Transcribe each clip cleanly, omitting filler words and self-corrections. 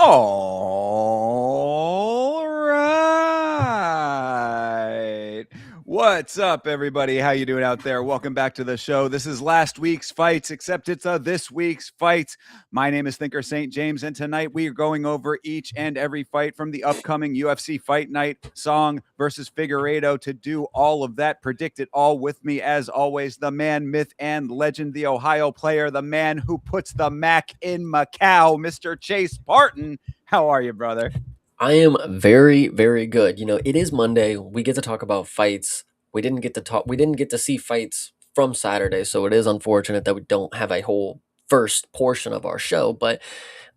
All right. What's up, everybody? How you doing out there? Welcome back to the show. This is last week's fights, except it's this week's fights. My name is Thinker St. James, and tonight we are going over each and every fight from the upcoming UFC Fight Night. Xiong versus Figueiredo. To do all of that, predict it all with me, as always, the man, myth, and legend, the Ohio player, the man who puts the Mac in Macau, Mr. Chase Barton. How are you, brother? I am very, very good. It is Monday. We get to talk about fights. We didn't get to see fights from Saturday, so it is unfortunate that we don't have a whole first portion of our show, but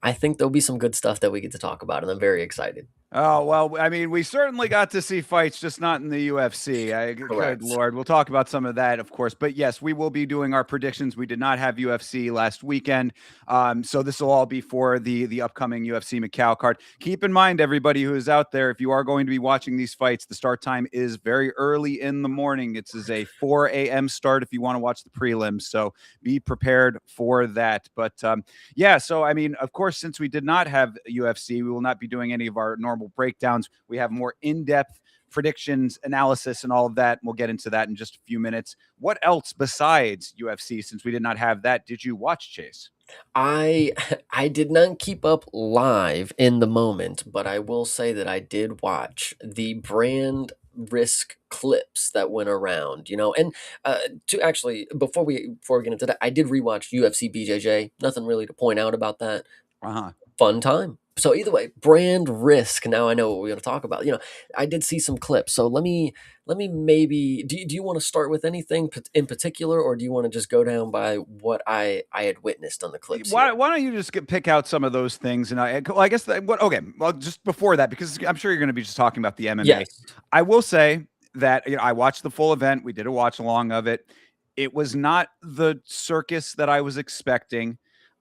I think there'll be some good stuff that we get to talk about, and I'm very excited. Oh, well, I mean, we certainly got to see fights, just not in the UFC. Good Correct. Lord. We'll talk about some of that, of course. But yes, we will be doing our predictions. We did not have UFC last weekend. So this will all be for the upcoming UFC Macau card. Keep in mind, everybody who is out there, if you are going to be watching these fights, the start time is very early in the morning. It's a 4 a.m. start if you want to watch the prelims. So be prepared for that. But yeah, so I mean, of course, since we did not have UFC, we will not be doing any of our normal breakdowns. We have more in-depth predictions, analysis, and all of that. We'll get into that in just a few minutes. What else besides UFC, since we did not have that, did you watch, Chase? I I did not keep up live in the moment, but I will say that I did watch the brand risk clips that went around, and to actually before we get into that, I did rewatch UFC BJJ. Nothing really to point out about that. Uh-huh. Fun time. So either way, brand risk. Now I know what we're going to talk about. I did see some clips. So let me maybe do you want to start with anything in particular, or do you want to just go down by what I had witnessed on the clips Why, here? why don't you just pick out some of those things? And I guess okay. Well, just before that, because I'm sure you're going to be just talking about the MMA. Yes. I will say that I watched the full event. We did a watch along of it. It was not the circus that I was expecting.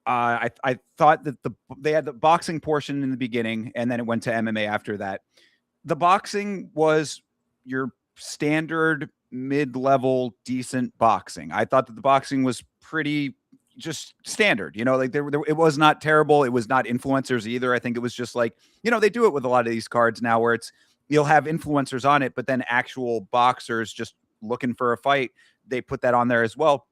I thought that they had the boxing portion in the beginning, and then it went to MMA after that. The boxing was your standard mid-level decent boxing. I thought that the boxing was pretty just standard, like it was not terrible. It was not influencers either. I think it was just like, they do it with a lot of these cards now where you'll have influencers on it, but then actual boxers just looking for a fight, they put that on there as well.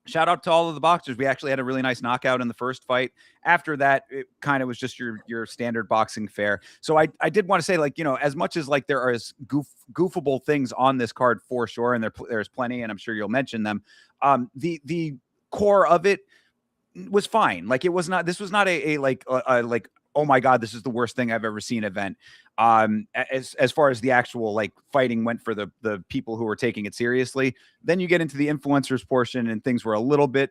Shout out to all of the boxers. We actually had a really nice knockout in the first fight. After that, it kind of was just your standard boxing fare. So I did want to say, like, as much as like there are goofable things on this card for sure, and there's plenty, and I'm sure you'll mention them. The core of it was fine. Like this was not a like oh my God, this is the worst thing I've ever seen event. As far as the actual like fighting went for the people who were taking it seriously. Then you get into the influencers portion, and things were a little bit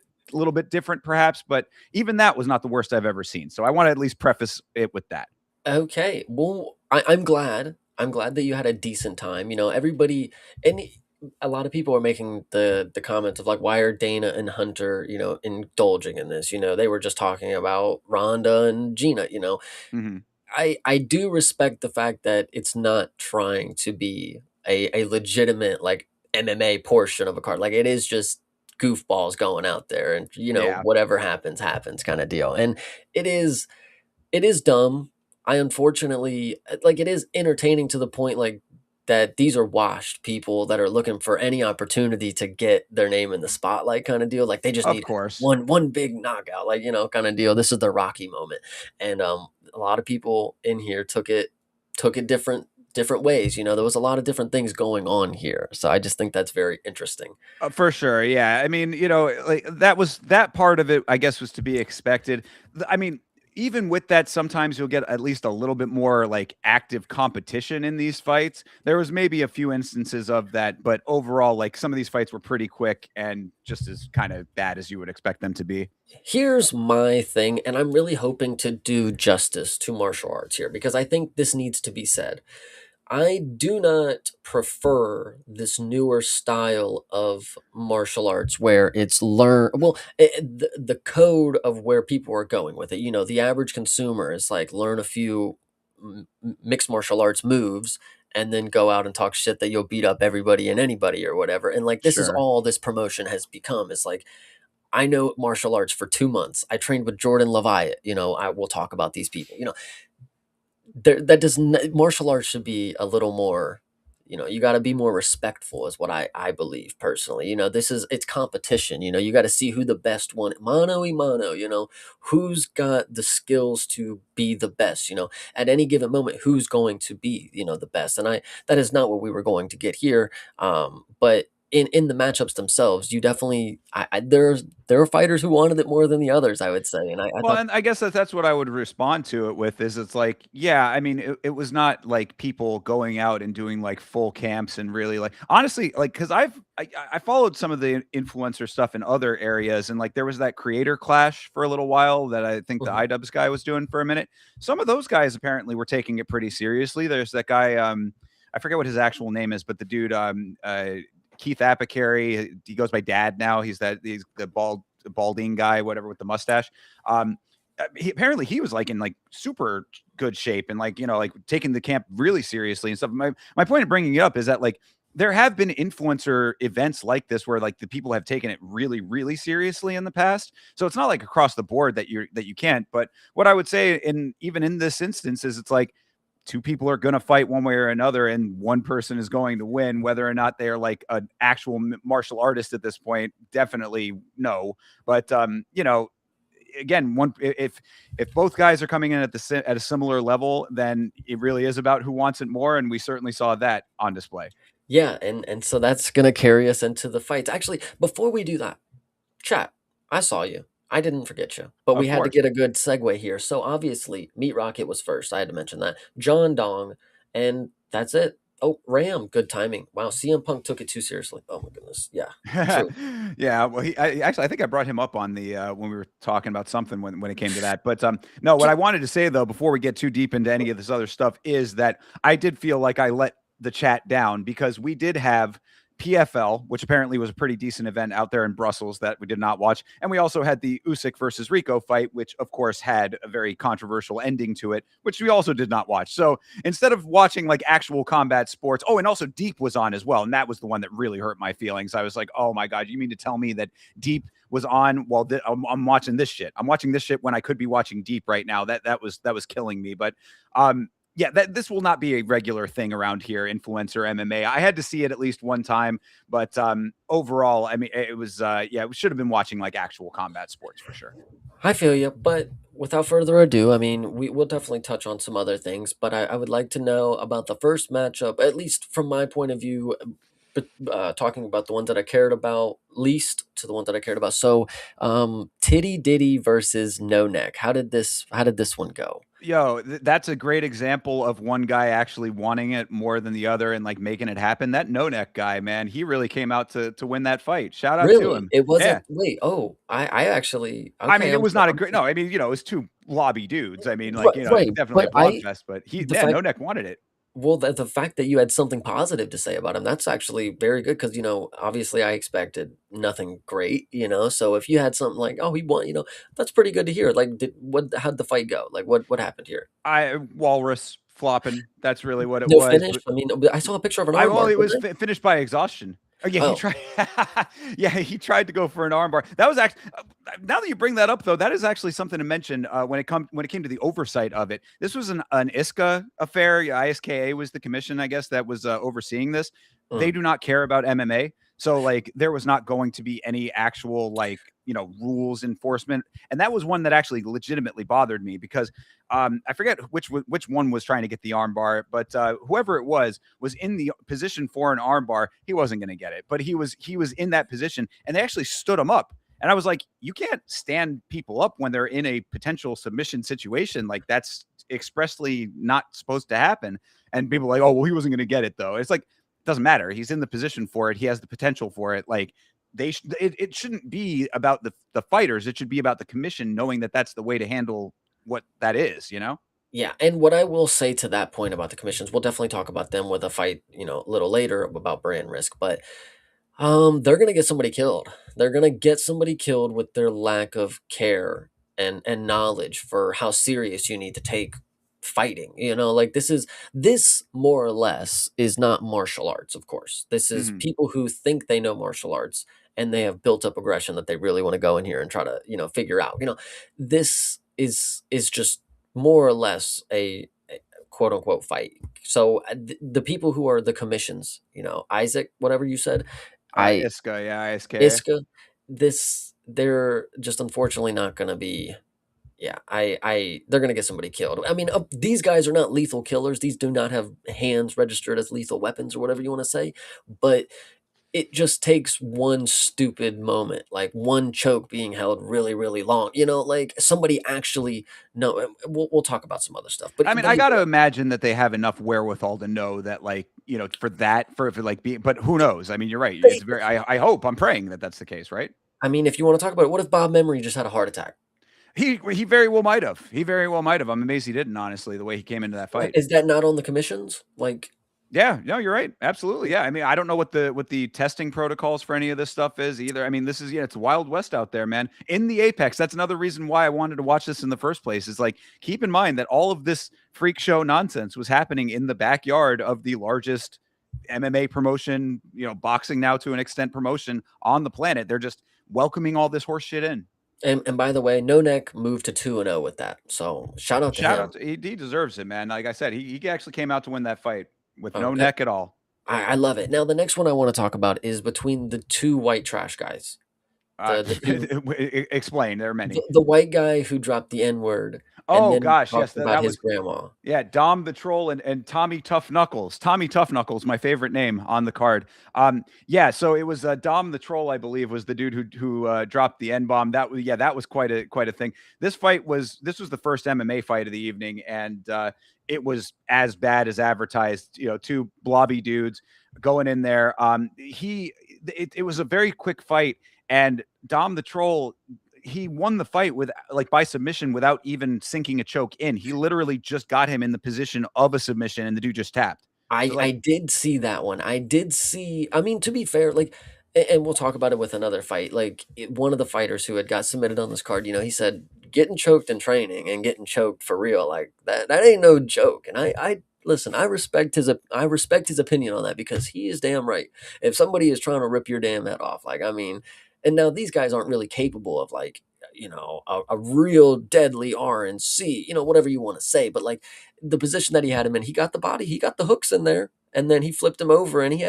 different perhaps, but even that was not the worst I've ever seen. So I want to at least preface it with that. Okay. Well, I'm glad. I'm glad that you had a decent time. Everybody, and a lot of people are making the comments of like, why are Dana and Hunter, indulging in this? They were just talking about Rhonda and Gina. Mm-hmm. I do respect the fact that it's not trying to be a legitimate like MMA portion of a card. Like it is just goofballs going out there, and Yeah, whatever happens kind of deal. And it is it is dumb. I unfortunately like it is entertaining to the point like that these are washed people that are looking for any opportunity to get their name in the spotlight kind of deal. Like they just of need course. one big knockout, like kind of deal. This is the Rocky moment. And a lot of people in here took it different ways. There was a lot of different things going on here. So I just think that's very interesting. For sure. Yeah. I mean, like that part of it, I guess, was to be expected. I mean, even with that, sometimes you'll get at least a little bit more like active competition in these fights. There was maybe a few instances of that, but overall, like some of these fights were pretty quick and just as kind of bad as you would expect them to be. Here's my thing, and I'm really hoping to do justice to martial arts here because I think this needs to be said. I do not prefer this newer style of martial arts where it's the code of where people are going with it. The average consumer is like learn a few mixed martial arts moves and then go out and talk shit that you'll beat up everybody and anybody or whatever. And like this is Sure. all this promotion has become. It's like I know martial arts for 2 months. I trained with Jordan Leviat, I will talk about these people, there that does n martial arts should be a little more, you gotta be more respectful is what I believe personally. It's competition. You gotta see who the best one, mano a mano, who's got the skills to be the best, at any given moment, who's going to be, the best. And I that is not what we were going to get here. But in the matchups themselves, you definitely there are fighters who wanted it more than the others, I would say. And I Well, thought and I guess that's what I would respond to it with is it's like, yeah, I mean, it was not like people going out and doing like full camps and really like honestly, like because I followed some of the influencer stuff in other areas and like there was that creator clash for a little while that I think the mhm, iDubbbz guy was doing for a minute. Some of those guys apparently were taking it pretty seriously. There's that guy, I forget what his actual name is, but the dude, Keith Apicary, he goes by Dad now. He's the balding guy, whatever, with the mustache. Apparently he was like in like super good shape and like like taking the camp really seriously and stuff. My point of bringing it up is that like there have been influencer events like this where like the people have taken it really seriously in the past. So it's not like across the board that you can't. But what I would say in even in this instance is it's like two people are going to fight one way or another and one person is going to win whether or not they're like an actual martial artist at this point. Definitely no. But again, one if both guys are coming in at a similar level, then it really is about who wants it more, and we certainly saw that on display. yeah, and so that's gonna carry us into the fights. Actually, before we do that, chat, I saw you. I didn't forget you, but we Of had to course. get a good segue here. So obviously, Meat Rocket was first. I had to mention that. John Dong, and that's it. Oh, Ram, good timing. Wow, CM Punk took it too seriously. Oh my goodness. Yeah, true. Yeah, well, I think I brought him up on the when we were talking about something when it came to that. But no, what Ki- I wanted to say though, before we get too deep into any of this other stuff, is that I did feel like I let the chat down because we did have PFL, which apparently was a pretty decent event out there in Brussels that we did not watch, and we also had the Usyk versus Rico fight, which of course had a very controversial ending to it, which we also did not watch. So instead of watching like actual combat sports, oh, and also Deep was on as well, and that was the one that really hurt my feelings. I was like, oh my god, you mean to tell me that Deep was on while I'm watching this shit? I'm watching this shit when I could be watching Deep right now. That was killing me. But yeah, this will not be a regular thing around here. Influencer MMA. I had to see it at least one time, but overall, I mean, it was yeah, we should have been watching like actual combat sports for sure. I feel you, but without further ado, I mean, we will definitely touch on some other things, but I would like to know about the first matchup, at least from my point of view, but talking about the ones that I cared about least to the ones that I cared about. So, Titty Ditty versus No Neck. How did this one go? Yo, that's a great example of one guy actually wanting it more than the other and like making it happen. That no neck guy, man, he really came out to win that fight. Shout out to Really? him. It Yeah. wasn't. Wait. Oh, I actually. I Okay. mean, it was not a great no, I mean, it was two lobby dudes. I mean, like, Right. Right. definitely a But blog fest, but the yeah, no fact neck wanted it. Well, the fact that you had something positive to say about him, that's actually very good because, obviously I expected nothing great, so if you had something like, "Oh, he won," that's pretty good to hear. Like, how'd the fight go? Like, what happened here? Walrus flopping. That's really what it No was. finish? But I mean, I saw a picture of an well, armbar, it was didn't finished by exhaustion. Oh yeah, he Oh, tried. Yeah, he tried to go for an armbar. That was actually. Now that you bring that up, though, that is actually something to mention when it came to the oversight of it. This was an ISKA affair. Yeah, ISKA was the commission, I guess, that was overseeing this. They mm, do not care about MMA, so like there was not going to be any actual like rules enforcement, and that was one that actually legitimately bothered me because I forget which one was trying to get the armbar, but whoever it was in the position for an armbar. He wasn't going to get it, but he was in that position, and they actually stood him up. And I was like, you can't stand people up when they're in a potential submission situation. Like that's expressly not supposed to happen. And people are like, oh, well, he wasn't going to get it though. It's like, it doesn't matter. He's in the position for it. He has the potential for it. Like it shouldn't be about the fighters. It should be about the commission knowing that that's the way to handle what that is. yeah, and what I will say to that point about the commissions, we'll definitely talk about them with a fight, a little later about brand risk, but they're gonna get somebody killed. They're gonna get somebody killed with their lack of care and knowledge for how serious you need to take fighting. Like this more or less is not martial arts, of course. This is Mhm. people who think they know martial arts and they have built up aggression that they really want to go in here and try to, figure out. This is just more or less a quote unquote fight. So the people who are the commissions, Isaac, whatever you said, I Iska, yeah, ISK. Iska, they're just unfortunately not going to be. Yeah, they're gonna get somebody killed. I mean, these guys are not lethal killers. These do not have hands registered as lethal weapons or whatever you want to say. But it just takes one stupid moment, like one choke being held really, really long. Like somebody actually. No, we'll talk about some other stuff. But I mean, but I yeah, got to imagine that they have enough wherewithal to know that, like, for like being, but who knows? I mean, you're right. they, It's very, I hope, I'm praying that that's the case, right? I mean, if you want to talk about it, what if Bob Memory just had a heart attack? He very well might have. He very well might have. I'm amazed he didn't, honestly, the way he came into that fight. Is that not on the commissions? Like, Yeah, no, you're right. Absolutely. Yeah. I mean, I don't know what the testing protocols for any of this stuff is either. I mean, this is, yeah, it's Wild West out there, man. In the Apex. That's another reason why I wanted to watch this in the first place. Is like, keep in mind that all of this freak show nonsense was happening in the backyard of the largest MMA promotion, boxing now to an extent promotion on the planet. They're just welcoming all this horse shit in. and by the way, No Neck moved to 2-0 with that. So shout out to Shout out him. to he deserves it, man. Like I said, he actually came out to win that fight with no Okay. neck at all. I love it. Now the next one I want to talk about is between the two white trash guys. Uh, The two explain. There are many. the white guy who dropped the N-word and Oh then gosh, yes, talked that, about that his was grandma. yeah, Dom the Troll and Tommy Tough Knuckles. Tommy Tough Knuckles, my favorite name on the card. Yeah, so it was Dom the Troll, I believe, was the dude who dropped the N bomb. That was quite a thing. This was the first MMA fight of the evening, and it was as bad as advertised. Two blobby dudes going in there. It was a very quick fight, and Dom the Troll, he won the fight with like by submission without even sinking a choke in. He literally just got him in the position of a submission, and the dude just tapped. I So I like, did see that one. I did see. I mean, to be fair, like, and we'll talk about it with another fight. Like one of the fighters who had got submitted on this card, he said getting choked in training and getting choked for real, like that ain't no joke. And I listen. I respect his opinion on that because he is damn right. If somebody is trying to rip your damn head off, like I mean, and now these guys aren't really capable of like a real deadly RNC, whatever you want to say, but like the position that he had him in, he got the body, he got the hooks in there, and then he flipped him over, and he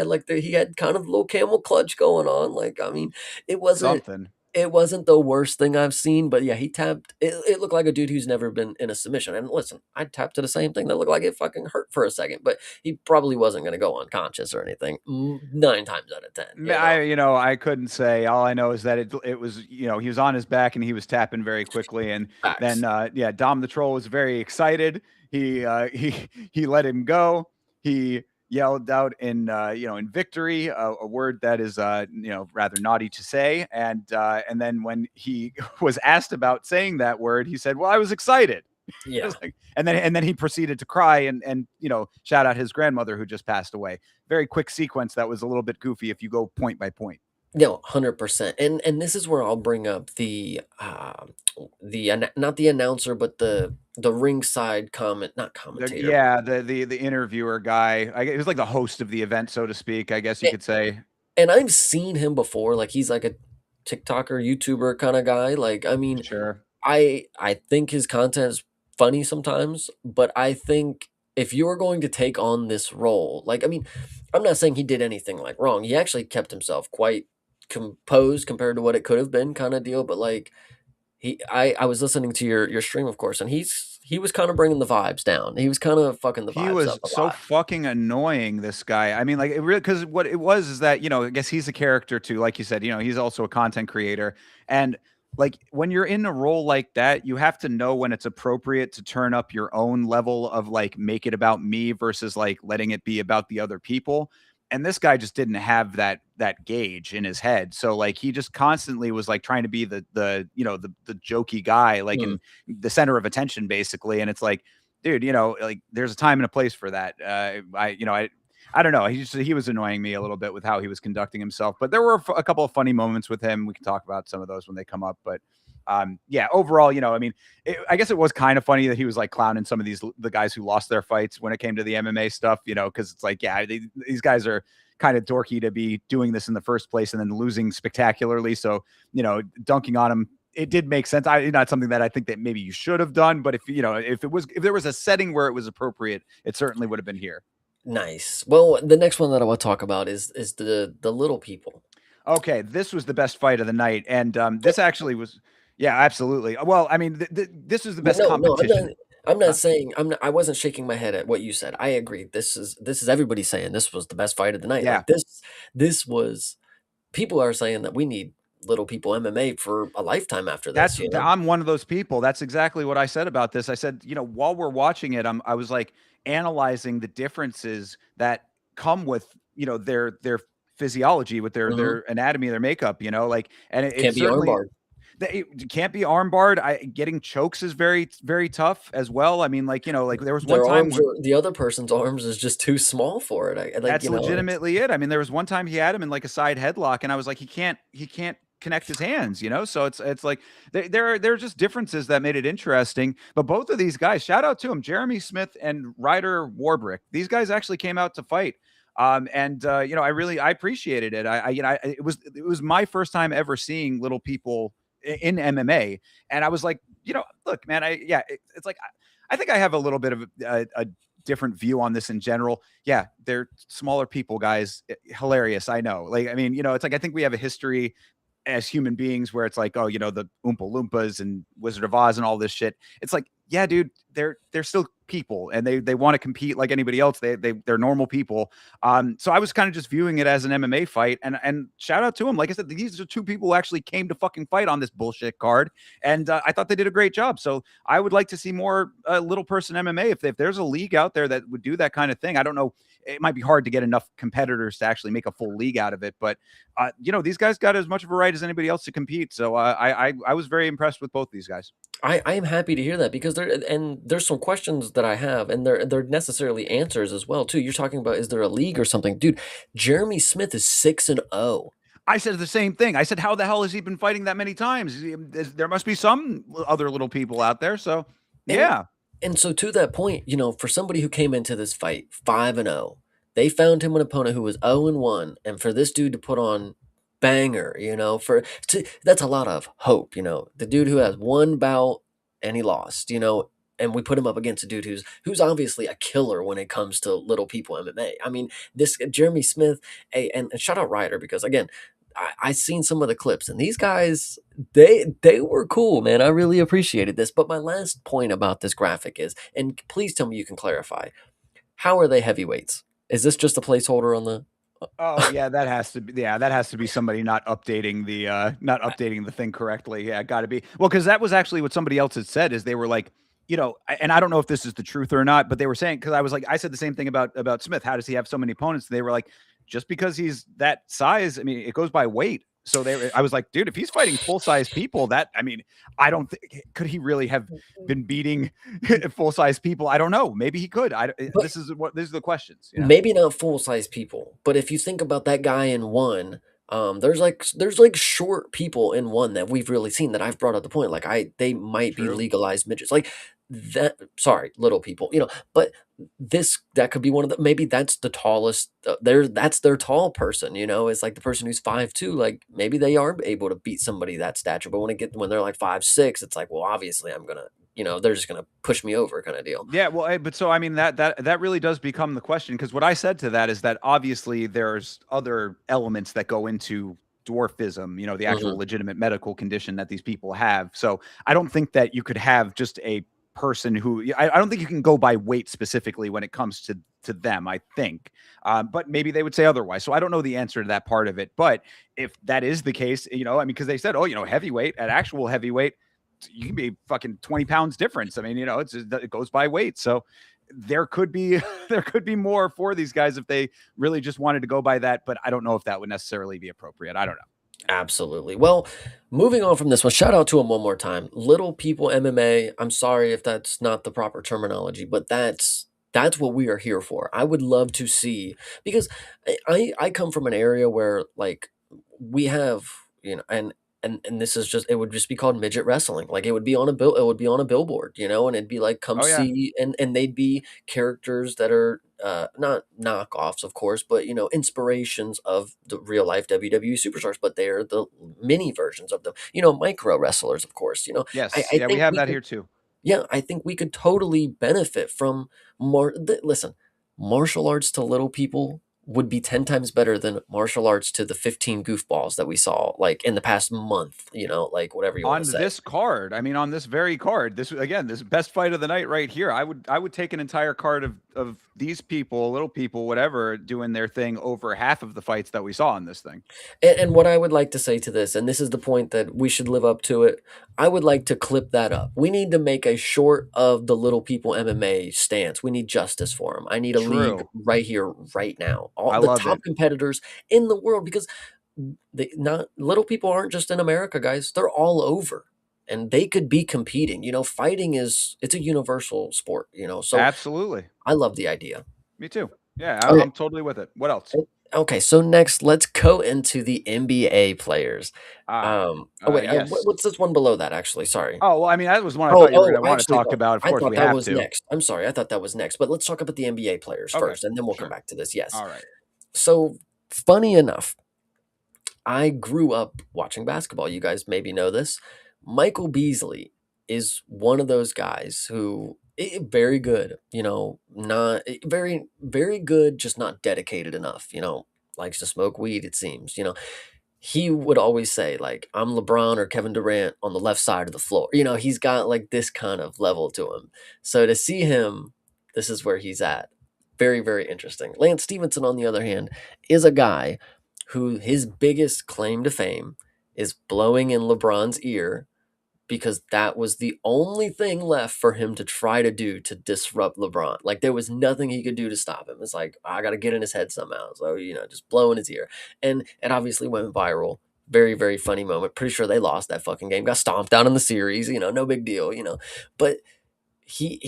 had kind of a little camel clutch going on. Like, I mean, it wasn't something. it wasn't the worst thing I've seen, but yeah, he tapped. It looked like a dude who's never been in a submission. And listen, I tapped to the same thing that looked like it fucking hurt for a second, but he probably wasn't going to go unconscious or anything. 9 times out of 10, I couldn't say. All I know is that it was, he was on his back and he was tapping very quickly, and then facts. yeah, Dom the Troll was very excited. He let him go. He yelled out in victory, a word that is rather naughty to say, and then when he was asked about saying that word, he said, "Well, I was excited." Yeah. Like, and then he proceeded to cry and shout out his grandmother who just passed away. Very quick sequence that was a little bit goofy if you go point by point. No, 100%. And this is where I'll bring up not the announcer, but the ringside comment, not commentator. The interviewer guy. He was like the host of the event, so to speak. I guess you A- could say. And I've seen him before. Like he's like a TikToker, YouTuber kind of guy. Like, I mean, Sure. I think his content is funny sometimes, but I think if you're going to take on this role, like I mean, I'm not saying he did anything like wrong. He actually kept himself quite composed compared to what it could have been kind of deal, but like I was listening to your stream of course, and he was kind of bringing the vibes down. He was kind of fucking the He vibes was up a so lot. fucking annoying, this guy. I mean, like, it really, because what it was is that, I guess he's a character too. Like you said, he's also a content creator. And like, when you're in a role like that, you have to know when it's appropriate to turn up your own level of like, make it about me versus like letting it be about the other people. And this guy just didn't have that gauge in his head. So like, he just constantly was like trying to be the jokey guy, like Hmm. in the center of attention, basically. And it's like, dude, like, there's a time and a place for that. I don't know. He was annoying me a little bit with how he was conducting himself, but there were a couple of funny moments with him. We can talk about some of those when they come up, but Yeah, overall, I mean, I guess it was kind of funny that he was like clowning some of the guys who lost their fights when it came to the MMA stuff, because it's like, yeah, these guys are kind of dorky to be doing this in the first place and then losing spectacularly. So, dunking on him, it did make sense. Not something that I think that maybe you should have done, but if there was a setting where it was appropriate, it certainly would have been here. Nice. Well, the next one that I want to talk about is the little people. Okay, this was the best fight of the night, and this actually was, yeah, absolutely. Well, I mean, this is the best No, no, I'm not. competition. I'm not Huh? saying I'm not, I wasn't shaking my head at what you said. I agree. This is everybody saying this was the best fight of the night. Yeah, Like this was people are saying that we need little people MMA for a lifetime after this, you know? I'm one of those people. That's exactly what I said about this. I said, while we're watching it, I was like analyzing the differences that come with, their physiology, with Mhm. their anatomy, their makeup, like, and it Can't be certainly armbarred. it can't be armbarred. Getting chokes is very, very tough as well. I mean, like, like there was one Their time arms where are the other person's arms is just too small for it. I like, that's you know, it's legitimately it. I mean, there was one time he had him in like a side headlock, and I was like, he can't connect his hands, So it's like there are just differences that made it interesting. But both of these guys, shout out to them, Jeremy Smith and Ryder Warbrick. These guys actually came out to fight. And I appreciated it. It was my first time ever seeing little people in MMA, and I was like, look, man, it's like I think I have a little bit of a different view on this in general. Yeah, they're smaller people, guys. Hilarious, I know. Like, I mean, it's like I think we have a history as human beings where it's like, oh, the Oompa Loompas and Wizard of Oz and all this shit. It's like, yeah, dude, they're still people, and they want to compete like anybody else. They're normal people. So I was kind of just viewing it as an MMA fight, and shout out to them. Like I said, these are two people who actually came to fucking fight on this bullshit card, and I thought they did a great job. So I would like to see more little person MMA. If there's a league out there that would do that kind of thing, I don't know. It might be hard to get enough competitors to actually make a full league out of it, but these guys got as much of a right as anybody else to compete. So I was very impressed with both these guys. I am happy to hear that because there's some questions that I have and they're necessarily answers as well too. You're talking about is there a league or something? Dude, Jeremy Smith is 6-0. I said the same thing. I said, how the hell has he been fighting that many times? There must be some other little people out there. So, And yeah, and so to that point, for somebody who came into this fight 5-0, they found him an opponent who was 0-1, and for this dude to put on banger, that's a lot of hope, The dude who has one bout and he lost, and we put him up against a dude who's obviously a killer when it comes to little people MMA. I mean, this Jeremy Smith, and shout out Ryder because again, I seen some of the clips and these guys they were cool, man. I really appreciated this. But my last point about this graphic is, and please tell me you can clarify, how are they heavyweights? Is this just a placeholder on the? oh yeah, that has to be somebody not updating the thing correctly. Yeah, got to be. Well, because that was actually what somebody else had said is they were like, and I don't know if this is the truth or not, but they were saying, because I said the same thing about Smith. How does he have so many opponents? They were like, just because he's that size, I mean, it goes by weight. So I was like, dude, if he's fighting full size people, I mean, I don't think could he really have been beating full size people? I don't know. Maybe he could. But These are the questions. maybe not full size people. But if you think about that guy in one, there's like short people in one that we've really seen that I've brought up the point. Like they might be True. legalized midgets. Like that. Sorry, little people. But that could be one of the maybe that's the tallest that's their tall person, it's like the person who's 5'2", like maybe they are able to beat somebody that stature, but when they're like 5'6", it's like, well, obviously I'm gonna, they're just gonna push me over kind of deal. Yeah, well, but so I mean that really does become the question, because what I said to that is that obviously there's other elements that go into dwarfism, the actual Hmm. legitimate medical condition that these people have. So I don't think that you could have just a person who I don't think you can go by weight specifically when it comes to them. I think, but maybe they would say otherwise. So I don't know the answer to that part of it. But if that is the case, I mean, because they said, oh, heavyweight at actual heavyweight, you can be fucking 20 pounds difference. I mean, it goes by weight. So there could be there could be more for these guys if they really just wanted to go by that, but I don't know if that would necessarily be appropriate. I don't know. Absolutely. Well, moving on from this one, shout out to him one more time. Little people MMA. I'm sorry if that's not the proper terminology, but that's what we are here for. I would love to see because I come from an area where like we have, and and this is just it would just be called midget wrestling. Like it would be on a bill it would be on a billboard, you know, and it'd be like come Oh yeah. see and they'd be characters that are not knockoffs of course, but you know, inspirations of the real life WWE superstars, but they're the mini versions of them. You know, micro wrestlers of course, you know. Yes. I Yeah, we think have we that could here too. yeah, I think we could totally benefit from listen, martial arts to little people would be 10 times better than martial arts to the 15 goofballs that we saw like in the past month, you know, like whatever you want On to say. this card, I mean, on this very card, this again, this best fight of the night right here. I would take an entire card of these people, little people, whatever, doing their thing over half of the fights that we saw in this thing. And what I would like to say to this, and this is the point that we should live up to it, I would like to clip that up. We need to make a short of the little people MMA stance. We need justice for them. I need a league True. right here, right now. All I the love top it. competitors in the world, because they not little people aren't just in America, guys. They're all over. And they could be competing. You know, fighting is it's a universal sport, you know. So Absolutely. I love the idea. Me too. Yeah, Okay. I'm totally with it. What else? Okay, so next let's go into the NBA players. Ah, Oh wait, yes. what's this one below that actually? Sorry. Oh, well, I mean, that was one I thought you were going to want to Actually, talk about. Of I course, thought we that have was to. next. I'm sorry, I thought that was next. But let's talk about the NBA players Okay, first, and then we'll come sure. back to this. Yes. All right. So funny enough, I grew up watching basketball. You guys maybe know this. Michael Beasley is one of those guys who very good, you know, not very very good, just not dedicated enough, you know, likes to smoke weed it seems, you know. He would always say like I'm LeBron or Kevin Durant on the left side of the floor. You know, he's got like this kind of level to him. So to see him, this is where he's at. Very, very interesting. Lance Stevenson, on the other hand, is a guy who his biggest claim to fame is blowing in LeBron's ear because that was the only thing left for him to try to do to disrupt LeBron. Like there was nothing he could do to stop him. It's like I got to get in his head somehow. So you know, just blow in his ear, and it obviously went viral. Very very funny moment. Pretty sure they lost that fucking game. Got stomped out in the series. You know, no big deal. You know, but he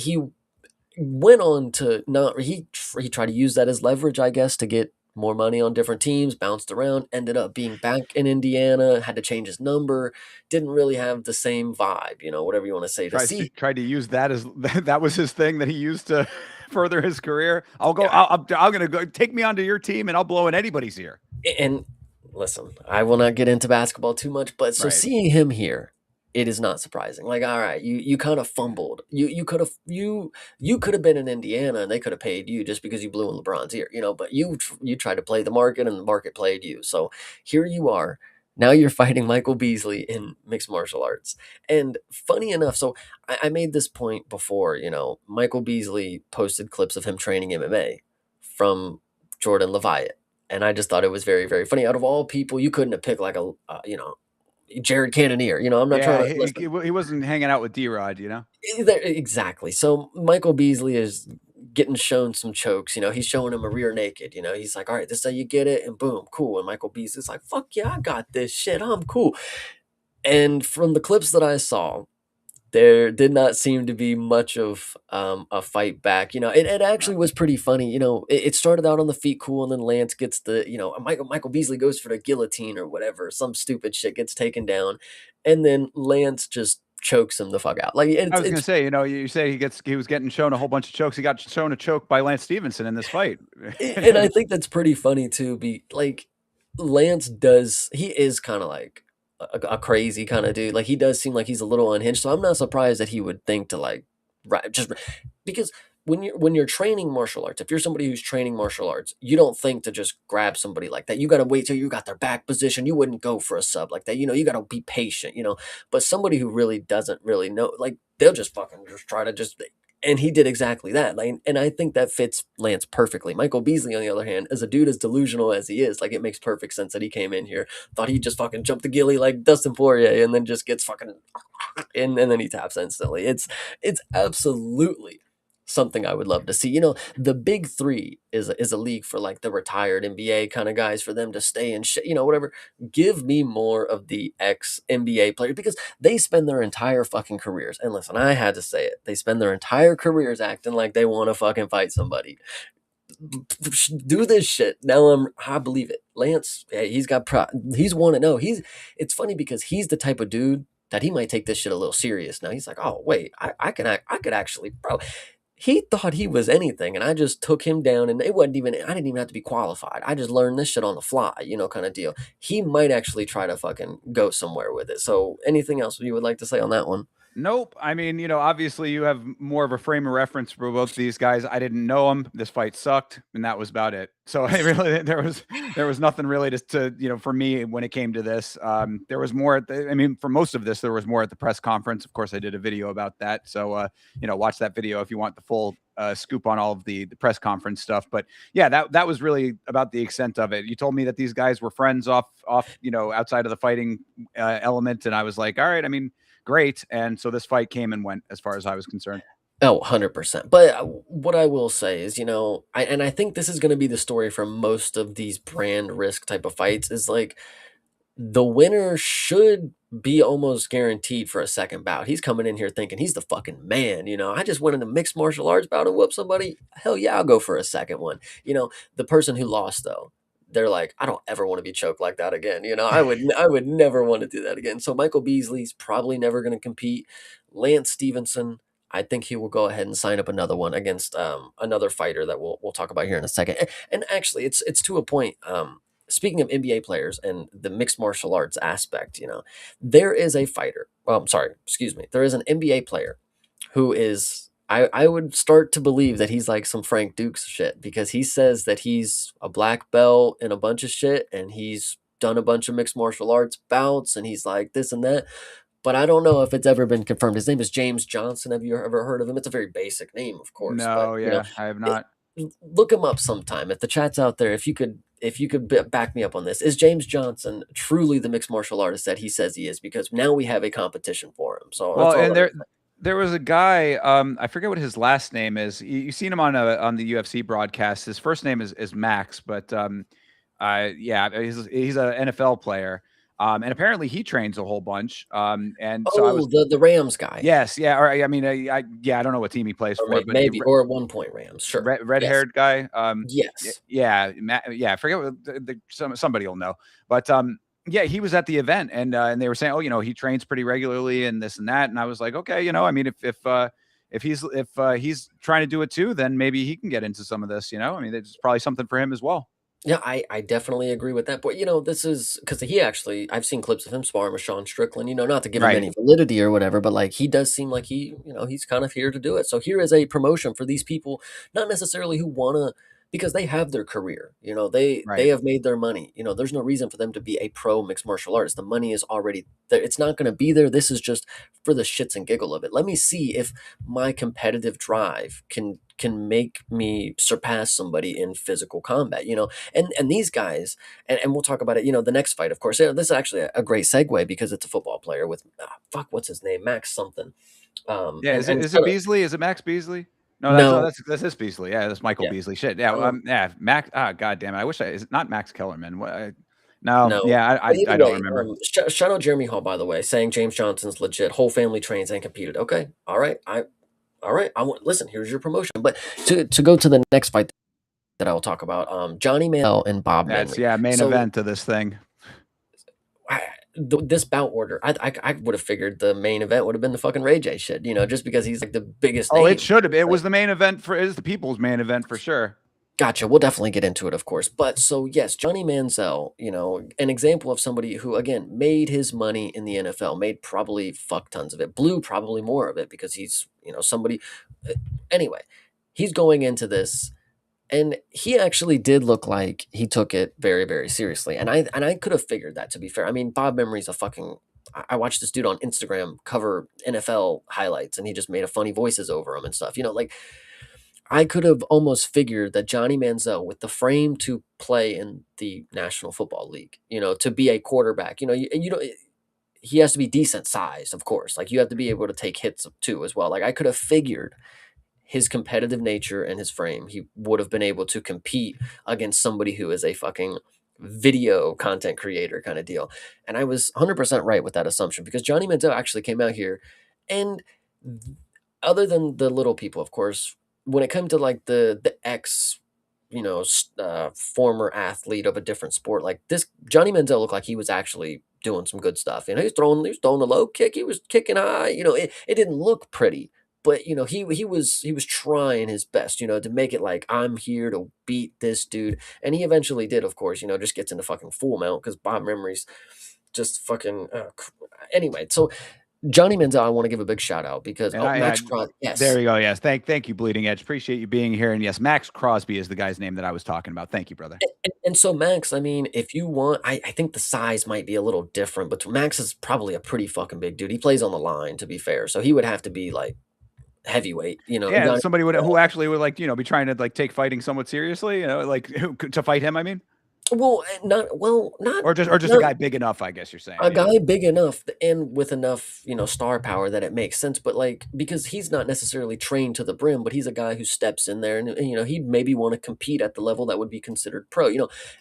went on to not he tried to use that as leverage, I guess, to get more money on different teams, bounced around, ended up being back in Indiana, had to change his number, didn't really have the same vibe, you know, whatever you want to say. To see, Tried to use that as that was his thing that he used to further his career. I'll go. yeah, I'm going to go take me onto your team, and I'll blow in anybody's ear. and listen, I will not get into basketball too much, but so Right. seeing him here, it is not surprising. Like, all right, you kind of fumbled. You could have been in Indiana and they could have paid you just because you blew in LeBron's ear, you know. But you tried to play the market and the market played you. So here you are. Now you're fighting Michael Beasley in mixed martial arts. And funny enough, so I made this point before. You know, Michael Beasley posted clips of him training MMA from Jordan Levitt, and I just thought it was very, very funny. Out of all people, you couldn't have picked like a, you know, Jared Cannonier. You know, I'm not trying Yeah, to listen. he wasn't hanging out with D-Rod, you know? Exactly. So Michael Beasley is getting shown some chokes. You know, he's showing him a rear naked. You know, he's like, all right, this is how you get it. And boom, cool. And Michael Beasley's like, fuck yeah, I got this shit. I'm cool. And from the clips that I saw, there did not seem to be much of a fight back. You know, it No. actually was pretty funny. You know, it started out on the feet cool, and then Lance gets the, you know, Michael Beasley goes for the guillotine or whatever, some stupid shit gets taken down, and then Lance just chokes him the fuck out. Like I it's was going to it's say, you know, you say he was getting shown a whole bunch of chokes. He got shown a choke by Lance Stevenson in this fight. and I think that's pretty funny too. Be like Lance does he is kind of like a crazy kind of dude. Like he does seem like he's a little unhinged. So I'm not surprised that he would think to like right just because when you're training martial arts, if you're somebody who's training martial arts, you don't think to just grab somebody like that. You got to wait till you got their back position. You wouldn't go for a sub like that. You know, you got to be patient. You know, but somebody who really doesn't really know, like they'll just fucking just try to just and he did exactly that. Like, and I think that fits Lance perfectly. Michael Beasley, on the other hand, as a dude as delusional as he is, like it makes perfect sense that he came in here, thought he'd just fucking jump the gilly like Dustin Poirier, and then just gets fucking, and then he taps instantly. It's absolutely something I would love to see. You know, the big three is a league for like the retired NBA kind of guys for them to stay in shit, you know, whatever. Give me more of the ex NBA players because they spend their entire fucking careers. And listen, I had to say it. They spend their entire careers acting like they want to fucking fight somebody. do this shit. Now I believe it. Lance, hey, he's 1-0. It's funny because he's the type of dude that he might take this shit a little serious. Now he's like, oh wait, I could actually, bro. He thought he was anything, and I just took him down, and it wasn't even. I didn't even have to be qualified. I just learned this shit on the fly, kind of deal. He might actually try to fucking go somewhere with it. So, anything else you would like to say on that one? Nope. I mean, obviously you have more of a frame of reference for both these guys. I didn't know them. This fight sucked, and that was about it. So I really, there was nothing really to for me when it came to this. There was more for most of this, there was more at the press conference. Of course, I did a video about that. So, watch that video if you want the full scoop on all of the press conference stuff. But yeah, that was really about the extent of it. You told me that these guys were friends off, outside of the fighting element, and I was like, all right. I mean, great. And so this fight came and went as far as I was concerned. Oh, 100%. But what I will say is, I think this is going to be the story for most of these brand risk type of fights is like the winner should be almost guaranteed for a second bout. He's coming in here thinking he's the fucking man. I just went in a mixed martial arts bout and whooped somebody. Hell yeah, I'll go for a second one. The person who lost though, they're like, I don't ever want to be choked like that again. I would never want to do that again. So Michael Beasley's probably never going to compete. Lance Stevenson, I think he will go ahead and sign up another one against another fighter that we'll talk about here in a second. And actually, it's to a point. Speaking of NBA players and the mixed martial arts aspect, there is a fighter. Well, I'm sorry, excuse me. There is an NBA player who is. I would start to believe that he's like some Frank Dukes shit because he says that he's a black belt in a bunch of shit and he's done a bunch of mixed martial arts bouts and he's like this and that. But I don't know if it's ever been confirmed. His name is James Johnson. Have you ever heard of him? It's a very basic name, of course, but No, yeah, I have not. look him up sometime. If the chat's out there, if you could back me up on this, is James Johnson truly the mixed martial artist that he says he is? Because now we have a competition for him. So Well, that's all. and there was a guy, I forget what his last name is. You've seen him on the UFC broadcast. His first name is Max, but yeah, he's an NFL player. And apparently he trains a whole bunch. And so I Oh, was the Rams guy, yes, yeah, or I mean, yeah, I don't know what team he plays or for, but maybe, or at one point Rams. Sure. red Yes. haired guy. Yes. Yeah, yeah, I forget what somebody will know, but yeah, he was at the event, and they were saying, oh, he trains pretty regularly and this and that, and I was like, okay, I mean, if he's trying to do it too, then maybe he can get into some of this, I mean, it's probably something for him as well. Yeah, I definitely agree with that. But this is because I've seen clips of him sparring with Sean Strickland, not to give him Right, any validity or whatever, but like he does seem like he's kind of here to do it. So here is a promotion for these people, not necessarily who wanna because they have their career. They right. have made their money. There's no reason for them to be a pro mixed martial artist. The money is already there. It's not gonna be there. This is just for the shits and giggle of it. Let me see if my competitive drive can make me surpass somebody in physical combat. And these guys, and we'll talk about it. The next fight, of course. This is actually a great segue because it's a football player with what's his name, Max something. Yeah, And is it Beasley? Is it Max Beasley? No, no, that's his Beasley. Yeah, that's Michael yeah, Beasley. Shit. Yeah, um, yeah, Max. Ah, god damn it. I wish is it not Max Kellerman. No, no. yeah, But either I don't way, remember. shout out Jeremy Hall, by the way, saying James Johnson's legit. Whole family trains and competed. Okay, all right, all right. I want listen. Here's your promotion. But to go to the next fight that I will talk about, Johnny Manziel and Bob That's Menley. yeah, main So event of this thing. this bout order, I would have figured the main event would have been the fucking Ray J shit, just because he's like the biggest Oh, it name. should have. It was the main event it is the people's main event for sure. Gotcha. We'll definitely get into it, of course. But so yes, Johnny Manziel, an example of somebody who again made his money in the NFL, made probably fuck tons of it, blew probably more of it because he's somebody. Anyway, he's going into this. And he actually did look like he took it very, very seriously. And I could have figured that, to be fair. I mean, Bob Memory's a fucking I watched this dude on Instagram cover NFL highlights and he just made a funny voices over them and stuff. Like I could have almost figured that Johnny Manziel with the frame to play in the National Football League, to be a quarterback, he has to be decent sized, of course. Like you have to be able to take hits too as well. Like I could have figured his competitive nature and his frame, he would have been able to compete against somebody who is a fucking video content creator kind of deal. And I was 100% right with that assumption because Johnny Manziel actually came out here and other than the little people, of course, when it came to like the X former athlete of a different sport. Like this, Johnny Manziel looked like he was actually doing some good stuff. He was throwing a low kick. He was kicking high. It didn't look pretty, but he was trying his best. To make it like I'm here to beat this dude, and he eventually did. Of course, just gets into fucking full mount because Bob Memory's just fucking. Anyway, so Johnny Manziel, I want to give a big shout out because And Max Crosby, there yes. you go. Yes. Thank you, Bleeding Edge. Appreciate you being here. And yes, Max Crosby is the guy's name that I was talking about. Thank you, brother. And so Max, I mean, if you want, I think the size might be a little different, but Max is probably a pretty fucking big dude. He plays on the line, to be fair, so he would have to be like heavyweight, and Yeah, Johnny somebody would Manziel. who actually would like, be trying to like take fighting somewhat seriously, like to fight him, I mean, Well, not or just a not guy big enough, I guess you're saying. a Yeah. guy big enough and with enough, star power that it makes sense, but like because he's not necessarily trained to the brim, but he's a guy who steps in there and he'd maybe want to compete at the level that would be considered pro.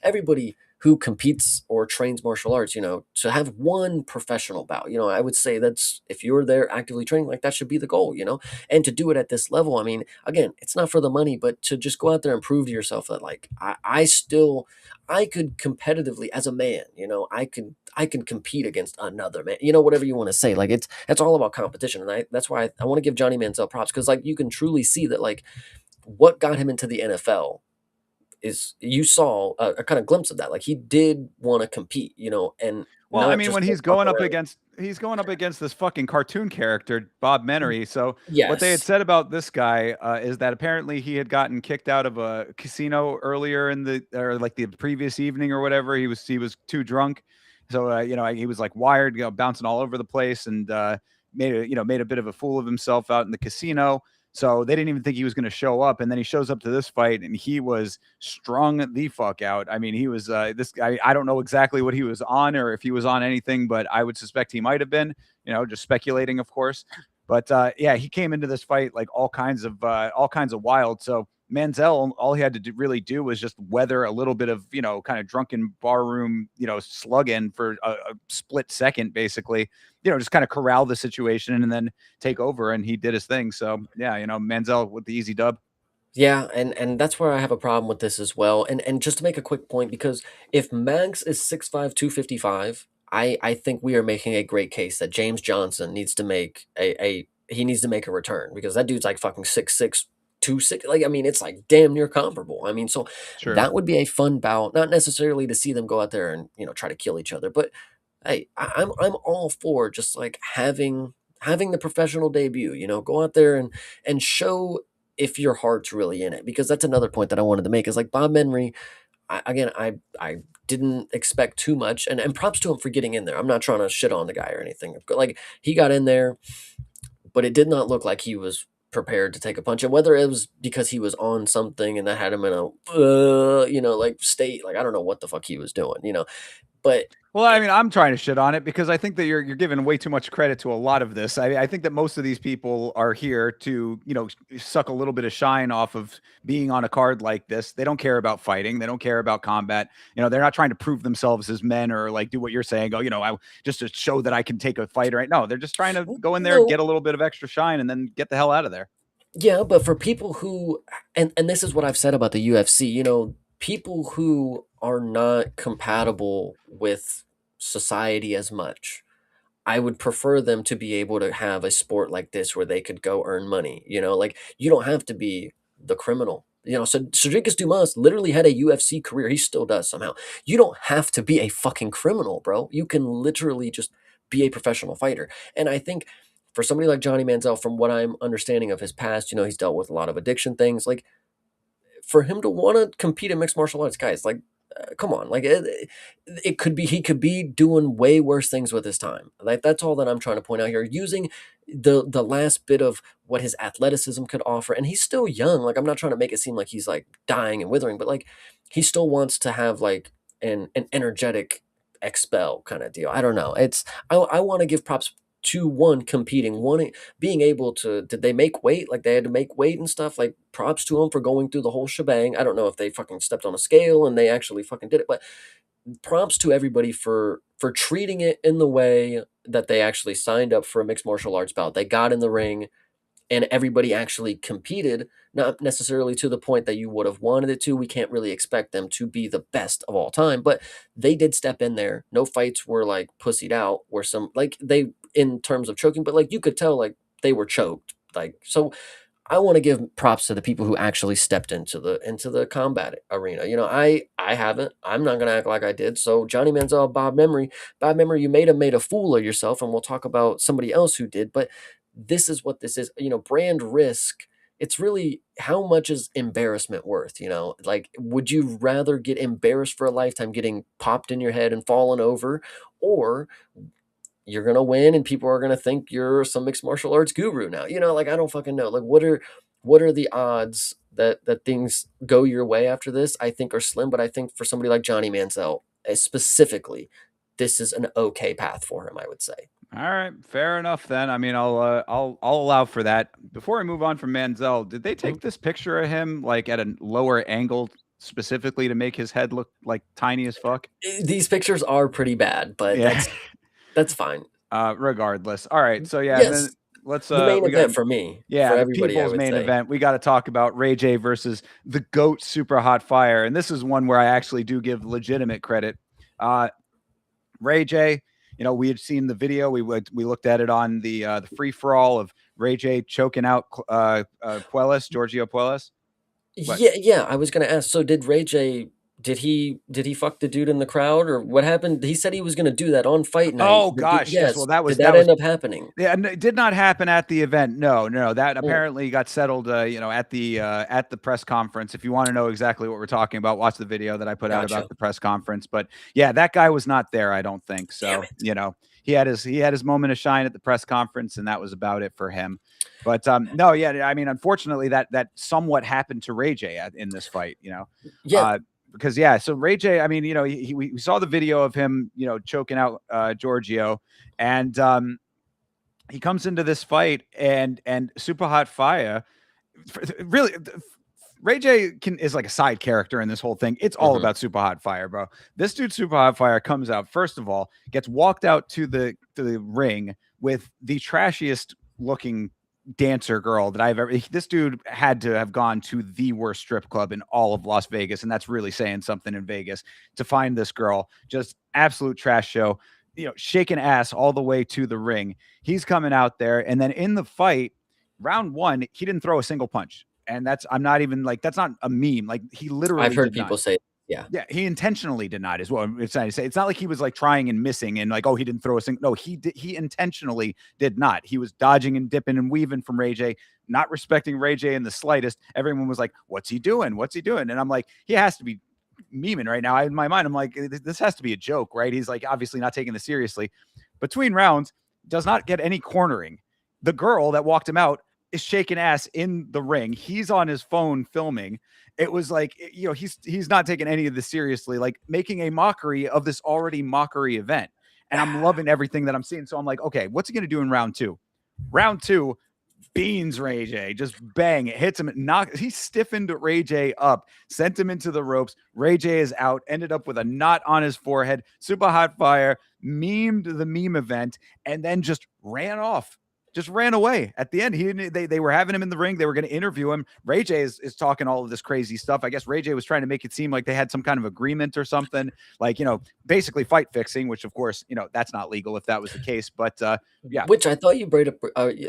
Everybody who competes or trains martial arts, to have one professional bout, I would say that's if you're there actively training, like that should be the goal, and to do it at this level. I mean, again, it's not for the money, but to just go out there and prove to yourself that like I could competitively as a man, I can compete against another man, whatever you want to say. Like it's all about competition. And that's why I want to give Johnny Manziel props because like you can truly see that like what got him into the NFL is you saw a kind of glimpse of that. Like he did want to compete, and Well, I not mean, just when like he's fuck going up around. against this fucking cartoon character, Bob Menery. So what they had Yes. said about this guy is that apparently he had gotten kicked out of a casino earlier or like the previous evening or whatever. He was too drunk, so he was like wired, bouncing all over the place, and made a bit of a fool of himself out in the casino. So they didn't even think he was going to show up, and then he shows up to this fight, and he was strung the fuck out. I mean, he was this guy. I don't know exactly what he was on, or if he was on anything, but I would suspect he might have been. Just speculating, of course. But yeah, he came into this fight like all kinds of wild. So Manziel, all he had to really do was just weather a little bit of kind of drunken barroom slugging for a split second, basically. Just kind of corral the situation and then take over, and he did his thing. So yeah, Manziel with the easy dub. Yeah, and that's where I have a problem with this as well. And just to make a quick point, because if Max is 6'5", 255, I think we are making a great case that James Johnson needs to make a return because that dude's like fucking 6'6", 260. Like I mean, it's like damn near comparable. I mean, so Sure. that would be a fun bout, not necessarily to see them go out there and try to kill each other, but hey, I'm all for just like having the professional debut. Go out there and show if your heart's really in it, because that's another point that I wanted to make is like Bob Menery. I didn't expect too much, and props to him for getting in there. I'm not trying to shit on the guy or anything. Like he got in there, but it did not look like he was prepared to take a punch. And whether it was because he was on something and that had him in a like state, like I don't know what the fuck he was doing, but Well, I it, mean, I'm trying to shit on it because I think that you're giving way too much credit to a lot of this. I think that most of these people are here to, suck a little bit of shine off of being on a card like this. They don't care about fighting. They don't care about combat. They're not trying to prove themselves as men or like do what you're saying. Oh, I just to show that I can take a fight. Right? No, they're just trying to go in there, no. get a little bit of extra shine, and then get the hell out of there. Yeah, but for people who and this is what I've said about the UFC, people who are not compatible with society as much, I would prefer them to be able to have a sport like this where they could go earn money, like you don't have to be the criminal. So Sergei Dumas literally had a UFC career. He still does somehow. You don't have to be a fucking criminal, bro. You can literally just be a professional fighter. And I think for somebody like Johnny Manziel, from what I'm understanding of his past, he's dealt with a lot of addiction things. Like for him to want to compete in mixed martial arts, guys, like, come on, like it could be he could be doing way worse things with his time. Like that's all that I'm trying to point out here. Using the last bit of what his athleticism could offer, and he's still young. Like I'm not trying to make it seem like he's like dying and withering, but like he still wants to have like an energetic expel kind of deal. I don't know. I want to give props to one competing, one being able to. Did they make weight? Like they had to make weight and stuff. Like props to them for going through the whole shebang. I don't know if they fucking stepped on a scale and they actually fucking did it, but props to everybody for treating it in the way that they actually signed up for a mixed martial arts bout. They got in the ring and everybody actually competed, not necessarily to the point that you would have wanted it to. We can't really expect them to be the best of all time, but they did step in there. No fights were like pussied out, where some like they in terms of choking, but like you could tell like they were choked. Like so I want to give props to the people who actually stepped into the combat arena. You know, I haven't. I'm not gonna act like I did. So Johnny Manziel, Bob Memory, you made a fool of yourself, and we'll talk about somebody else who did. But this is what this is. You know, brand risk. It's really how much is embarrassment worth? You know, like would you rather get embarrassed for a lifetime, getting popped in your head and fallen over, or you're gonna win and people are gonna think you're some mixed martial arts guru now. You know, like I don't fucking know. Like what are the odds that things go your way after this? I think are slim, but I think for somebody like Johnny Manziel specifically, this is an okay path for him, I would say. All right, fair enough then. I mean, I'll allow for that. Before I move on from Manziel, did they take this picture of him like at a lower angle specifically to make his head look like tiny as fuck? These pictures are pretty bad, but Yeah. that's fine. Regardless. All right. So yeah, and then Yes, let's the main we got event for me, for yeah, the everybody, I people's would main say. event. We got to talk about Ray J versus the GOAT Super Hot Fire. And this is one where I actually do give legitimate credit. Ray J, you know, we had seen the video. We looked at it on the free for all of Ray J choking out Puelles, Giorgio Puelles. But Yeah. I was gonna ask. So, did Ray J? Did he fuck the dude in the crowd, or what happened? He said he was gonna do that on fight night. oh gosh, yes. Well, Yes. that Did was that end up happening? yeah, and it did not happen at the event. No, no, that Mm, apparently got settled. You know, at the press conference. If you want to know exactly what we're talking about, watch the video that I put out gotcha. about the press conference. But yeah, that guy was not there. I don't think Damn so. it. You know, he had his moment of shine at the press conference, and that was about it for him. But no, yeah, I mean, unfortunately, that somewhat happened to Ray J in this fight. You know, Yeah, uh, because yeah, so Ray J, I mean, you know, we saw the video of him, you know, choking out Giorgio, and he comes into this fight and Super Hot Fire really Ray J is like a side character in this whole thing. It's all hmm about Super Hot Fire, bro. This dude Super Hot Fire comes out first of all, gets walked out to the ring with the trashiest looking dancer girl that I've ever. This dude had to have gone to the worst strip club in all of Las Vegas, and that's really saying something in Vegas to find this girl. Just absolute trash show. You know, shaking ass all the way to the ring. He's coming out there, and then in the fight, round one, he didn't throw a single punch. And I'm not even like, that's not a meme. Like, he I've literally heard did not. people say, yeah, Yeah, he intentionally did not, is what I'm trying to say. It's not like he was like trying and missing and like, oh, he didn't throw a single. No, he did. He intentionally did not. He was dodging and dipping and weaving from Ray J, not respecting Ray J in the slightest. Everyone was like, what's he doing? What's he doing? And I'm like, he has to be memeing right now. In my mind, I'm like, this has to be a joke, right? He's like, obviously not taking this seriously. Between rounds, does not get any cornering. The girl that walked him out is shaking ass in the ring. He's on his phone filming. It was like, you know, he's not taking any of this seriously, like making a mockery of this already mockery event. And I'm loving everything that I'm seeing. So I'm like, okay, what's he gonna do in round two? Round two, beans Ray J, just bang, it hits him, he stiffened Ray J up, sent him into the ropes. Ray J is out, ended up with a knot on his forehead. Super Hot Fire memed the meme event and then just ran off. Just ran away at the end. They were having him in the ring. They were going to interview him. Ray J is talking all of this crazy stuff. I guess Ray J was trying to make it seem like they had some kind of agreement or something, like, you know, basically fight fixing, which of course, you know, that's not legal if that was the case. But yeah, which I thought you brought up.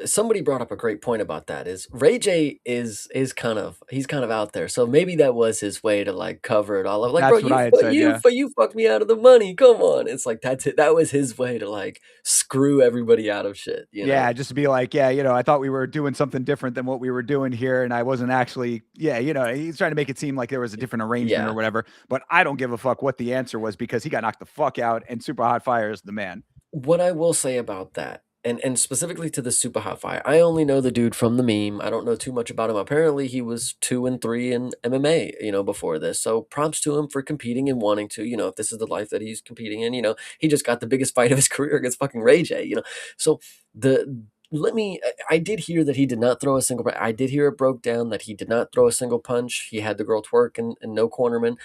Somebody brought up a great point about that. Is Ray J is kind of he's kind of out there, so maybe that was his way to like cover it all up. Like, bro, that's what I had said. Yeah. you fucked me out of the money. Come on, it's like that's it. That was his way to like screw everybody out of shit. You know. Yeah, just to be like, yeah, you know, I thought we were doing something different than what we were doing here, and I wasn't actually, yeah, you know, he's trying to make it seem like there was a different arrangement or Yeah. whatever. But I don't give a fuck what the answer was because he got knocked the fuck out, and Super Hot Fire is the man. What I will say about that, and specifically to the Super Hot Fire, I only know the dude from the meme. I don't know too much about him. Apparently, he was 2-3 in MMA, you know, before this. So props to him for competing and wanting to, you know, if this is the life that he's competing in, you know, he just got the biggest fight of his career against fucking Ray J, you know. So the let me I did hear that he did not throw a single I did hear it broke down that he did not throw a single punch. He had the girl twerk and no cornerman.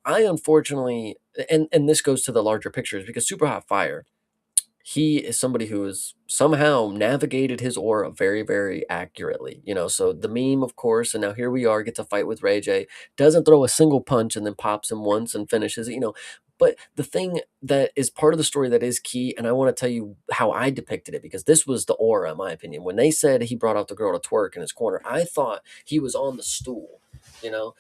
I unfortunately and this goes to the larger pictures because Super Hot Fire he is somebody who has somehow navigated his aura very, very accurately. So the meme, of course, and now here we are, gets a fight with Ray J, doesn't throw a single punch and then pops him once and finishes it. But the thing that is part of the story that is key, and I want to tell you how I depicted it, because this was the aura, in my opinion. When they said he brought out the girl to twerk in his corner, I thought he was on the stool, you know,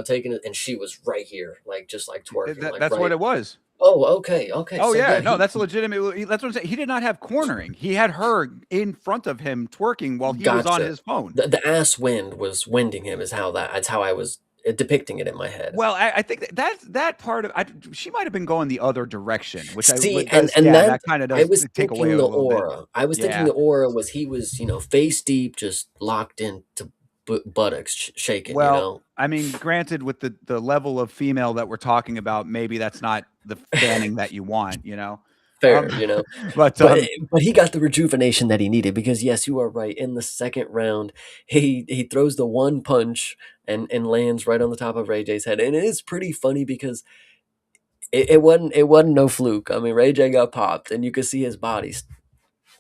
taking it, and she was right here, like just like twerking, like That's what right. it was. Oh, okay, okay. Oh So yeah, yeah, no, that's legitimate. That's what I'm saying. He did not have cornering. He had her in front of him twerking while he was on gotcha. his phone. The ass wind was winding him, that's how I was depicting it in my head. Well, I think that part of she might have been going the other direction, which See, and does, and yeah, that that kind of I does was take away thinking a the little bit. aura. I was thinking Yeah. the aura was he was, face deep, just locked into buttocks shaking. Well, I mean, granted, with the level of female that we're talking about, maybe that's not the fanning that you want. Fair, But but he got the rejuvenation that he needed, because yes, you are right. In the second round, he throws the one punch and lands right on the top of Ray J's head, and it is pretty funny because it wasn't no fluke. I mean, Ray J got popped, and you could see his body,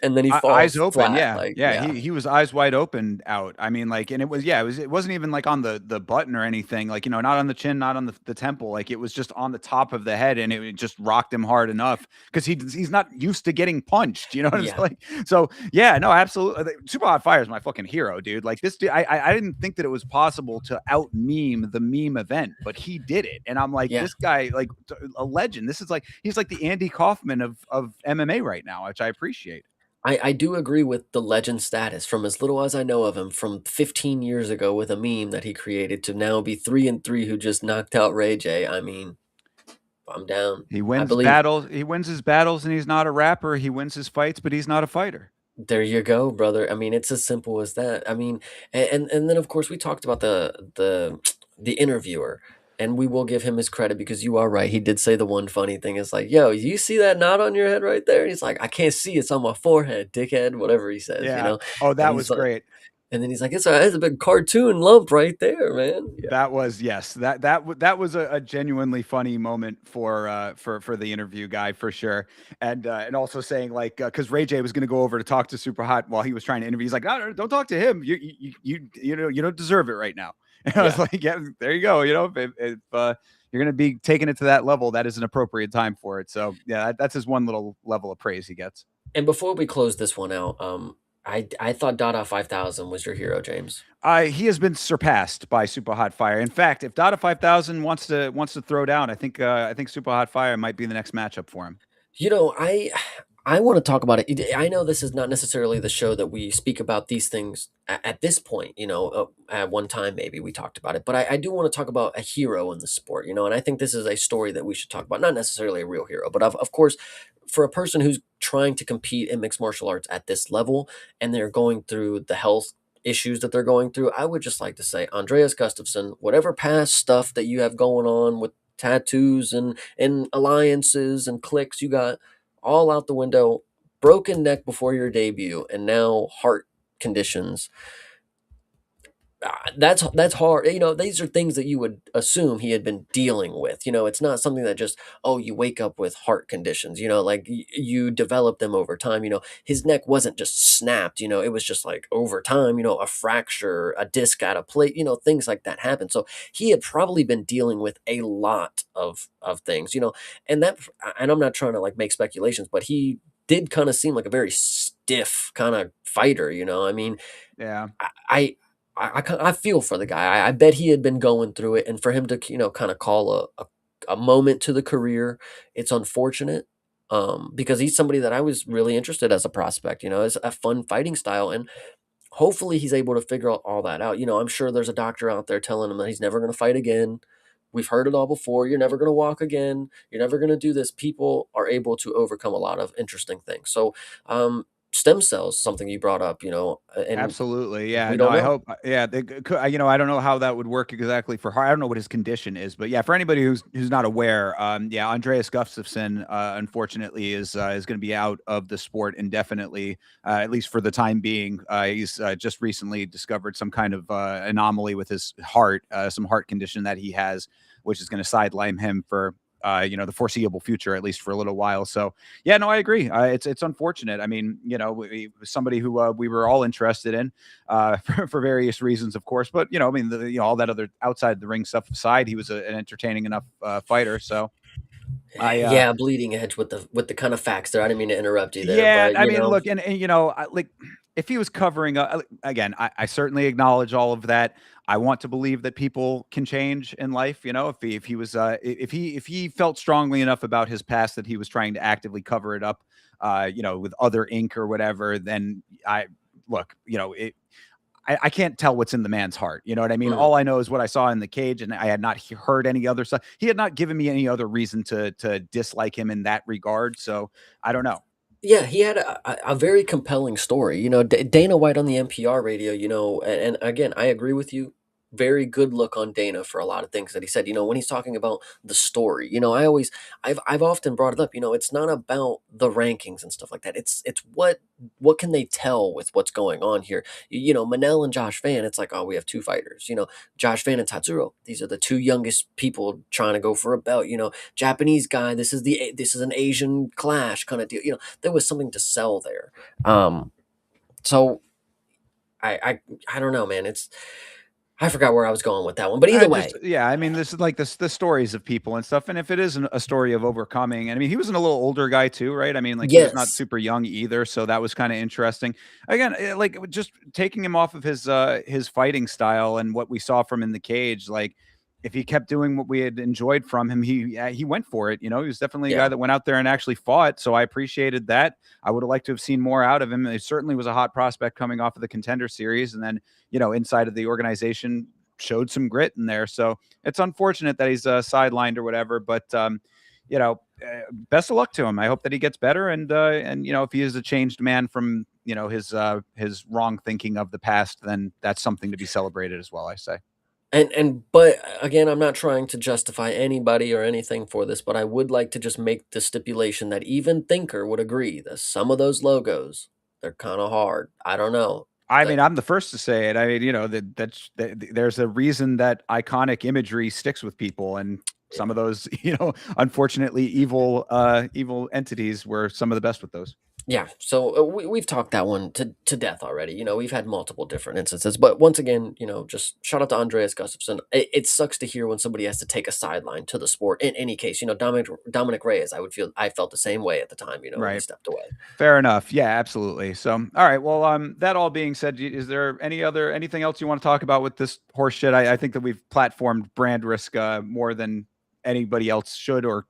and then he eyes falls open, flat. yeah, Like, yeah. yeah, He was eyes wide open out. I mean, like, and it was, yeah, it wasn't even like on the button or anything. Like, not on the chin, not on the temple. Like, it was just on the top of the head, and it just rocked him hard enough because he's not used to getting punched. You know what I'm yeah, saying? Like, so yeah, no, absolutely. Super Hot Fire is my fucking hero, dude. Like this dude, I didn't think that it was possible to out meme the meme event, but he did it, and I'm like, yeah. this guy, like a legend. This is like he's like the Andy Kaufman of MMA right now, which I appreciate. I do agree with the legend status. From as little as I know of him, from 15 years ago with a meme that he created, to now be 3-3 who just knocked out Ray J. I mean, I'm down. He I wins believe. battles. He wins his battles, and he's not a rapper. He wins his fights, but he's not a fighter. There you go, brother. I mean, it's as simple as that. I mean, and then of course we talked about the interviewer, and we will give him his credit, because you are right. He did say the one funny thing. It's like, yo, you see that knot on your head right there? And he's like, I can't see. It's on my forehead, dickhead. Whatever he says, Yeah. Oh, And that was he's like, great. and then he's like, it's a big cartoon lump right there, man. Yeah, That was, yes. That was a genuinely funny moment for the interview guy for sure, and also saying like because Ray J was going to go over to talk to Super Hot while he was trying to interview. He's like, no, don't talk to him. You don't deserve it right now. And I was yeah. like, yeah, there you go. If you're going to be taking it to that level, that is an appropriate time for it. So yeah, that's his one little level of praise he gets. And before we close this one out, I thought Dada 5000 was your hero, James. He has been surpassed by Super Hot Fire. In fact, if Dada 5000 wants to throw down, I think Super Hot Fire might be the next matchup for him. I want to talk about it. I know this is not necessarily the show that we speak about these things at this point. At one time maybe we talked about it, but I do want to talk about a hero in the sport. And I think this is a story that we should talk about. Not necessarily a real hero, but of course, for a person who's trying to compete in mixed martial arts at this level, and they're going through the health issues that they're going through, I would just like to say, Andreas Gustafsson, whatever past stuff that you have going on with tattoos and alliances and cliques you got, all out the window. Broken neck before your debut, and now heart conditions. That's hard. These are things that you would assume he had been dealing with. It's not something that just, oh, you wake up with heart conditions. Like you develop them over time. His neck wasn't just snapped. It was just like over time. A fracture, a disc out of plate. Things like that happen. So he had probably been dealing with a lot of things. And I'm not trying to like make speculations, but he did kind of seem like a very stiff kind of fighter. I mean, Yeah. I feel for the guy. I bet he had been going through it, and for him to kind of call a moment to the career, it's unfortunate. Because he's somebody that I was really interested as a prospect. As a fun fighting style, and hopefully he's able to figure all that out. I'm sure there's a doctor out there telling him that he's never going to fight again. We've heard it all before. You're never going to walk again. You're never going to do this. People are able to overcome a lot of interesting things. So, stem cells, something you brought up, and Absolutely. Yeah. we No, don't I know. hope, yeah, I don't know how that would work exactly for her. I don't know what his condition is, but yeah, for anybody who's not aware, yeah, Andreas Gustafsson, unfortunately is going to be out of the sport indefinitely, at least for the time being. He's just recently discovered some kind of anomaly with his heart, some heart condition that he has, which is going to sideline him for the foreseeable future, at least for a little while. So yeah, no, I agree. It's unfortunate. I mean, he was somebody who we were all interested in for various reasons, of course. But I mean, all that other outside the ring stuff aside, he was an entertaining enough fighter. So Yeah, bleeding edge with the kind of facts there. I didn't mean to interrupt you there, yeah, but I mean, look, and like if he was covering again, I certainly acknowledge all of that. I want to believe that people can change in life. If he was if he felt strongly enough about his past that he was trying to actively cover it up, with other ink or whatever, then I look, I can't tell what's in the man's heart. You know what I mean? mm. All I know is what I saw in the cage, and I had not heard any other stuff. He had not given me any other reason to dislike him in that regard. So I don't know. Yeah, he had a very compelling story. Dana White on the NPR radio, and again, I agree with you. Very good look on Dana for a lot of things that he said. When he's talking about the story, I've often brought it up. It's not about the rankings and stuff like that. It's what can they tell with what's going on here. Manel and Josh Fan. It's like, oh, we have two fighters. Josh Fan and Tatsuro. These are the two youngest people trying to go for a belt. Japanese guy. This is an Asian clash kind of deal. There was something to sell there. So I don't know, man. I forgot where I was going with that one, but either way, Yeah, I mean, this is like the stories of people and stuff. And if it is a story of overcoming, and I mean, he was a little older guy too, right? I mean, like he was not yes, super young either, so that was kind of interesting. Again, like just taking him off of his fighting style and what we saw from in the cage, like if he kept doing what we had enjoyed from him, he went for it. He was definitely a guy yeah. that went out there and actually fought. So I appreciated that. I would have liked to have seen more out of him. It certainly was a hot prospect coming off of the Contender Series, and then inside of the organization showed some grit in there. So it's unfortunate that he's sidelined or whatever, but best of luck to him. I hope that he gets better, and if he is a changed man from his wrong thinking of the past, then that's something to be celebrated as well, I say. But again, I'm not trying to justify anybody or anything for this, but I would like to just make the stipulation that even Thinker would agree that some of those logos, they're kind of hard. I don't know. I Like, mean, I'm the first to say it. I mean, there's a reason that iconic imagery sticks with people, and some of those, unfortunately, evil entities were some of the best with those. yeah, so we've talked that one to death already. We've had multiple different instances, but once again, just shout out to Andreas Gustafsson. It sucks to hear when somebody has to take a sideline to the sport. In any case, Dominic Reyes, I felt the same way at the time. When he Right. stepped away. Fair enough. Yeah, absolutely. So, all right. Well, that all being said, is there anything else you want to talk about with this horse shit? I think that we've platformed brand risk more than anybody else should or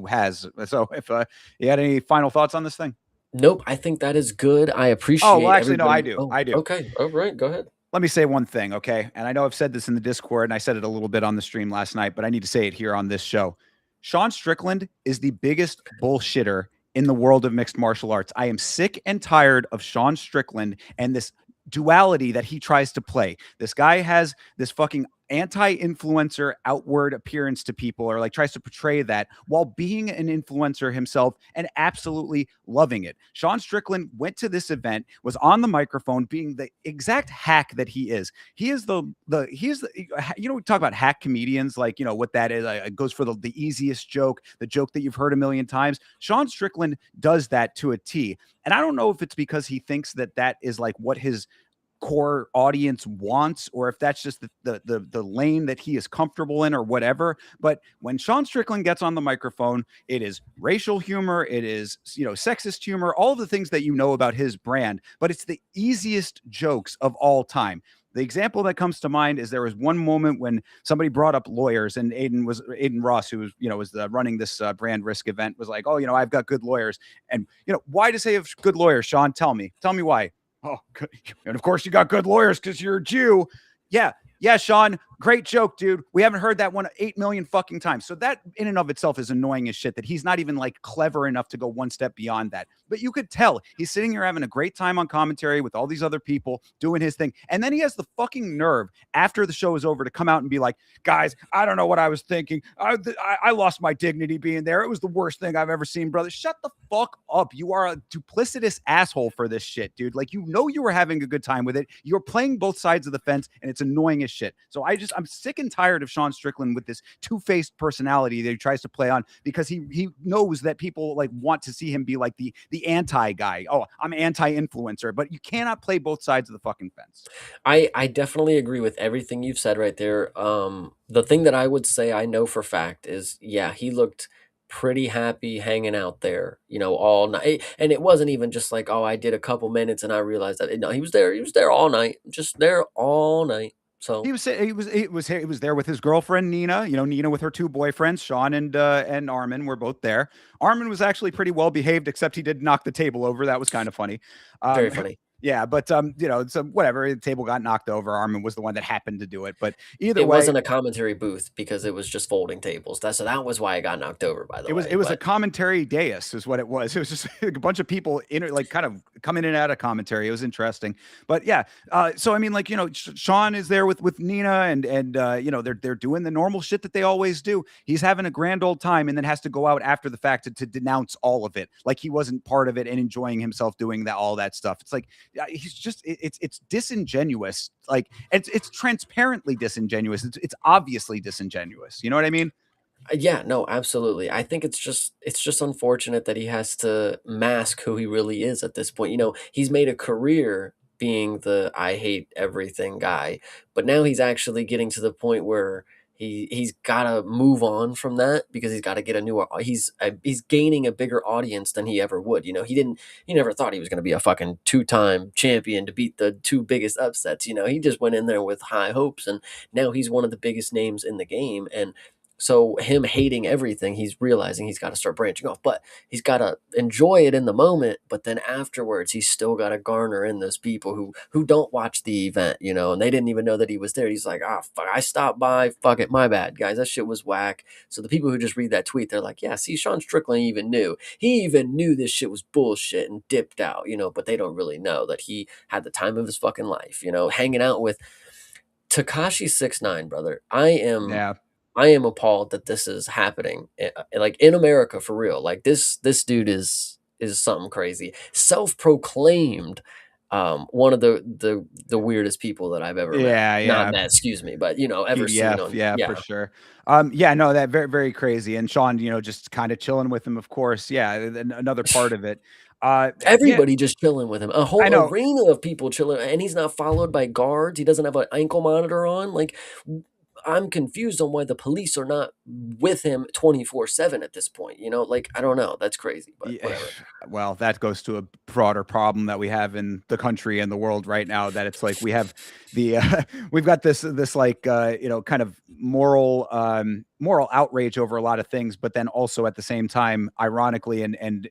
has. So, if you had any final thoughts on this thing? Nope, I think that is good. I Oh, well, appreciate actually, no, I everybody. do. Oh, I do. okay. All right, go ahead. Let me say one thing, okay? And I know I've said this in the Discord, and I said it a little bit on the stream last night, but I need to say it here on this show. Sean Strickland is the biggest bullshitter in the world of mixed martial arts. I am sick and tired of Sean Strickland and this duality that he tries to play. This guy has this fucking anti-influencer outward appearance to people, or like tries to portray that while being an influencer himself and absolutely loving it. Sean Strickland went to this event, was on the microphone being the exact hack that he is. He is we talk about hack comedians, like, what that is. It goes for the easiest joke, the joke that you've heard a million times. Sean Strickland does that to a T. And I don't know if it's because he thinks that is like what his core audience wants, or if that's just the lane that he is comfortable in or whatever. But when Sean Strickland gets on the microphone, it is racial humor, it is sexist humor, all the things that about his brand, but it's the easiest jokes of all time. The example that comes to mind is there was one moment when somebody brought up lawyers, and Aiden Ross, who was running this brand risk event, was like, "Oh, I've got good lawyers." And why does he have good lawyers, Sean? Tell me why. Oh, good. And of course you got good lawyers because you're a Jew. Yeah, Sean, great joke, dude. We haven't heard that one 8 million fucking times. So that in and of itself is annoying as shit, that he's not even like clever enough to go one step beyond that. But you could tell he's sitting here having a great time on commentary with all these other people doing his thing. And then he has the fucking nerve after the show is over to come out and be like, "Guys, I don't know what I was thinking. I lost my dignity being there. It was the worst thing I've ever seen, brother." Shut the fuck up. You are a duplicitous asshole for this shit, dude. Like, you were having a good time with it. You're playing both sides of the fence, and it's annoying as as shit. So I'm sick and tired of Sean Strickland with this two-faced personality that he tries to play on, because he knows that people like want to see him be like the anti guy. Oh, I'm anti-influencer, but you cannot play both sides of the fucking fence. I definitely agree with everything you've said right there. The thing that I would say I know for fact is, yeah, he looked pretty happy hanging out there, all night. And it wasn't even just like, oh, I did a couple minutes and I realized that. No, he was there. He was there all night, just there all night. So He was there with his girlfriend Nina. Nina with her two boyfriends, Sean and Armin, were both there. Armin was actually pretty well behaved, except he did knock the table over. That was kind of funny. very funny. Yeah, but so whatever, the table got knocked over. Armin was the one that happened to do it. But either It way, wasn't a commentary booth because it was just folding tables. That was why it got knocked over, by the way. it was a But commentary dais, is what it was. It was just a bunch of people kind of coming in and out of commentary. It was interesting, but yeah. So I mean, like, Sean is there with Nina, and they're doing the normal shit that they always do. He's having a grand old time, and then has to go out after the fact to denounce all of it, like he wasn't part of it and enjoying himself doing all that stuff. It's like, he's just it's disingenuous. Like, it's transparently disingenuous. It's obviously disingenuous. You know what I mean? yeah, no, absolutely. I think it's just unfortunate that he has to mask who he really is at this point. He's made a career being the I hate everything guy, but now he's actually getting to the point where he's got to move on from that because he's got to get a new he's gaining a bigger audience than he ever would. He never thought he was going to be a fucking two-time champion to beat the two biggest upsets. He just went in there with high hopes, and now he's one of the biggest names in the game. And so him hating everything, he's realizing he's got to start branching off, but he's got to enjoy it in the moment. But then afterwards, he's still got to garner in those people who don't watch the event, and they didn't even know that he was there. He's like, fuck, I stopped by. Fuck it, my bad, guys. That shit was whack. So the people who just read that tweet, they're like, yeah, see, Sean Strickland even knew. He even knew this shit was bullshit and dipped out, but they don't really know that he had the time of his fucking life, hanging out with Takashi 6ix9ine, brother. Yeah. I am appalled that this is happening, like in America for real. Like this dude is something crazy. Self-proclaimed one of the weirdest people that I've ever met. Yeah, Not yeah. met, excuse me, but ever seen on. Yeah, Yeah. for sure. Yeah, no, that very, very crazy. And Sean, just kind of chilling with him, of course. Yeah, another part of it. Yeah, Everybody just chilling with him. A whole I know. arena of people chilling, and he's not followed by guards. He doesn't have an ankle monitor on. Like, I'm confused on why the police are not with him 24/7 at this point. Like, I don't know. That's crazy, but Yeah, whatever. well, that goes to a broader problem that we have in the country and the world right now. That it's like we have we've got this like kind of moral outrage over a lot of things, but then also at the same time, ironically and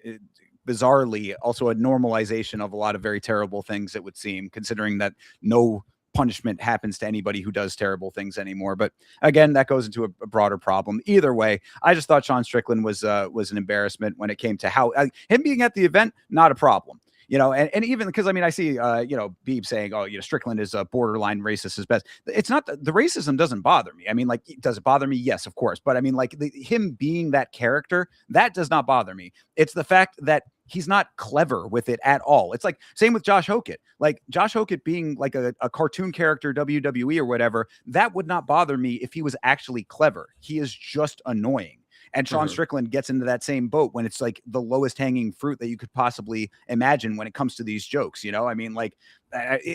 bizarrely, also a normalization of a lot of very terrible things. It would seem, considering that no punishment happens to anybody who does terrible things anymore. But again, that goes into a broader problem. Either way, I just thought Sean Strickland was an embarrassment when it came to how him being at the event, not a problem. And even because I see Beeb saying, oh, Strickland is a borderline racist as best. It's not the racism doesn't bother me. I mean, like, does it bother me? Yes, of course. But I mean, like, him being that character, that does not bother me. It's the fact that he's not clever with it at all. It's like same with Josh Hokett. Like Josh Hokett being like a cartoon character, WWE or whatever, that would not bother me if he was actually clever. He is just annoying. And Sean Mhm. Strickland gets into that same boat when it's like the lowest hanging fruit that you could possibly imagine when it comes to these jokes. I mean, like,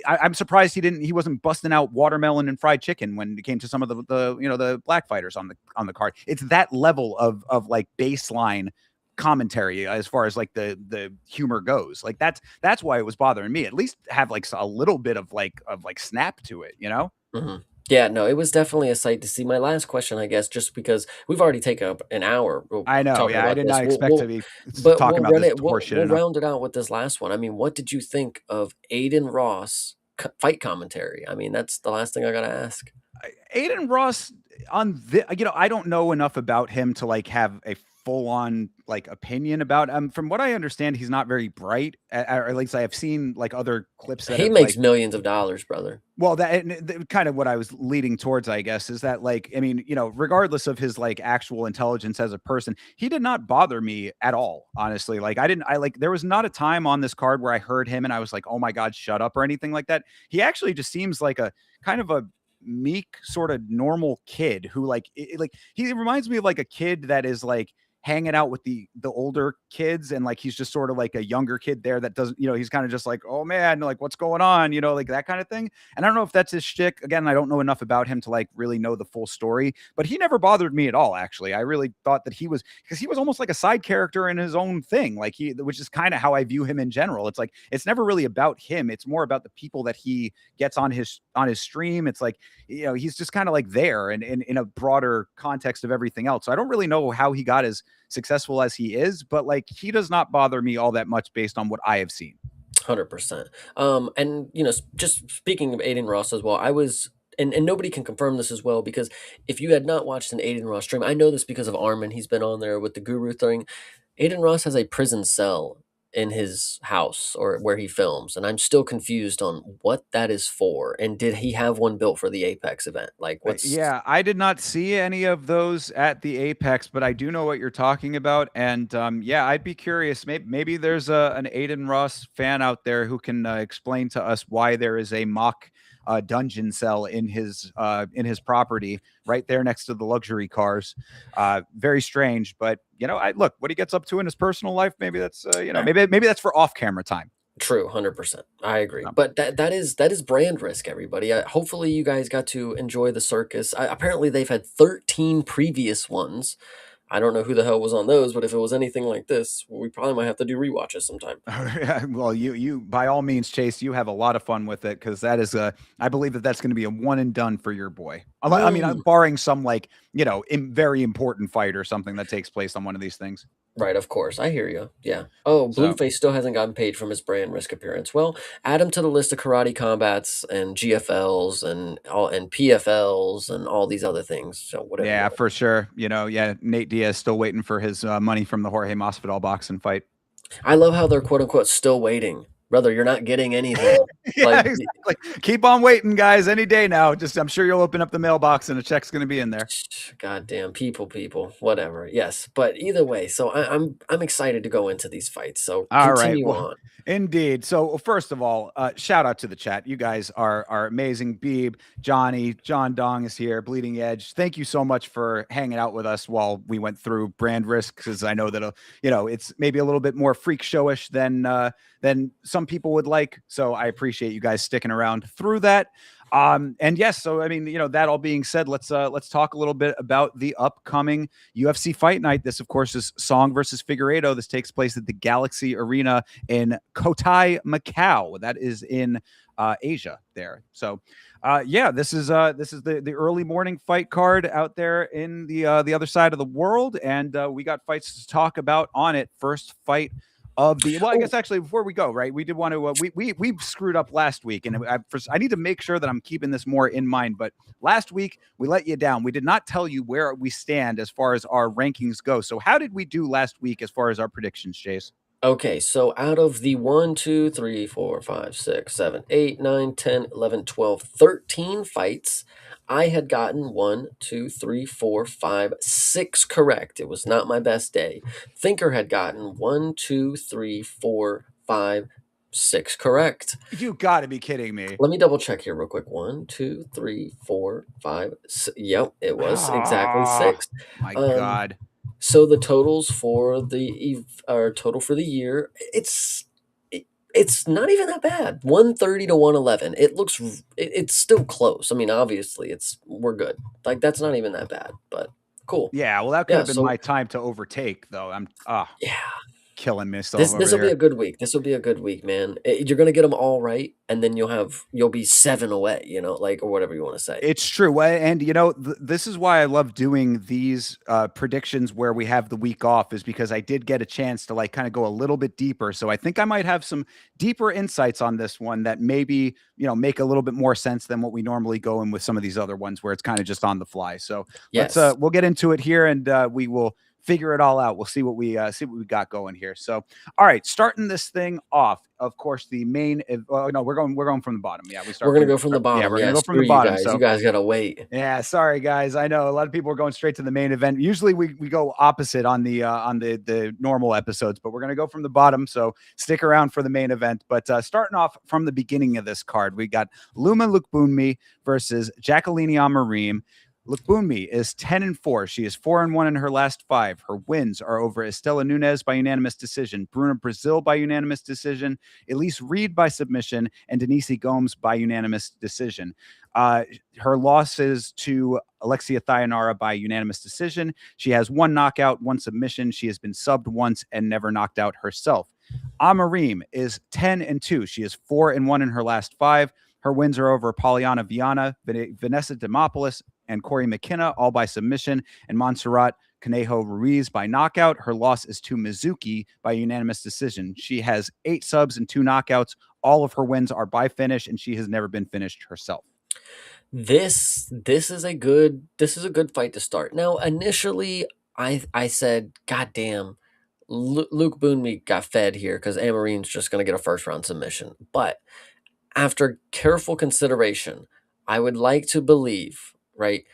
I'm surprised he wasn't busting out watermelon and fried chicken when it came to some of the black fighters on the card. It's that level of like baseline commentary as far as like the humor goes. Like that's why it was bothering me. At least have like a little bit of snap to it. Mhm. Yeah, no, it was definitely a sight to see. My last question, I guess, just because we've already taken up an hour I know. talking Yeah, I about did this, not expect to be but talking we'll about run this it. horseshit We'll enough. round it out with this last one. I mean, what did you think of Aiden Ross fight commentary? I mean, that's the last thing I gotta ask. Aiden Ross on the, I don't know enough about him to like have a full on like opinion about from what I understand, he's not very bright, or at least I have seen like other clips that He have makes like, millions of dollars, brother. well, that kind of what I was leading towards, I guess, is that like, I mean, regardless of his like actual intelligence as a person, he did not bother me at all, honestly. Like there was not a time on this card where I heard him and I was like, oh my God, shut up or anything like that. He actually just seems like a kind of a meek, sort of normal kid who like he reminds me of like a kid that is like hanging out with the older kids, and like he's just sort of like a younger kid there that doesn't, he's kind of just like, oh man, like what's going on, like that kind of thing. And I don't know if that's his shtick. Again, I don't know enough about him to like really know the full story, but he never bothered me at all. Actually, I really thought that he was, because he was almost like a side character in his own thing, like which is kind of how I view him in general. It's like it's never really about him. It's more about the people that he gets on his stream. It's like, he's just kind of like there and in a broader context of everything else. So I don't really know how he got as successful as he is, but like he does not bother me all that much based on what I have seen. 100%. And just speaking of Aiden Ross as well, I was, and nobody can confirm this as well, because if you had not watched an Aiden Ross stream, I know this because of Armin. He's been on there with the Guru thing. Aiden Ross has a prison cell in his house or where he films, and I'm still confused on what that is for. And did he have one built for the Apex event? Like, what's Yeah, I did not see any of those at the Apex, but I do know what you're talking about. And yeah, I'd be curious. Maybe there's an Aiden Ross fan out there who can explain to us why there is a mock dungeon cell in his property right there next to the luxury cars. Very strange, but I look what he gets up to in his personal life. Maybe that's maybe that's for off camera time. True, 100%. I agree. But that is brand risk, everybody. Hopefully you guys got to enjoy the circus. Apparently they've had 13 previous ones. I don't know who the hell was on those, but if it was anything like this, we probably might have to do rewatches sometime. Well, you by all means, Chase, you have a lot of fun with it, because that is I believe that's going to be a one and done for your boy. I mean, barring some like very important fight or something that takes place on one of these things. Right, of course. I hear you. Yeah. Oh, Blueface still hasn't gotten paid from his brand risk appearance. Well, add him to the list of karate combats and GFLs and PFLs and all these other things. So whatever. Yeah, for sure. Yeah, Nate Diaz still waiting for his money from the Jorge Masvidal boxing fight. I love how they're quote unquote still waiting. Brother, you're not getting anything. Yeah, exactly. Keep on waiting, guys. Any day now. Just I'm sure you'll open up the mailbox and a check's going to be in there. Goddamn people, whatever. Yes, but either way, so I'm excited to go into these fights. So continue on. Indeed. So first of all, shout out to the chat. You guys are amazing. Beeb, Johnny, John Dong is here. Bleeding Edge. Thank you so much for hanging out with us while we went through brand risk, because I know that it's maybe a little bit more freak showish than some people would like. So I appreciate you guys sticking around through that. And yes, so I mean, that all being said, let's talk a little bit about the upcoming UFC Fight Night. This, of course, is Xiong versus Figueiredo. This takes place at the Galaxy Arena in Cotai, Macau. That is in Asia there. So yeah, this is the early morning fight card out there in the other side of the world, and we got fights to talk about on it. First fight of the, well, I guess actually before we go, right, we did want to we screwed up last week, and I need to make sure that I'm keeping this more in mind. But last week we let you down. We did not tell you where we stand as far as our rankings go. So how did we do last week as far as our predictions, Chase? Okay, so out of the 1, 2, 3, 4, 5, 6, 7, 8, 9, 10, 11, 12, 13 fights, I had gotten 1, 2, 3, 4, 5, 6 correct. It was not my best day. Thinker had gotten 1, 2, 3, 4, 5, 6 correct. You got to be kidding me. Let me double check here real quick. 1, 2, 3, 4, 5, 6. Yep, it was exactly 6. My God. So the totals for the total for the year, it's not even that bad. 130 to 111. It's still close. I mean, obviously we're good. Like, that's not even that bad, but cool. Yeah, well, that could have been my time to overtake, though. Yeah. Killing me. This will be a good week. This will be a good week, man. You're gonna get them all right, and then you'll be 7 away, like, or whatever you want to say. It's true, and this is why I love doing these predictions where we have the week off, is because I did get a chance to like kind of go a little bit deeper. So I think I might have some deeper insights on this one that maybe make a little bit more sense than what we normally go in with some of these other ones where it's kind of just on the fly. So let's we'll get into it here, and we will figure it all out. We'll see what we got going here. So, all right, starting this thing off. Of course, the main. No, we're going from the bottom. Yeah, We're gonna go from the bottom. Yeah, we're Yeah, gonna go from screw the you bottom. guys. So You guys gotta wait. yeah, sorry guys. I know a lot of people are going straight to the main event. Usually we go opposite on the normal episodes, but we're gonna go from the bottom. So stick around for the main event. But starting off from the beginning of this card, we got Loma Lookboonmee versus Jaqueline Amorim. Lookboonmee is 10-4. She is 4-1 in her last 5. Her wins are over Estela Nunes by unanimous decision, Bruna Brazil by unanimous decision, Elise Reed by submission, and Denise Gomes by unanimous decision. Her losses to Alexia Thayanara by unanimous decision. She has 1 knockout, 1 submission. She has been subbed once and never knocked out herself. Amorim is 10-2. She is 4-1 in her last 5. Her wins are over Polyana Viana, Vanessa Demopoulos, and Corey McKenna, all by submission, and Montserrat Conejo Ruiz by knockout. Her loss is to Mizuki by unanimous decision. She has 8 subs and 2 knockouts. All of her wins are by finish, and she has never been finished herself. This is a good fight to start. Now, initially, I said, "God damn, Lookboonmee got fed here because Amorim's just gonna get a first round submission." But after careful consideration, I would like to believe, right?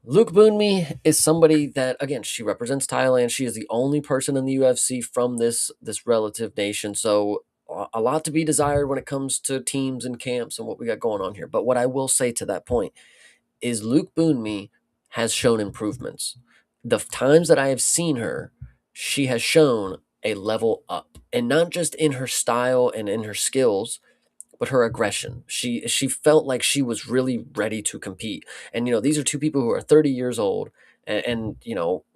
Lookboonmee is somebody that, again, she represents Thailand. She is the only person in the UFC from this relative nation. So a lot to be desired when it comes to teams and camps and what we got going on here. But what I will say to that point is Lookboonmee has shown improvements. The times that I have seen her, she has shown a level up, and not just in her style and in her skills, but her aggression. She felt like she was really ready to compete. And these are two people who are 30 years old and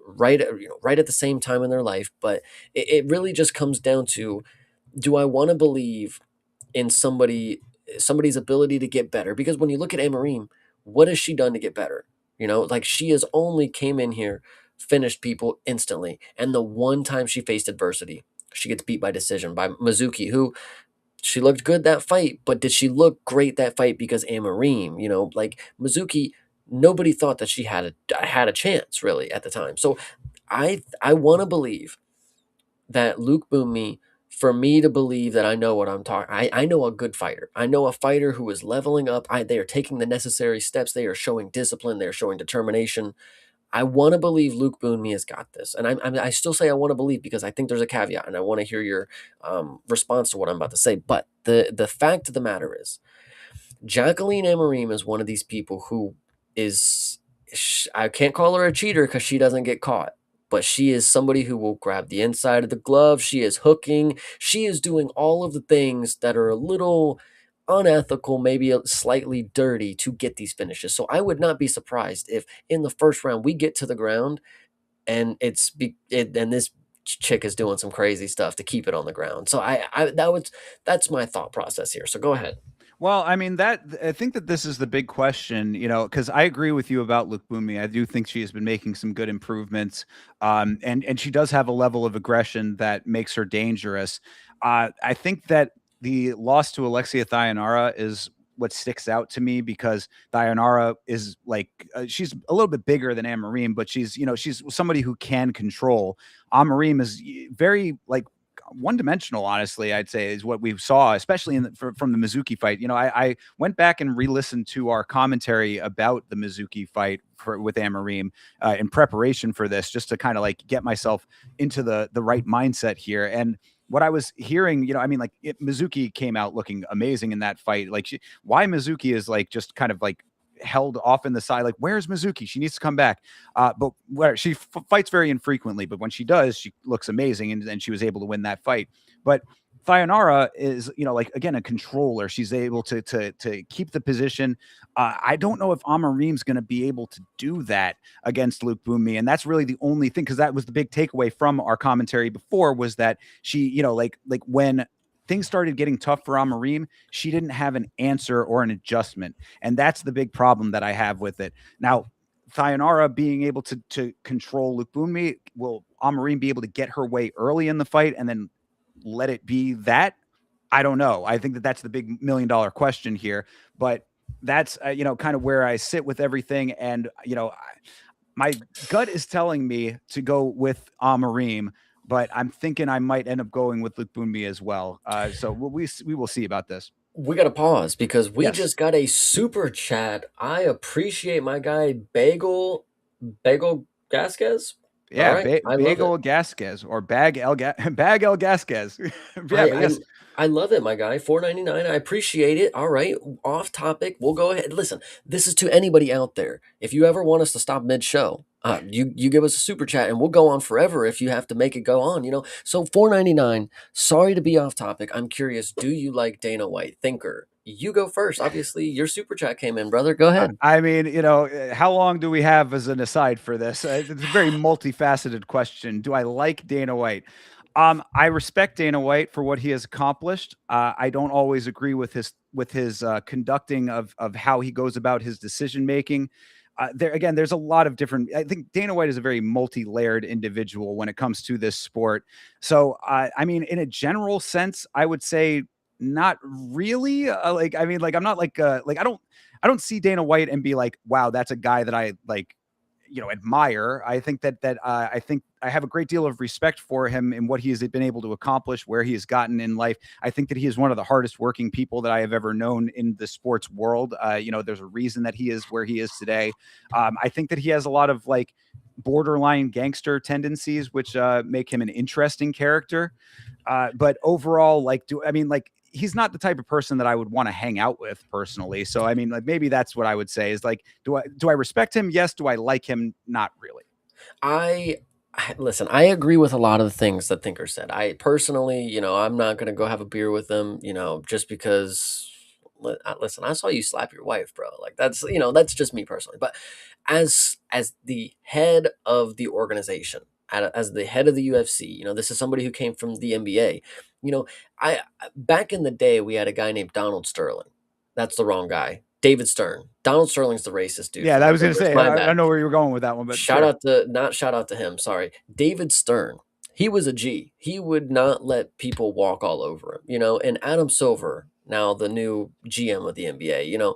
right right at the same time in their life. But it really just comes down to, do I want to believe in somebody's ability to get better? Because when you look at Amorim, what has she done to get better? Like, she has only came in here, finished people instantly, and the one time she faced adversity, she gets beat by decision by Mizuki, who, she looked good that fight, but did she look great that fight because Amorim? Like Mizuki, nobody thought that she had a chance really at the time. So I want to believe that Lookboonmee, for me to believe that I know what I'm talking, I know a good fighter. I know a fighter who is leveling up. They are taking the necessary steps. They are showing discipline. They are showing determination. I want to believe Lookboonmee has got this, and I still say I want to believe because I think there's a caveat, and I want to hear your response to what I'm about to say. But the fact of the matter is, Jaqueline Amorim is one of these people who is, I can't call her a cheater because she doesn't get caught, but she is somebody who will grab the inside of the glove. She is hooking. She is doing all of the things that are a little unethical, maybe slightly dirty, to get these finishes. So I would not be surprised if in the first round we get to the ground and and this chick is doing some crazy stuff to keep it on the ground. So that's my thought process here. So go ahead. Well, I mean, I think that this is the big question, because I agree with you about Lookboonmee. I do think she has been making some good improvements, and she does have a level of aggression that makes her dangerous. I think that the loss to Alexia Thayanara is what sticks out to me, because Thayanara is like, she's a little bit bigger than Amorim, but she's somebody who can control. Amorim is very like one-dimensional, honestly, I'd say, is what we saw, especially from the Mizuki fight. I went back and re-listened to our commentary about the Mizuki fight with Amorim in preparation for this, just to kind of like get myself into the right mindset here. And what I was hearing, Mizuki came out looking amazing in that fight. Like, why Mizuki is like just kind of like held off in the side, like, where's Mizuki? She needs to come back. But where she fights very infrequently, but when she does, she looks amazing, and she was able to win that fight. But Thayanara is, like, again, a controller. She's able to keep the position. I don't know if Amorim's going to be able to do that against Lookboonmee, and that's really the only thing, because that was the big takeaway from our commentary before, was that she, like when things started getting tough for Amorim, she didn't have an answer or an adjustment. And that's the big problem that I have with it. Now, Thayanara being able to control Lookboonmee, will Amorim be able to get her way early in the fight and then let it be that? I don't know. I think that that's the big $1 million question here. But that's, kind of where I sit with everything. And, My gut is telling me to go with Amorim, but I'm thinking I might end up going with Lookboonmee as well. So we will see about this. We got to pause because we Yes. just got a super chat. I appreciate my guy Bagel Gasquez. All Yeah, right, I love it. Bagel Gasquez or Bag El Gasquez. Yeah, I but I yes, I love it, my guy. 4.99. I appreciate it. All right, off topic. We'll go ahead. Listen, this is to anybody out there. If you ever want us to stop mid show, you give us a super chat and we'll go on forever if you have to make it go on. So 4.99. Sorry to be off topic. I'm curious. Do you like Dana White? Thinker, you go first. Obviously, your super chat came in, brother. Go ahead. I mean, how long do we have as an aside for this? It's a very multifaceted question. Do I like Dana White? I respect Dana White for what he has accomplished. I don't always agree with his conducting of how he goes about his decision making. There again, there's a lot of different. I think Dana White is a very multi-layered individual when it comes to this sport. So, I mean, in a general sense, I would say not really. I mean, like I'm not like I don't see Dana White and be like, wow, that's a guy that I like, admire. I think I think I have a great deal of respect for him and what he has been able to accomplish, where he has gotten in life. I think that he is one of the hardest working people that I have ever known in the sports world. There's a reason that he is where he is today. I think that he has a lot of like borderline gangster tendencies, which make him an interesting character. But overall, like he's not the type of person that I would want to hang out with personally. So I mean, like maybe that's what I would say is like, do I respect him? Yes. Do I like him? Not really. I listen, I agree with a lot of the things that Thinker said. I personally, I'm not going to go have a beer with them, just because listen, I saw you slap your wife, bro. Like that's just me personally. But as the head of the organization, as the head of the UFC, this is somebody who came from the NBA. You know, back in the day we had a guy named Donald Sterling. That's the wrong guy. David Stern. Donald Sterling's the racist dude Yeah, for I the was gonna members. say My I bad. know where you were going with that one, but Shout sure. out to not shout out to him, sorry. David Stern. He was a G. He would not let people walk all over him. And Adam Silver, now the new GM of the NBA,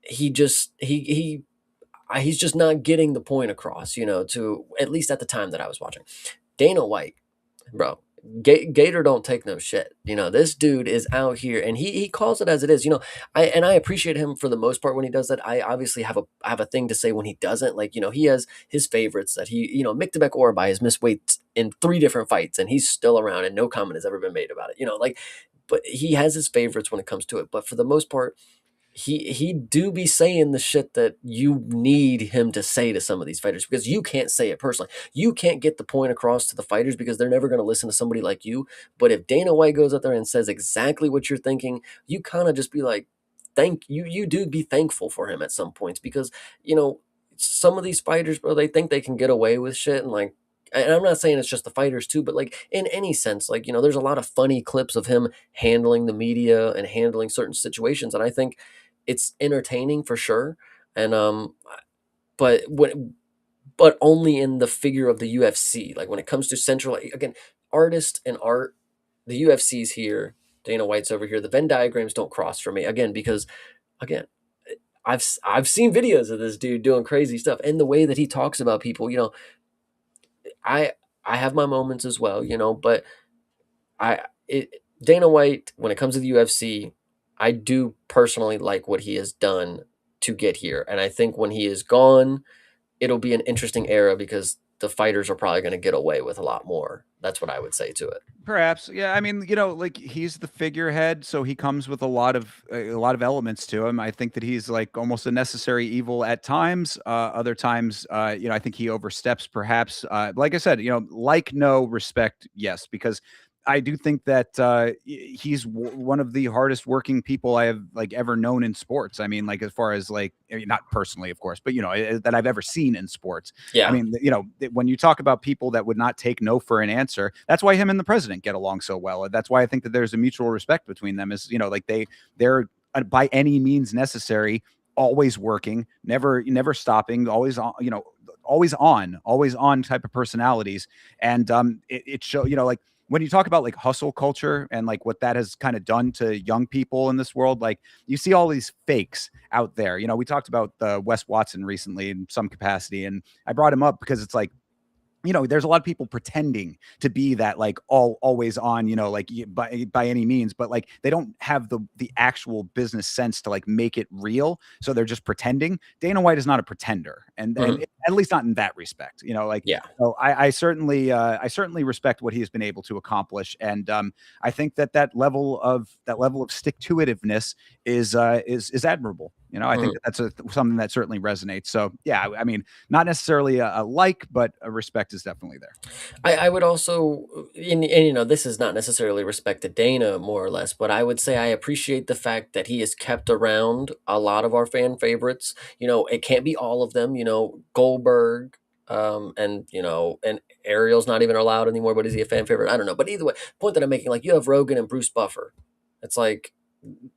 he just he's just not getting the point across, to at least at the time that I was watching. Dana White, bro. Gator don't take no shit. This dude is out here and he calls it as it is. I appreciate him for the most part when he does that. I obviously have a thing to say when he doesn't. Like, he has his favorites that Miktabek Orbai has missed weight in 3 different fights and he's still around and no comment has ever been made about it. But he has his favorites when it comes to it. But for the most part, he do be saying the shit that you need him to say to some of these fighters because you can't say it personally. You can't get the point across to the fighters because they're never going to listen to somebody like you. But if Dana White goes out there and says exactly what you're thinking, you kind of just be like, thank you. You do be thankful for him at some points because, some of these fighters, bro, they think they can get away with shit and I'm not saying it's just the fighters too, but like in any sense, like, there's a lot of funny clips of him handling the media and handling certain situations. And I think it's entertaining for sure. And but but only in the figure of the UFC. Like when it comes to central, again, artist and art, the UFC's here, Dana White's over here. The Venn diagrams don't cross for me again because again, I've seen videos of this dude doing crazy stuff and the way that he talks about people. I I have my moments as well, but Dana White, when it comes to the UFC, I do personally like what he has done to get here. And I think when he is gone, it'll be an interesting era because the fighters are probably going to get away with a lot more. That's what I would say to it. Perhaps, yeah. I mean, like he's the figurehead, so he comes with a lot of elements to him. I think that he's like almost a necessary evil at times. Other times, I think he oversteps. Perhaps, like I said, like no respect, yes, because I do think that he's one of the hardest working people I have like ever known in sports. I mean, like as far as like not personally, of course, but that I've ever seen in sports. I Yeah. mean, when you talk about people that would not take no for an answer, that's why him and the president get along so well. That's why I think that there's a mutual respect between them. Is like they're by any means necessary, always working, never stopping, always on, always on type of personalities. And it show like when you talk about like hustle culture and like what that has kind of done to young people in this world, like you see all these fakes out there. You know, we talked about Wes Watson recently in some capacity, and I brought him up because it's like, you know, there's a lot of people pretending to be that like always on, you know, like by any means, but like they don't have the actual business sense to like make it real. So they're just pretending. Dana White is not a pretender, and at least not in that respect, you know, like, Yeah. so I certainly respect what he's been able to accomplish. And I think that level of stick to itiveness is admirable. You know, I think that's something that certainly resonates. So yeah, I mean, not necessarily a like, but a respect is definitely there. I would also, and you know, this is not necessarily respect to Dana more or less, but I would say I appreciate the fact that he has kept around a lot of our fan favorites. You know, it can't be all of them. You know, Goldberg, and you know, and Ariel's not even allowed anymore. But is he a fan favorite? I don't know. But either way, point that I'm making, like you have Rogan and Bruce Buffer. It's like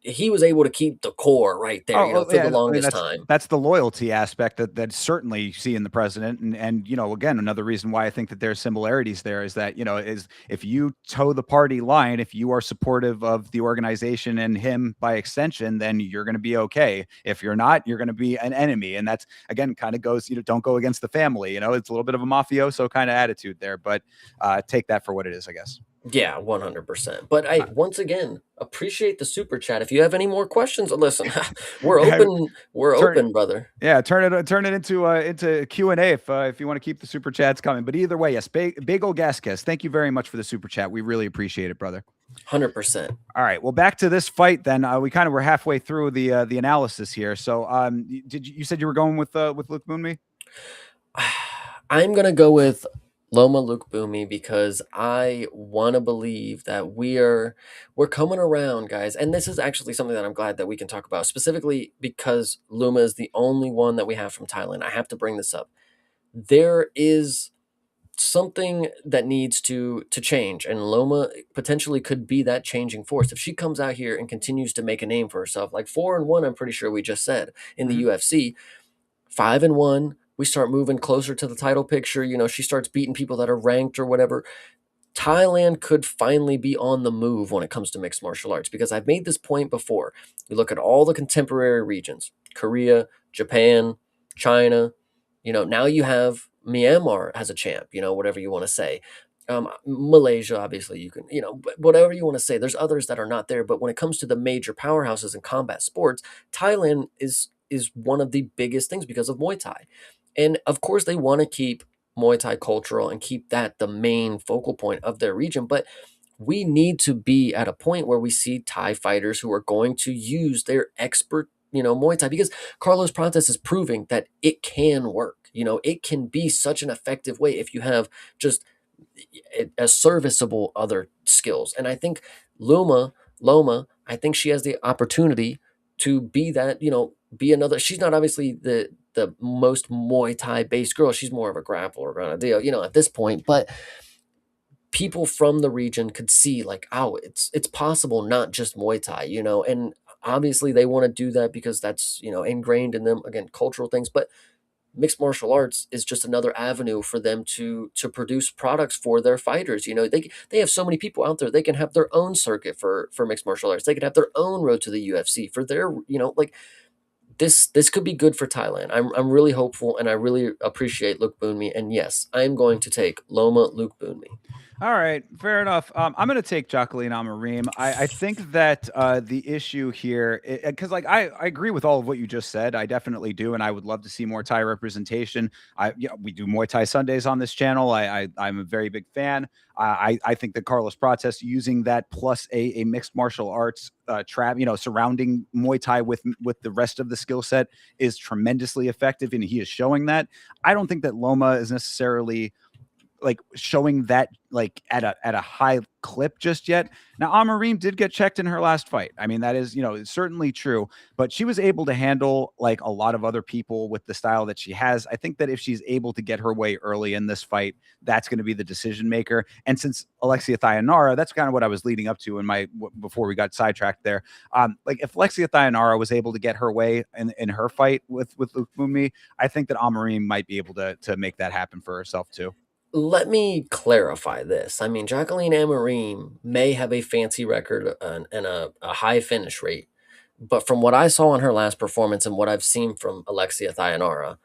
he was able to keep the core right there. You know, for the Yeah, I mean, longest time. that's the loyalty aspect that certainly you see in the president, and you know, again, another reason why I think that there's similarities there is that, you know, is if you toe the party line, if you are supportive of the organization and him by extension, then you're going to be okay. If you're not, you're going to be an enemy, and that's again kind of goes, you know, don't go against the family. You know, it's a little bit of a mafioso kind of attitude there, but take that for what it is, I guess. Yeah, 100%. But I once again appreciate the super chat. If you have any more questions, listen, we're open. We're Turn open, brother. Yeah, turn it into Q&A if you want to keep the super chats coming. But either way, yes, Bagel Gasquez, thank you very much for the super chat. We really appreciate it, brother. 100%. All right, well, back to this fight then. We kind of were halfway through the analysis here. So, you said you were going with Lookboonmee? I'm gonna go with Loma Lookboonmee because I want to believe that we're coming around, guys. And this is actually something that I'm glad that we can talk about, specifically because Loma is the only one that we have from Thailand. I have to bring this up. There is something that needs to change, and Loma potentially could be that changing force if she comes out here and continues to make a name for herself. Like 4-1, I'm pretty sure we just said in the UFC. 5-1, we start moving closer to the title picture. You know, she starts beating people that are ranked or whatever. Thailand could finally be on the move when it comes to mixed martial arts, because I've made this point before. You look at all the contemporary regions: Korea, Japan, China. You know, now you have Myanmar as a champ, you know, whatever you want to say. Malaysia, obviously, you can, you know, whatever you want to say. There's others that are not there, but when it comes to the major powerhouses in combat sports, Thailand is one of the biggest things because of Muay Thai. And of course, they want to keep Muay Thai cultural and keep that the main focal point of their region. But we need to be at a point where we see Thai fighters who are going to use their expert, you know, Muay Thai, because Carlos Prates is proving that it can work. You know, it can be such an effective way if you have just a serviceable other skills. And I think Loma, I think she has the opportunity to be that, you know, be another. She's not obviously the most Muay Thai based girl. She's more of a grappler kind of deal, you know, at this point. But people from the region could see like, oh, it's possible, not just Muay Thai, you know, and obviously they want to do that because that's, you know, ingrained in them, again, cultural things. But mixed martial arts is just another avenue for them to produce products for their fighters. You know, they have so many people out there. They can have their own circuit for mixed martial arts. They could have their own road to the UFC for their, you know, like this could be good for Thailand. I'm really hopeful, and I really appreciate Lookboonmee. And yes, I'm going to take Loma Lookboonmee. All right, fair enough. I'm going to take Jaqueline Amorim. I think that the issue here, because like I agree with all of what you just said. I definitely do, and I would love to see more Thai representation. We do Muay Thai Sundays on this channel. I'm a very big fan. I think that Carlos Prates using that plus a mixed martial arts trap, you know, surrounding Muay Thai with the rest of the skill set is tremendously effective, and he is showing that. I don't think that Loma is necessarily like showing that like at a high clip just yet. Now, Amorim did get checked in her last fight. I mean, that is, you know, it's certainly true, but she was able to handle like a lot of other people with the style that she has. I think that if she's able to get her way early in this fight, that's going to be the decision maker. And since Alexia Thayanara, that's kind of what I was leading up to in my, before we got sidetracked there. Like if Alexia Thayanara was able to get her way in her fight with Lookboonmee, I think that Amorim might be able to make that happen for herself too. let me clarify this. I mean, Jaqueline Amorim may have a fancy record and a high finish rate, but from what I saw in her last performance and what I've seen from Alexia Thayanara,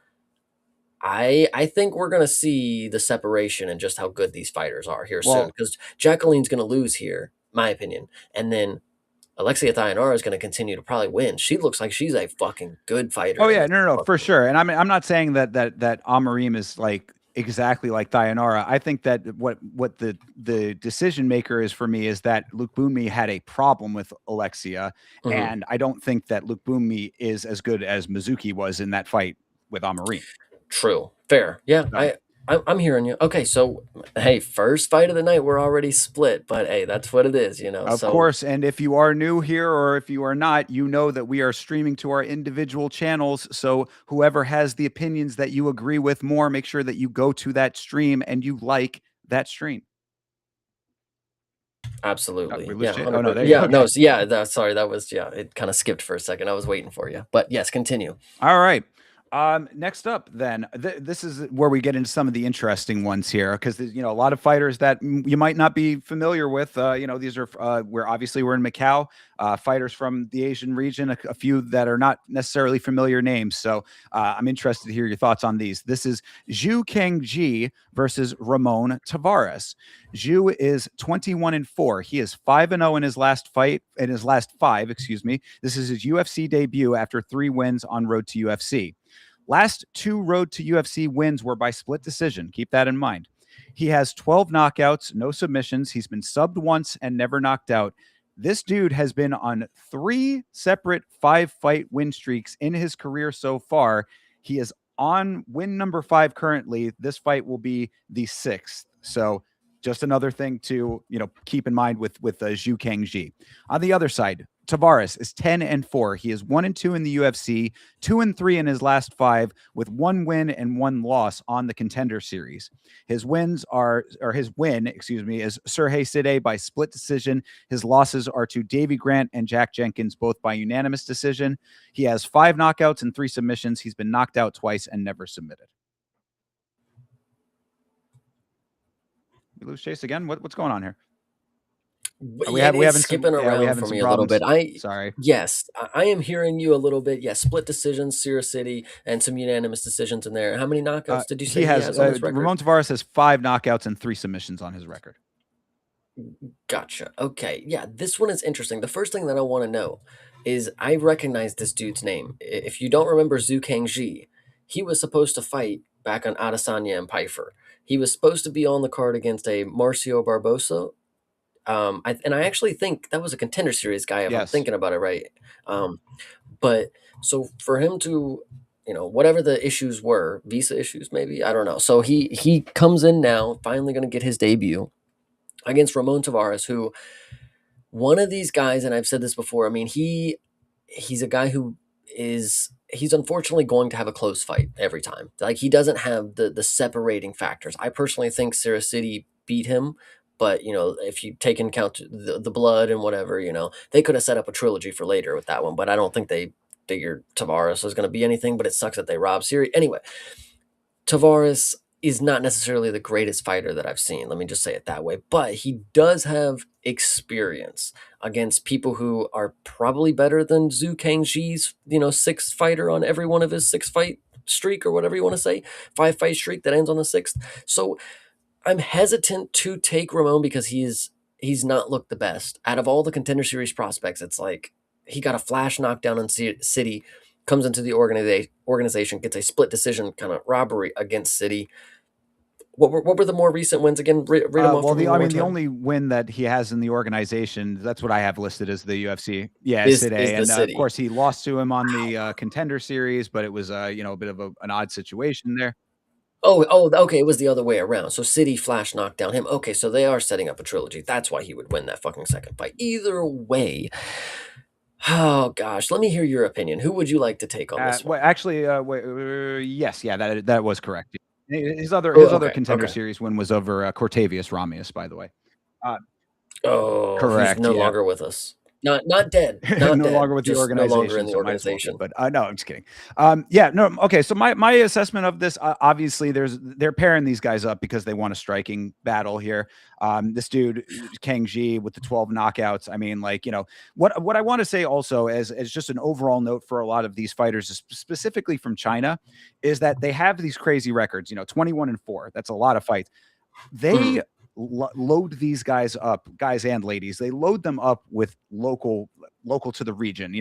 I think we're gonna see the separation and just how good these fighters are here soon. Well, Because Jacqueline's gonna lose here, my opinion, and then Alexia Thayanara is gonna continue to probably win. She looks like she's a fucking good fighter oh in yeah, this no, for fucking. sure. And I'm not saying that Amorim is like exactly like Dayanara. I think that what the decision maker is for me is that Lookboonmee had a problem with Alexia, Mhm. and I don't think that Lookboonmee is as good as Mizuki was in that fight with Amorim. True. Fair. Yeah, So, I'm hearing you. Okay, so hey, first fight of the night, we're already split, but hey, that's what it is, you know. of So course, and if you are new here or if you are not, you know that we are streaming to our individual channels. So whoever has the opinions that you agree with more, make sure that you go to that stream and you like that stream. We absolutely. lose Yeah, Jay? Oh no, 100%. there you go. Yeah, no, Okay. yeah, sorry, that was yeah, it kind of skipped for a second. I was waiting for you. But yes, continue. All right. Next up, then, this is where we get into some of the interesting ones here, because you know a lot of fighters that you might not be familiar with. You know, these are we're in Macau. Fighters from the Asian region, a few that are not necessarily familiar names. So I'm interested to hear your thoughts on these. This is Kangjie versus Ramon Taveras. Zhu is 21-4. He is 5-0 in his last fight, in his last five, excuse me. This is his UFC debut after 3 wins on road to UFC. Last 2 road to UFC wins were by split decision. Keep that in mind. He has 12 knockouts, no submissions. He's been subbed once and never knocked out. This dude has been on 3 separate 5-fight win streaks in his career so far. He is on win number 5 currently. This fight will be the 6th. So just another thing to keep in mind with Zhu Kangjie. On the other side, Taveras is 10-4. He is 1-2 in the UFC, 2-3 in his last 5, with 1 win and 1 loss on the Contender Series. His wins are, or his win, excuse me, is Sergei Side by split decision. His losses are to Davy Grant and Jack Jenkins, both by unanimous decision. He has 5 knockouts and 3 submissions. He's been knocked out twice and never submitted. We lose Chase again. What's going on here? It We is having some skipping around having for some me a little problems. bit. Sorry. Yes, I am hearing you a little bit. Yes, split decisions, Sierra City, and some unanimous decisions in there. How many knockouts did you He say he has has on his record? Ramon Taveras has 5 knockouts and 3 submissions on his record. Gotcha. Okay. Yeah, this one is interesting. The first thing that I want to know is I recognize this dude's name. If you don't remember Zhu Kangji, he was supposed to fight back on Adesanya and Piper. He was supposed to be on the card against a Marcio Barbosa. And I actually think that was a Contender Series guy, if I'm Yes. thinking about it right. But so for him to, whatever the issues were, visa issues maybe, I don't know. So he comes in now, finally going to get his debut against Ramon Taveras, who one of these guys, and I've said this before. I mean, he's a guy who he's unfortunately going to have a close fight every time. Like he doesn't have the separating factors. I personally think Sarah City beat him, but if you take into account the blood and whatever, they could have set up a trilogy for later with that one. But I don't think they figured Tavares was going to be anything. But it sucks that they robbed Siri anyway. Tavares is not necessarily the greatest fighter that I've seen. Let me just say it that way. But he does have experience against people who are probably better than Zhu Kangji's, 6th fighter on every one of his 6-fight streak or whatever you want to say, 5-fight streak that ends on the 6th. So I'm hesitant to take Ramon because he's not looked the best. Out of all the Contender Series prospects, it's like he got a flash knockdown in City, comes into the organization, gets a split decision kind of robbery against City. What were the more recent wins again? Read them off Well, for me one more the time. only win that he has in the organization, that's what I have listed as the UFC. Yeah, Is today, the and of City? course he lost to him on the Contender Series, but it was a bit of an odd situation there. Okay, it was the other way around. So City flash knocked down him. Okay, so they are setting up a trilogy. That's why he would win that fucking second fight. Either way, oh gosh, let me hear your opinion. Who would you like to take on this one? Well, actually, yes, yeah, that was correct. His other Contender Okay. Series win was over Cortavius Ramius, by the way. Oh, he's Correct. no Yeah. longer with us. Not dead, not no dead, longer with the just no longer organization, in the so might as well be. organization. But no, I'm just kidding. Yeah, no, okay. So my assessment of this, obviously, they're pairing these guys up because they want a striking battle here. This dude Kangjie with the 12 knockouts. I mean, like, what I want to say also as just an overall note for a lot of these fighters, specifically from China, is that they have these crazy records. 21-4. That's a lot of fights. They load these guys up, guys and ladies. They load them up with local to the region,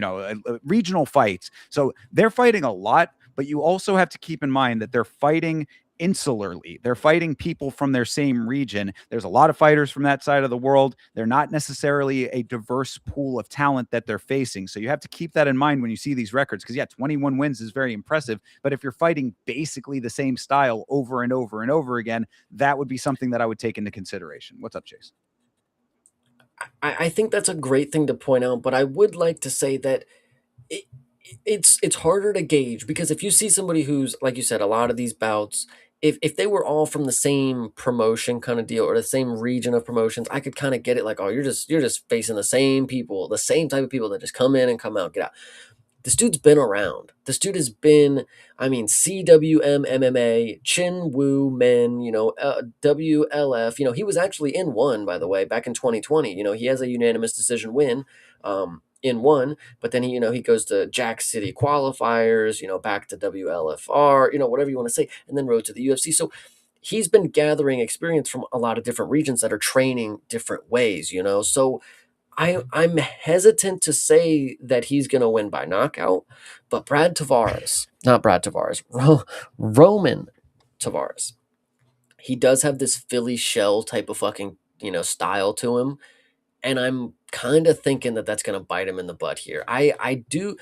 regional fights. So they're fighting a lot, but you also have to keep in mind that they're fighting insularly. They're fighting people from their same region. There's a lot of fighters from that side of the world. They're not necessarily a diverse pool of talent that they're facing. So you have to keep that in mind when you see these records, because 21 wins is very impressive. But if you're fighting basically the same style over and over and over again, that would be something that I would take into consideration. What's up, Chase? I think that's a great thing to point out, but I would like to say that it, it's harder to gauge, because if you see somebody who's, like you said, a lot of these bouts, if they were all from the same promotion kind of deal, or the same region of promotions, I could kind of get it, like, oh, you're just facing the same people, the same type of people that just come in and come out, get out. This dude's been around. This dude has been, I mean, CWM MMA, Chin Woo Men, WLF. He was actually in one, by the way, back in 2020. He has a unanimous decision win in one, but then he goes to Jack City qualifiers, back to WLFR, whatever you want to say, and then rode to the UFC. So he's been gathering experience from a lot of different regions that are training different ways, So I'm hesitant to say that he's going to win by knockout, but not Brad Tavares, Roman Tavares, he does have this Philly shell type of fucking, style to him. And I'm kind of thinking that that's going to bite him in the butt here. I do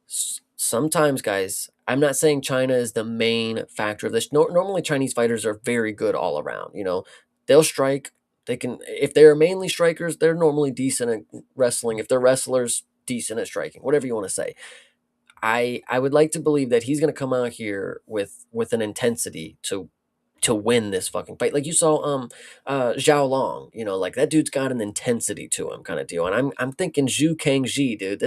sometimes, guys. I'm not saying China is the main factor of this. Normally, Chinese fighters are very good all around. They'll strike. They can, if they're mainly strikers, they're normally decent at wrestling. If they're wrestlers, decent at striking. Whatever you want to say. I would like to believe that he's going to come out here with an intensity to win this fucking fight. Like you saw Zhao Long, like that dude's got an intensity to him kind of deal. And I'm thinking Zhu Kangjie, dude.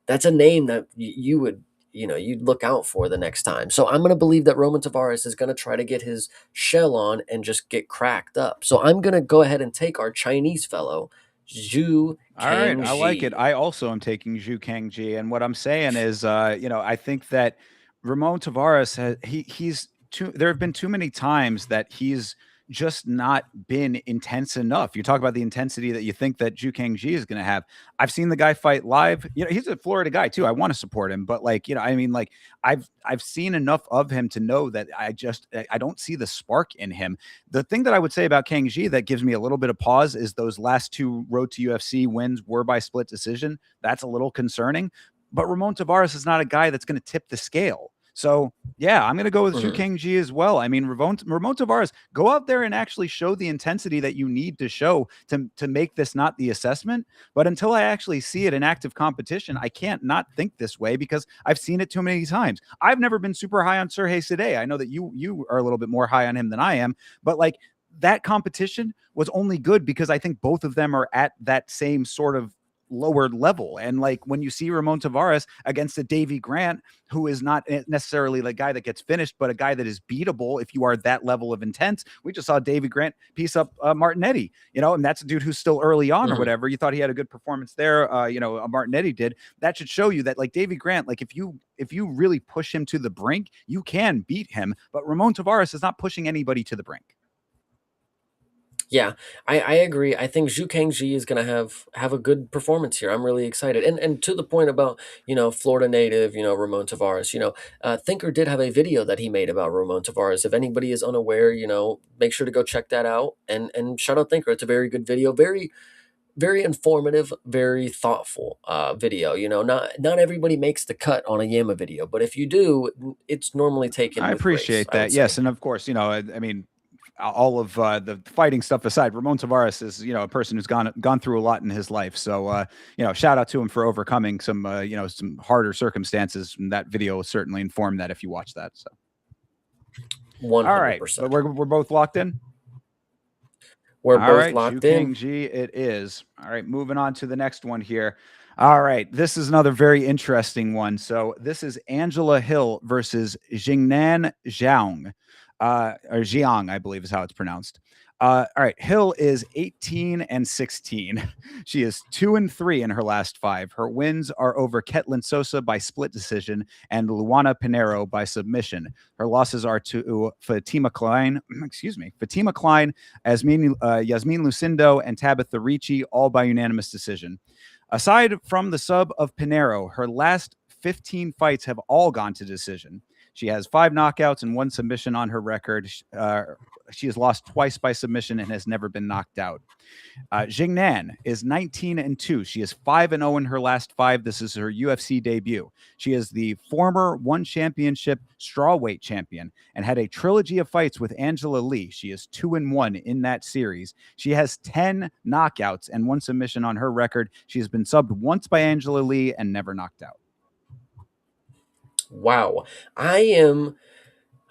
That's a name that you would, you'd look out for the next time. So I'm going to believe that Roman Tavares is going to try to get his shell on and just get cracked up. So I'm going to go ahead and take our Chinese fellow, Zhu Kangjie. All right, I like it. I also am taking Zhu Kangjie, and what I'm saying is, I think that Ramon Tavares he's too. There have been too many times that he's just not been intense enough. You talk about the intensity that you think that Zhu Kangjie is going to have. I've seen the guy fight live. He's a Florida guy too. I want to support him, but I've seen enough of him to know that I don't see the spark in him. The thing that I would say about Kangjie that gives me a little bit of pause is those last two road to UFC wins were by split decision. That's a little concerning. But Ramon Tavares is not a guy that's going to tip the scale. So, yeah, I'm going to go with Zhu Kangjie as well. I mean, Ramon Tavares, go out there and actually show the intensity that you need to show to make this not the assessment. But until I actually see it in active competition, I can't not think this way because I've seen it too many times. I've never been super high on Sergei Sade. I know that you are a little bit more high on him than I am, but like that competition was only good because I think both of them are at that same sort of lower level. And like when you see Ramon Tavares against a Davy Grant, who is not necessarily the guy that gets finished, but a guy that is beatable if you are that level of intense. We just saw Davy Grant piece up Martinetti, and that's a dude who's still early on or whatever. You thought he had a good performance there, Martinetti did. That should show you that like Davy Grant, like if you really push him to the brink, you can beat him. But Ramon Tavares is not pushing anybody to the brink. Yeah, I agree. I think Zhu Kangjie is going to have a good performance here. I'm really excited. And to the point about, Florida native, Ramon Tavares, Thinker did have a video that he made about Ramon Tavares. If anybody is unaware, make sure to go check that out. And shout out Thinker. It's a very good video. Very, very informative, very thoughtful video. Not everybody makes the cut on a Yama video, but if you do, it's normally taken. I appreciate grace, that. Yes. And of course, I mean, all of the fighting stuff aside, Ramon Tavares is, a person who's gone through a lot in his life. So, shout out to him for overcoming some, some harder circumstances. And that video will certainly inform that if you watch that. So, 100%. All right, but we're both locked in. We're All both right, Zhu locked in. Kangjie it is. All right, moving on to the next one here. All right, this is another very interesting one. So this is Angela Hill versus Jingnan Zhang, or Xiong, I believe is how it's pronounced. All right, Hill is 18-16. She is 2-3 in her last 5. Her wins are over Ketlin Sosa by split decision and Luana Pinheiro by submission. Her losses are to Fatima Klein, Fatima Klein, Yasmin Lucindo, and Tabitha Ricci, all by unanimous decision. Aside from the sub of Pinheiro, her last 15 fights have all gone to decision. She has 5 knockouts and 1 submission on her record. She has lost twice by submission and has never been knocked out. Jingnan is 19-2. She is 5-0 in her last 5. This is her UFC debut. She is the former one championship strawweight champion and had a trilogy of fights with Angela Lee. She is 2-1 in that series. She has 10 knockouts and 1 submission on her record. She has been subbed once by Angela Lee and never knocked out. Wow.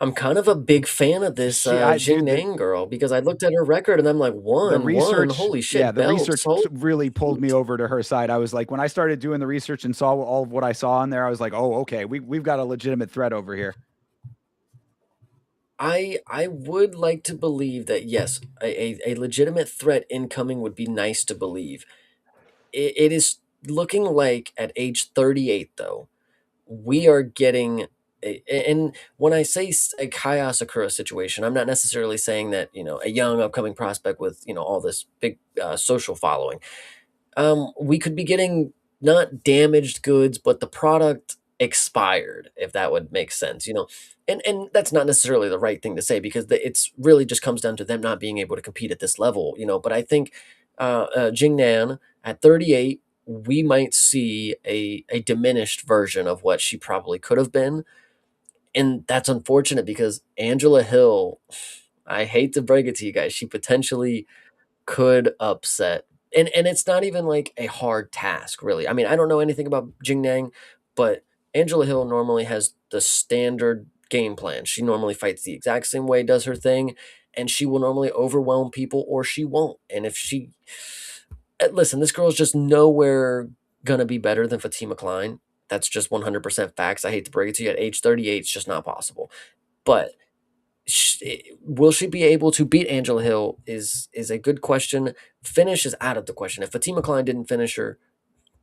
I'm kind of a big fan of this Jingnan girl because I looked at her record and I'm like, one, holy shit, the research belts. really pulled me over to her side. I was like, when I started doing the research and saw all of what I saw in there, I was like, oh, okay, we've got a legitimate threat over here. I would like to believe that, yes, a legitimate threat incoming would be nice to believe. It is looking like at age 38, though, we are getting and when I say a Kai Asakura situation, I'm not necessarily saying that, a young upcoming prospect with, all this big social following. We could be getting not damaged goods, but the product expired, if that would make sense, and that's not necessarily the right thing to say because it's really just comes down to them not being able to compete at this level, but I think Jingnan at 38, we might see a diminished version of what she probably could have been. And that's unfortunate because Angela Hill, I hate to break it to you guys, she potentially could upset. And it's not even like a hard task, really. I mean, I don't know anything about Jingnan, but Angela Hill normally has the standard game plan. She normally fights the exact same way, does her thing, and she will normally overwhelm people or she won't. And if she listen, this girl's just nowhere gonna be better than Fatima Klein. That's just 100% facts. I hate to break it to you. At age 38, it's just not possible. But will she be able to beat Angela Hill is a good question. Finish is out of the question. If Fatima Klein didn't finish her,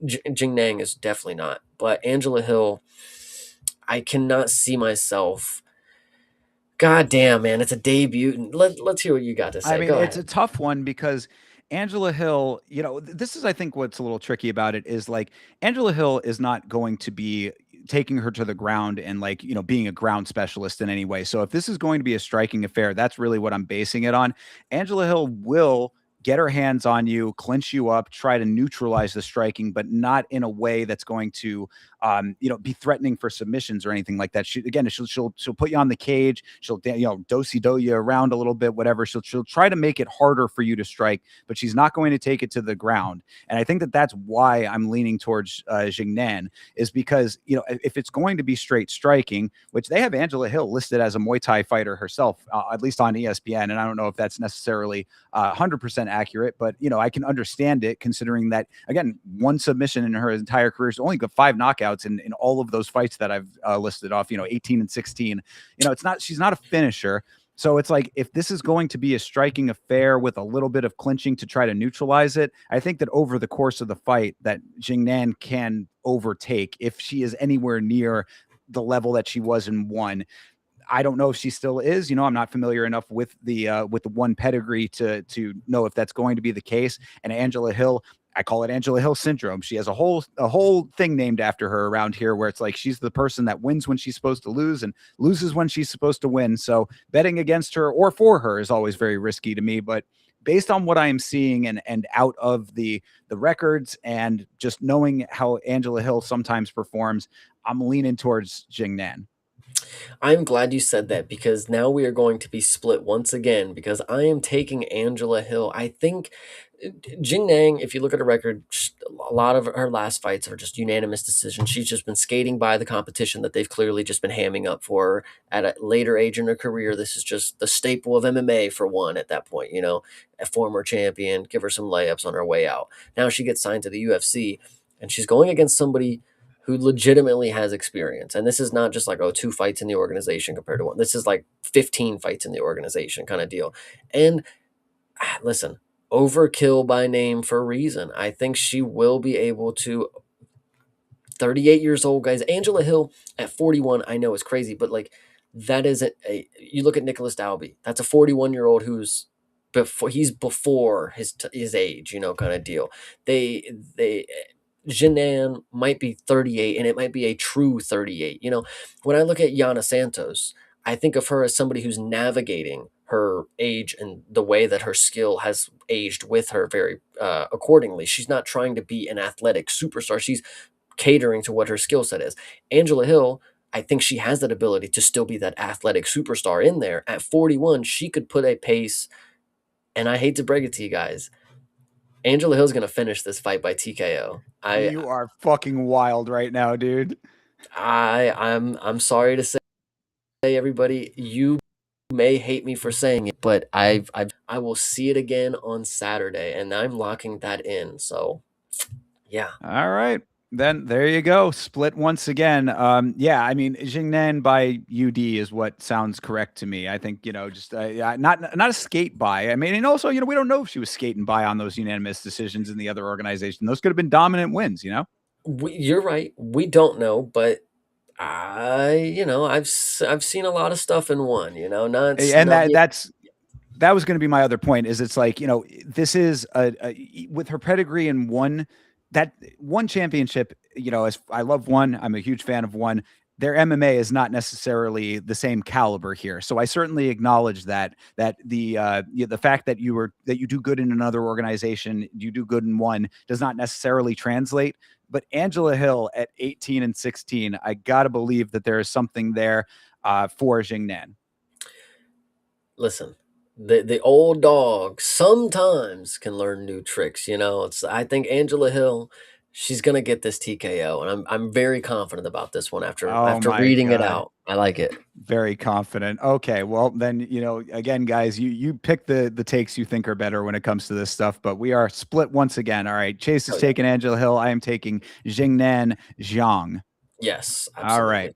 Jingnan is definitely not. But Angela Hill, I cannot see myself. God damn, man, it's a debut. Let's hear what you got to say. I mean, Go it's ahead. a tough one because Angela Hill, this is, I think, what's a little tricky about it is like Angela Hill is not going to be taking her to the ground and like, being a ground specialist in any way. So if this is going to be a striking affair, that's really what I'm basing it on. Angela Hill will get her hands on you, clinch you up, try to neutralize the striking, but not in a way that's going to, be threatening for submissions or anything like that. She'll put you on the cage. She'll, do you around a little bit, whatever. She'll try to make it harder for you to strike, but she's not going to take it to the ground. And I think that that's why I'm leaning towards Jingnan is because, if it's going to be straight striking, which they have Angela Hill listed as a Muay Thai fighter herself, at least on ESPN. And I don't know if that's necessarily 100% accurate, but I can understand it considering that again, 1 submission in her entire career. She's only got 5 knockouts in all of those fights that I've listed off. 18-16. She's not a finisher. So it's like if this is going to be a striking affair with a little bit of clinching to try to neutralize it, I think that over the course of the fight that Jingnan can overtake if she is anywhere near the level that she was in 1. I don't know if she still is. I'm not familiar enough with the 1 pedigree to know if that's going to be the case. And Angela Hill, I call it Angela Hill syndrome. She has a whole thing named after her around here where it's like she's the person that wins when she's supposed to lose and loses when she's supposed to win. So betting against her or for her is always very risky to me. But based on what I am seeing and out of the records and just knowing how Angela Hill sometimes performs, I'm leaning towards Jingnan. I'm glad you said that because now we are going to be split once again because I am taking Angela Hill. I think Jingnan, if you look at her record, a lot of her last fights are just unanimous decisions. She's just been skating by the competition that they've clearly just been hamming up for her at a later age in her career. This is just the staple of MMA for one at that point, a former champion, give her some layups on her way out. Now she gets signed to the UFC and she's going against somebody who legitimately has experience. And this is not just like, oh, 2 fights in the organization compared to one. This is like 15 fights in the organization kind of deal. And listen, overkill by name for a reason. I think she will be able to. 38 years old, guys. Angela Hill at 41, I know is crazy, but like that isn't a. You look at Nicholas Dalby. That's a 41-year-old who's before his age, kind of deal. They Jinan might be 38 and it might be a true 38. When I look at Yana Santos, I think of her as somebody who's navigating her age and the way that her skill has aged with her very accordingly. She's not trying to be an athletic superstar. She's catering to what her skill set is. Angela Hill, I think she has that ability to still be that athletic superstar in there. At 41, she could put a pace, and I hate to break it to you guys, Angela Hill's gonna finish this fight by TKO. You are fucking wild right now, dude. I'm sorry to say, everybody, you may hate me for saying it, but I will see it again on Saturday, and I'm locking that in. So, yeah. All right. Then there you go. Split once again. Yeah, I mean, Jingnan by UD is what sounds correct to me. I think, just yeah, not a skate by. I mean, and also, we don't know if she was skating by on those unanimous decisions in the other organization. Those could have been dominant wins. You're right. We don't know, but I've seen a lot of stuff in one. Not And not being, that was going to be my other point. Is it's like this is with her pedigree in one championship. As I love one, I'm a huge fan of one. Their MMA is not necessarily the same caliber here, so I certainly acknowledge that the fact that you do good in another organization, you do good in one, does not necessarily translate. But Angela Hill at 18 and 16, I gotta believe that there is something there for Jingnan. listen. The old dog sometimes can learn new tricks. I think Angela Hill, she's gonna get this TKO, and I'm very confident about this one after Oh after my reading it God. out. I like it. Very confident. Okay, well then, again, guys, you pick the takes you think are better when it comes to this stuff, but we are split once again. All right, Chase is Oh, yeah. taking Angela Hill. I am taking Jingnan Zhang. Yes, All right. absolutely.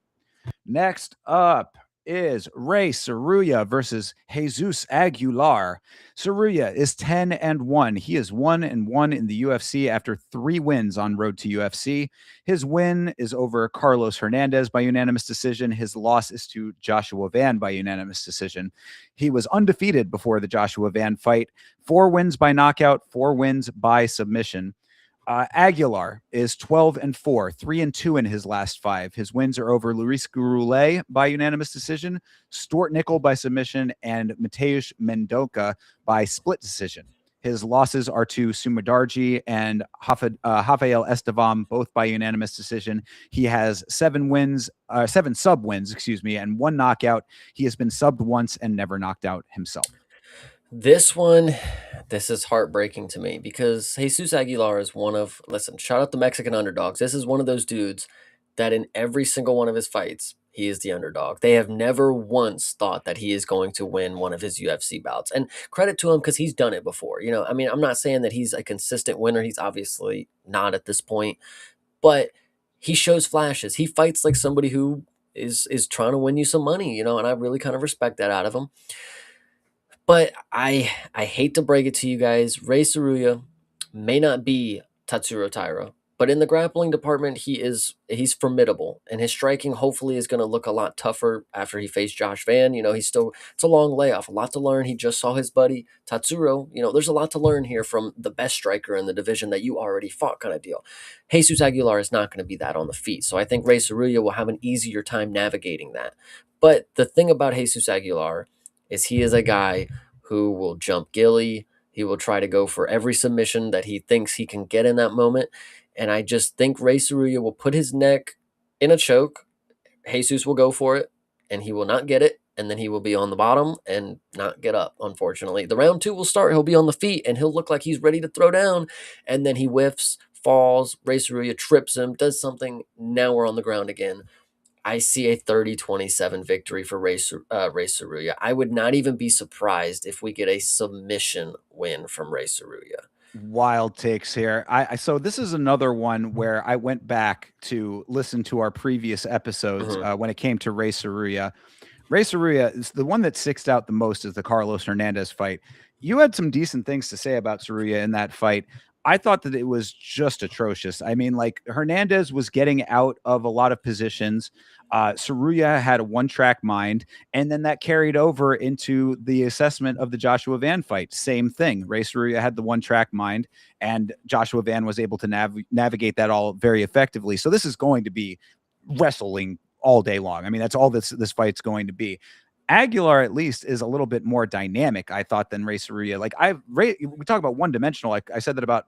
Next up is Ray Tsuruya versus Jesus Aguilar. Tsuruya is 10-1. He is 1-1 in the UFC after 3 wins on road to UFC. His win is over Carlos Hernandez by unanimous decision. His loss is to Joshua Van by unanimous decision. He was undefeated before the Joshua Van fight. 4 wins by knockout, 4 wins by submission. Aguilar is 12-4, 3-2 in his last 5. His wins are over Luis Gurule by unanimous decision, Stuart Nickel by submission, and Mateusz Mendoka by split decision. His losses are to Sumudaerji and Rafael Estevam, both by unanimous decision. He has 7 sub wins, and 1 knockout. He has been subbed once and never knocked out himself. This is heartbreaking to me because Jesus Aguilar is listen, shout out the Mexican underdogs. This is one of those dudes that in every single one of his fights, he is the underdog. They have never once thought that he is going to win one of his UFC bouts. And credit to him because he's done it before. I mean, I'm not saying that he's a consistent winner. He's obviously not at this point, but he shows flashes. He fights like somebody who is trying to win you some money, and I really kind of respect that out of him. But I hate to break it to you guys, Ray Tsuruya may not be Tatsuro Taira, but in the grappling department, he's formidable, and his striking hopefully is going to look a lot tougher after he faced Josh Van. It's a long layoff, a lot to learn. He just saw his buddy Tatsuro. There's a lot to learn here from the best striker in the division that you already fought, kind of deal. Jesus Aguilar is not going to be that on the feet, so I think Ray Tsuruya will have an easier time navigating that. But the thing about Jesus Aguilar is he is a guy who will jump gilly. He will try to go for every submission that he thinks he can get in that moment. And I just think Ray Tsuruya will put his neck in a choke. Jesus will go for it. and he will not get it, and then he will be on the bottom and not get up, unfortunately. The round 2 will start, he'll be on the feet, and he'll look like he's ready to throw down, and then he whiffs, falls, Ray Tsuruya trips him, does something, now we're on the ground again. I see a 30-27 victory for Ray Tsuruya. I would not even be surprised if we get a submission win from Ray Tsuruya. Wild takes here. So this is another one where I went back to listen to our previous episodes when it came to Ray Tsuruya. Ray Tsuruya is the one that sticks out the most is the Carlos Hernandez fight. You had some decent things to say about Tsuruya in that fight. I thought that it was just atrocious. I mean, like Hernandez was getting out of a lot of positions. Tsuruya had a one-track mind, and then that carried over into the assessment of the Joshua Van fight. Same thing. Ray Tsuruya had the one-track mind, and Joshua Van was able to navigate that all very effectively. So this is going to be wrestling all day long. I mean, that's all this fight's going to be. Aguilar at least is a little bit more dynamic, I thought, than Ray Tsuruya. Like we talk about one dimensional. Like I said that about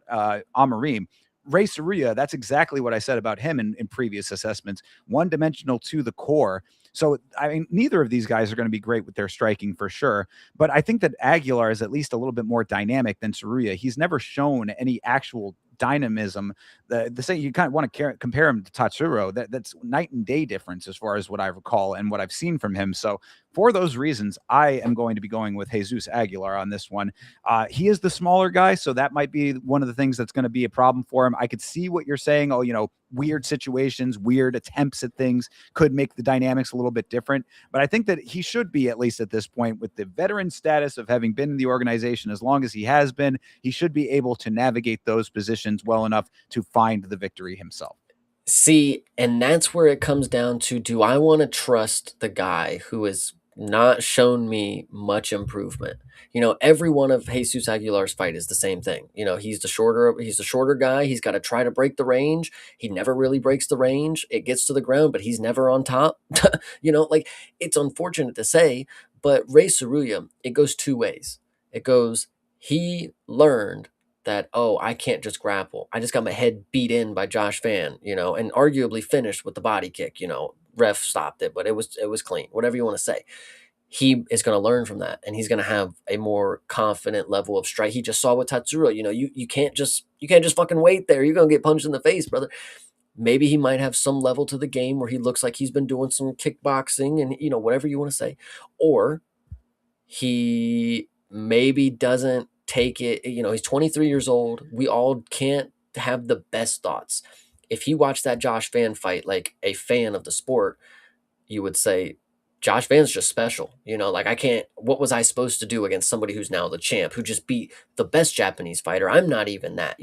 Amorim. Ray Tsuruya, that's exactly what I said about him in previous assessments. One dimensional to the core. So I mean, neither of these guys are going to be great with their striking for sure. But I think that Aguilar is at least a little bit more dynamic than Tsuruya. He's never shown any actual dynamism. The same, you kind of want to compare him to Tatsuro. That's night and day difference as far as what I recall and what I've seen from him. So for those reasons, I am going to be going with Jesus Aguilar on this one. He is the smaller guy, so that might be one of the things that's going to be a problem for him. I could see what you're saying. Oh, weird situations, weird attempts at things could make the dynamics a little bit different. But I think that he should be, at least at this point, with the veteran status of having been in the organization as long as he has been, he should be able to navigate those positions well enough to find the victory himself. See, and that's where it comes down to, do I want to trust the guy who has not shown me much improvement? Every one of Jesus Aguilar's fight is the same thing. He's the shorter guy. He's got to try to break the range. He never really breaks the range. It gets to the ground, but he's never on top. Like, it's unfortunate to say, but Ray Tsuruya, it goes two ways. It goes, he learned that, oh, I can't just grapple. I just got my head beat in by Josh Van, and arguably finished with the body kick. Ref stopped it, but it was clean. Whatever you want to say. He is going to learn from that, and he's going to have a more confident level of strike. He just saw with Tatsuro. You can't just fucking wait there. You're going to get punched in the face, brother. Maybe he might have some level to the game where he looks like he's been doing some kickboxing and whatever you want to say, or he maybe doesn't take it. He's 23 years old. We all can't have the best thoughts. If he watched that Josh Van fight like a fan of the sport, you would say, Josh Van's just special. What was I supposed to do against somebody who's now the champ, who just beat the best Japanese fighter? I'm not even that,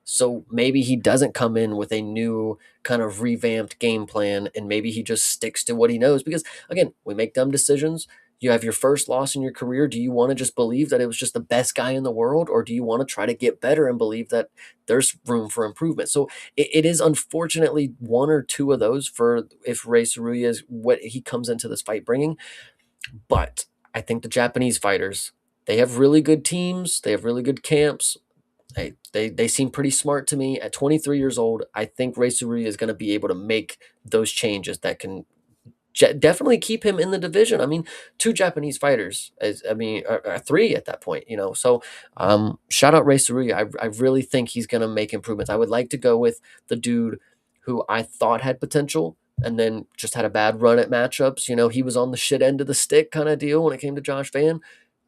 So maybe he doesn't come in with a new kind of revamped game plan, and maybe he just sticks to what he knows. Because again, we make dumb decisions. You have your first loss in your career. Do you want to just believe that it was just the best guy in the world, or do you want to try to get better and believe that there's room for improvement? So it is unfortunately one or two of those for if Ray Tsuruya is what he comes into this fight bringing. But I think the Japanese fighters, they have really good teams. They have really good camps. They seem pretty smart to me. At 23 years old, I think Ray Tsuruya is going to be able to make those changes that can definitely keep him in the division. I mean, two Japanese fighters, three at that point, So shout out Ray Tsuruya. I really think he's going to make improvements. I would like to go with the dude who I thought had potential and then just had a bad run at matchups. He was on the shit end of the stick kind of deal when it came to Josh Van.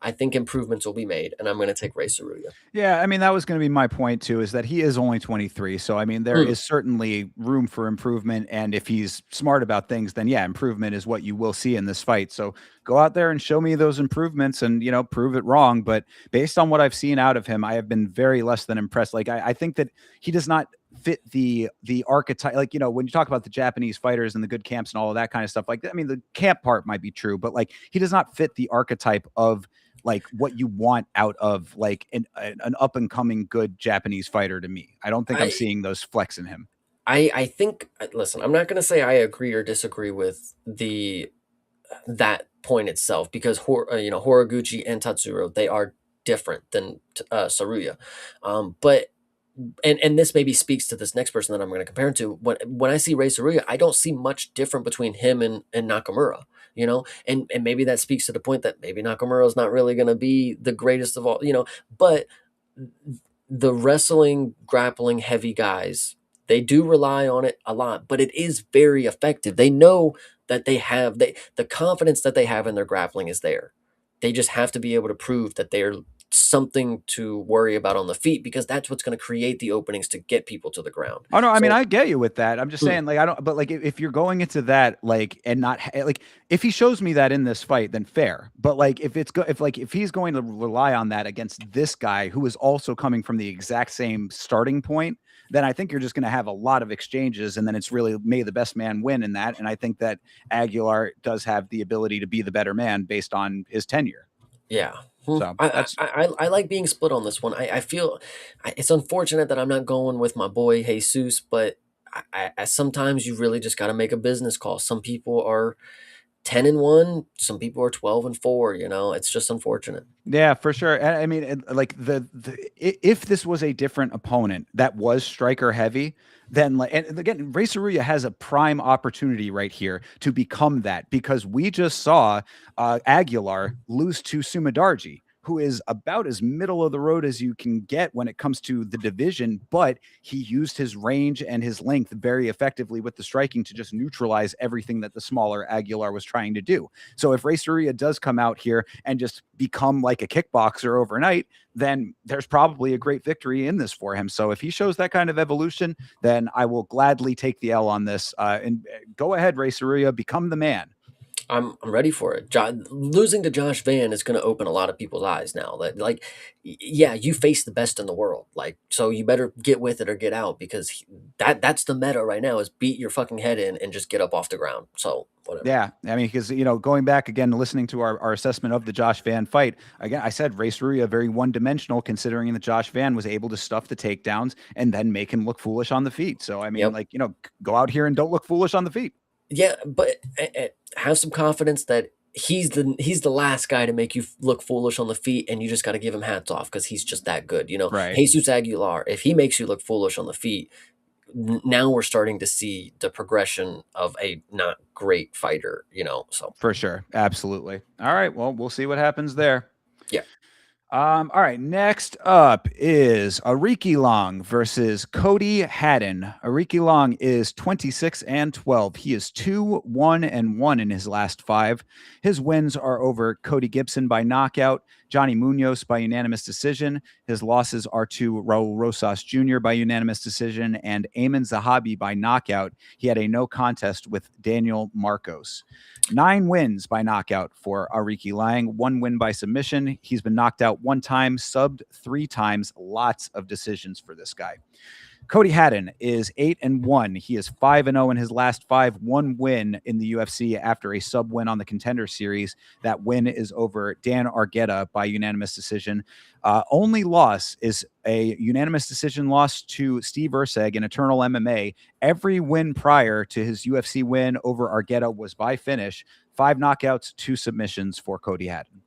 I think improvements will be made, and I'm going to take Ray Tsuruya. Yeah, I mean, that was going to be my point too, is that he is only 23. So, I mean, there is certainly room for improvement. And if he's smart about things, then yeah, improvement is what you will see in this fight. So go out there and show me those improvements and, prove it wrong. But based on what I've seen out of him, I have been very less than impressed. Like, I think that he does not fit the archetype. Like, when you talk about the Japanese fighters and the good camps and all of that kind of stuff, like, I mean, the camp part might be true, but like, he does not fit the archetype of like what you want out of like an up and coming good Japanese fighter to me. I don't think I'm seeing those flex in him. I think, listen, I'm not going to say I agree or disagree with that point itself, because Horiguchi and Tatsuro, they are different than Tsuruya. But and this maybe speaks to this next person that I'm going to compare him to. When I see Ray Tsuruya, I don't see much different between him and Nakamura, and maybe that speaks to the point that maybe Nakamura is not really going to be the greatest of all, but the wrestling, grappling heavy guys, they do rely on it a lot, but it is very effective. They know that the confidence that they have in their grappling is there. They just have to be able to prove that they're something to worry about on the feet, because that's what's going to create the openings to get people to the ground. Oh no, I mean So I get you with that. I'm just mm, saying, like I don't, but like if you're going into that, like and not like if he shows me that in this fight, then fair. But like if he's going to rely on that against this guy who is also coming from the exact same starting point, then I think you're just going to have a lot of exchanges, and then it's really may the best man win in that. And I think that Aguilar does have the ability to be the better man based on his tenure. yeah. So that's I like being split on this one. I feel it's unfortunate that I'm not going with my boy Jesus, but sometimes you really just got to make a business call. Some people are 10-1, some people are 12-4. It's just unfortunate. Yeah, for sure. And I mean, like if this was a different opponent that was striker heavy, then like, and again, Ray Tsuruya has a prime opportunity right here to become that, because we just saw Aguilar lose to Sumudaerji, who is about as middle of the road as you can get when it comes to the division, but he used his range and his length very effectively with the striking to just neutralize everything that the smaller Aguilar was trying to do. So if Ray Tsuruya does come out here and just become like a kickboxer overnight, then there's probably a great victory in this for him. So if he shows that kind of evolution, then I will gladly take the L on this. And go ahead, Ray Tsuruya, become the man. I'm ready for it. Losing to Josh Van is going to open a lot of people's eyes now. That like, yeah, you face the best in the world. Like, so you better get with it or get out, because that's the meta right now, is beat your fucking head in and just get up off the ground. So whatever. Yeah, I mean, because going back again, listening to our assessment of the Josh Van fight again, I said Ray Tsuruya very one-dimensional, considering that Josh Van was able to stuff the takedowns and then make him look foolish on the feet. So I mean, Yep. like go out here and don't look foolish on the feet. Yeah, but have some confidence that he's the last guy to make you look foolish on the feet, and you just got to give him hats off because he's just that good. Right. Jesus Aguilar, if he makes you look foolish on the feet, now we're starting to see the progression of a not great fighter. So For sure. Absolutely. All right. Well, we'll see what happens there. yeah. All right. Next up is Aoriqileng versus Cody Haddon. Aoriqileng is 26-12. He is 2-1-1 in his last 5. His wins are over Cody Gibson by knockout, Johnny Munoz by unanimous decision. His losses are to Raul Rosas Jr. by unanimous decision and Ayman Zahabi by knockout. He had a no contest with Daniel Marcos. 9 wins by knockout for Aoriqileng, 1 win by submission. He's been knocked out 1 time, subbed 3 times. Lots of decisions for this guy. Cody Haddon is 8-1. He is 5-0 in his last 5. 1 win in the UFC after a sub win on the Contender Series. That win is over Dan Argueta by unanimous decision. Only loss is a unanimous decision loss to Steve Erceg in Eternal MMA. Every win prior to his UFC win over Argueta was by finish. 5 knockouts, 2 submissions for Cody Haddon.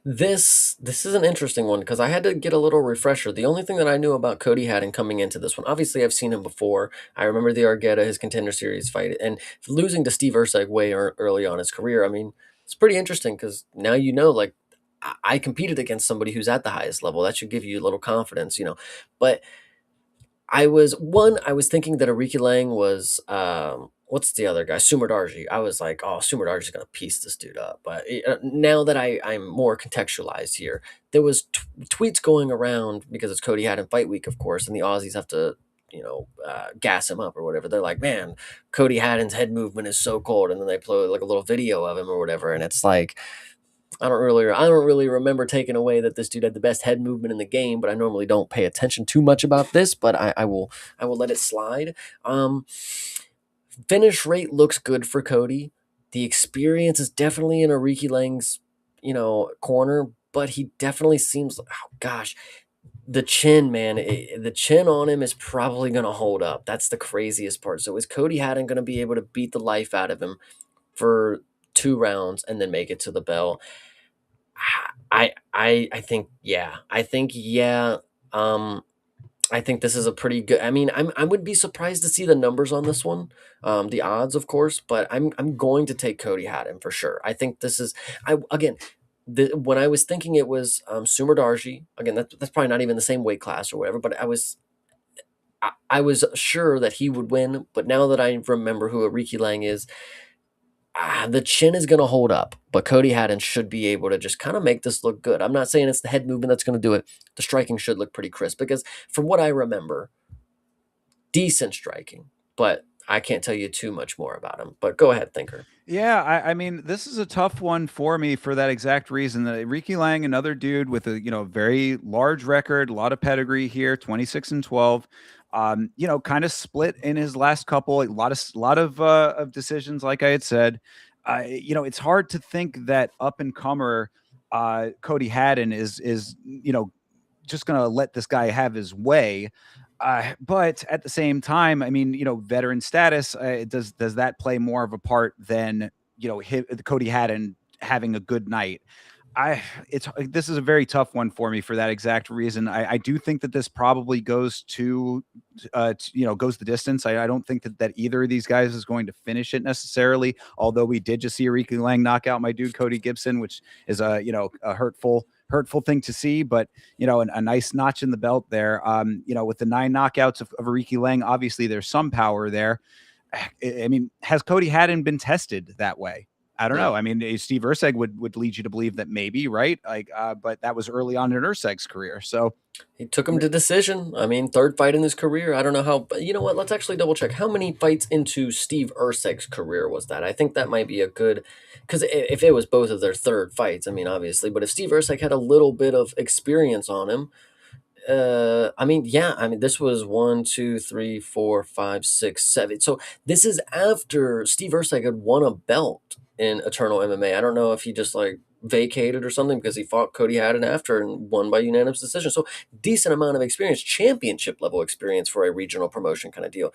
This is an interesting one because I had to get a little refresher. The only thing that I knew about Cody Haddon coming into this one, obviously I've seen him before. I remember the Argueta, his Contender Series fight, and losing to Steve Erceg way early on his career. I mean, it's pretty interesting because now like I competed against somebody who's at the highest level. That should give you a little confidence. But I was thinking that Aoriqileng was what's the other guy? Sumudaerji. I was like, oh, Sumudaerji's gonna piece this dude up. But now that I'm more contextualized here, there was tweets going around because it's Cody Haddon Fight Week, of course, and the Aussies have to gas him up or whatever. They're like, man, Cody Haddon's head movement is so cold, and then they play like a little video of him or whatever, and it's like, I don't really remember taking away that this dude had the best head movement in the game, but I normally don't pay attention too much about this, but I will let it slide. Finish rate looks good for Cody. The experience is definitely in Aoriqileng's, corner, but he definitely seems, oh gosh, the chin, man, the chin on him is probably going to hold up. That's the craziest part. So is Cody Haddon going to be able to beat the life out of him for 2 rounds and then make it to the bell? I think yeah. I think yeah. Um, I think this is a pretty good. I mean, I would be surprised to see the numbers on this one, the odds, of course, but I'm going to take Cody Haddon for sure. I think this is. I again, when I was thinking it was Sumudaerji. Again, that's probably not even the same weight class or whatever, but I was sure that he would win. But now that I remember who Aoriqileng is, the chin is going to hold up, but Cody Haddon should be able to just kind of make this look good. I'm not saying it's the head movement that's going to do it. The striking should look pretty crisp because from what I remember, decent striking, but I can't tell you too much more about him. But go ahead, Thinker. Yeah, I mean, this is a tough one for me for that exact reason. That Aoriqileng, another dude with a very large record, a lot of pedigree here, 26-12. Kind of split in his last couple, a lot of decisions, like I had said. It's hard to think that up and comer Cody Haddon is just going to let this guy have his way. But at the same time, I mean, veteran status, does that play more of a part than Cody Haddon having a good night? This is a very tough one for me for that exact reason. I do think that this probably goes goes the distance. I don't think that either of these guys is going to finish it necessarily. Although we did just see Aoriqileng knock out my dude Cody Gibson, which is a hurtful thing to see, but a nice notch in the belt there. With the 9 knockouts of Aoriqileng, obviously there's some power there. I mean, has Cody Haddon been tested that way? I don't know. I mean, Steve Urseg would lead you to believe that maybe, right? But that was early on in Urseg's career. So he took him to decision. I mean, third fight in his career. I don't know how, but you know what? Let's actually double check. How many fights into Steve Urseg's career was that? I think that might be a good, because if it was both of their third fights, I mean, obviously, but if Steve Urseg had a little bit of experience on him, this was 1, 2, 3, 4, 5, 6, 7. So this is after Steve Urseg had won a belt in Eternal MMA. I don't know if he just vacated or something because he fought Cody Haddon after and won by unanimous decision. So decent amount of experience, championship level experience for a regional promotion kind of deal.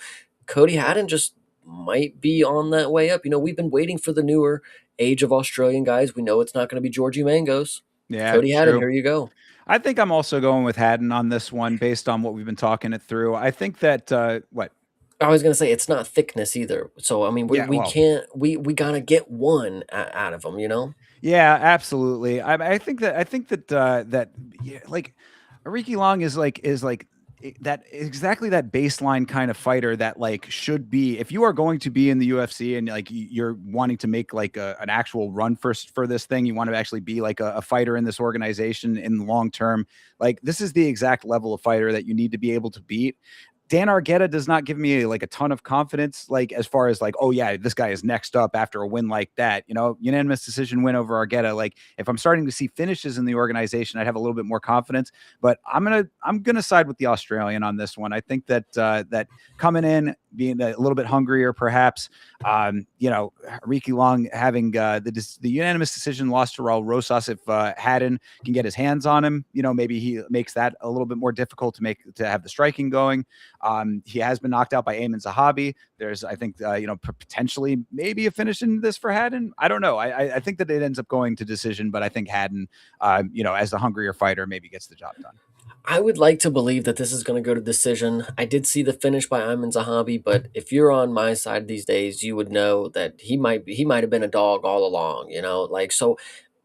Cody Haddon just might be on that way up. We've been waiting for the newer age of Australian guys. We know it's not going to be Georgie Mangos. Yeah, Cody Haddon, true. here you go. I think I'm also going with Haddon on this one based on what we've been talking it through. I think that what? I was gonna say it's not thickness either. So I mean, we can't we gotta get one out of them. Yeah, absolutely. I think that Aoriqileng is that exactly that baseline kind of fighter that should be, if you are going to be in the UFC and you're wanting to make an actual run for this thing, you want to actually be a fighter in this organization in the long term. This is the exact level of fighter that you need to be able to beat. Dan Argueta does not give me a ton of confidence, as far as oh yeah, this guy is next up after a win like that. Unanimous decision win over Argueta. If I'm starting to see finishes in the organization, I'd have a little bit more confidence. But I'm gonna side with the Australian on this one. I think that that coming in, being a little bit hungrier, perhaps. Aoriqileng having the unanimous decision loss to Raul Rosas. If Haddon can get his hands on him, maybe he makes that a little bit more difficult to have the striking going. He has been knocked out by Ayman Zahabi. There's, I think, potentially maybe a finish in this for Haddon. I don't know. I think that it ends up going to decision, but I think Haddon, as the hungrier fighter, maybe gets the job done. I would like to believe that this is going to go to decision. I did see the finish by Ayman Zahabi, but if you're on my side these days, you would know that he might have been a dog all along. So.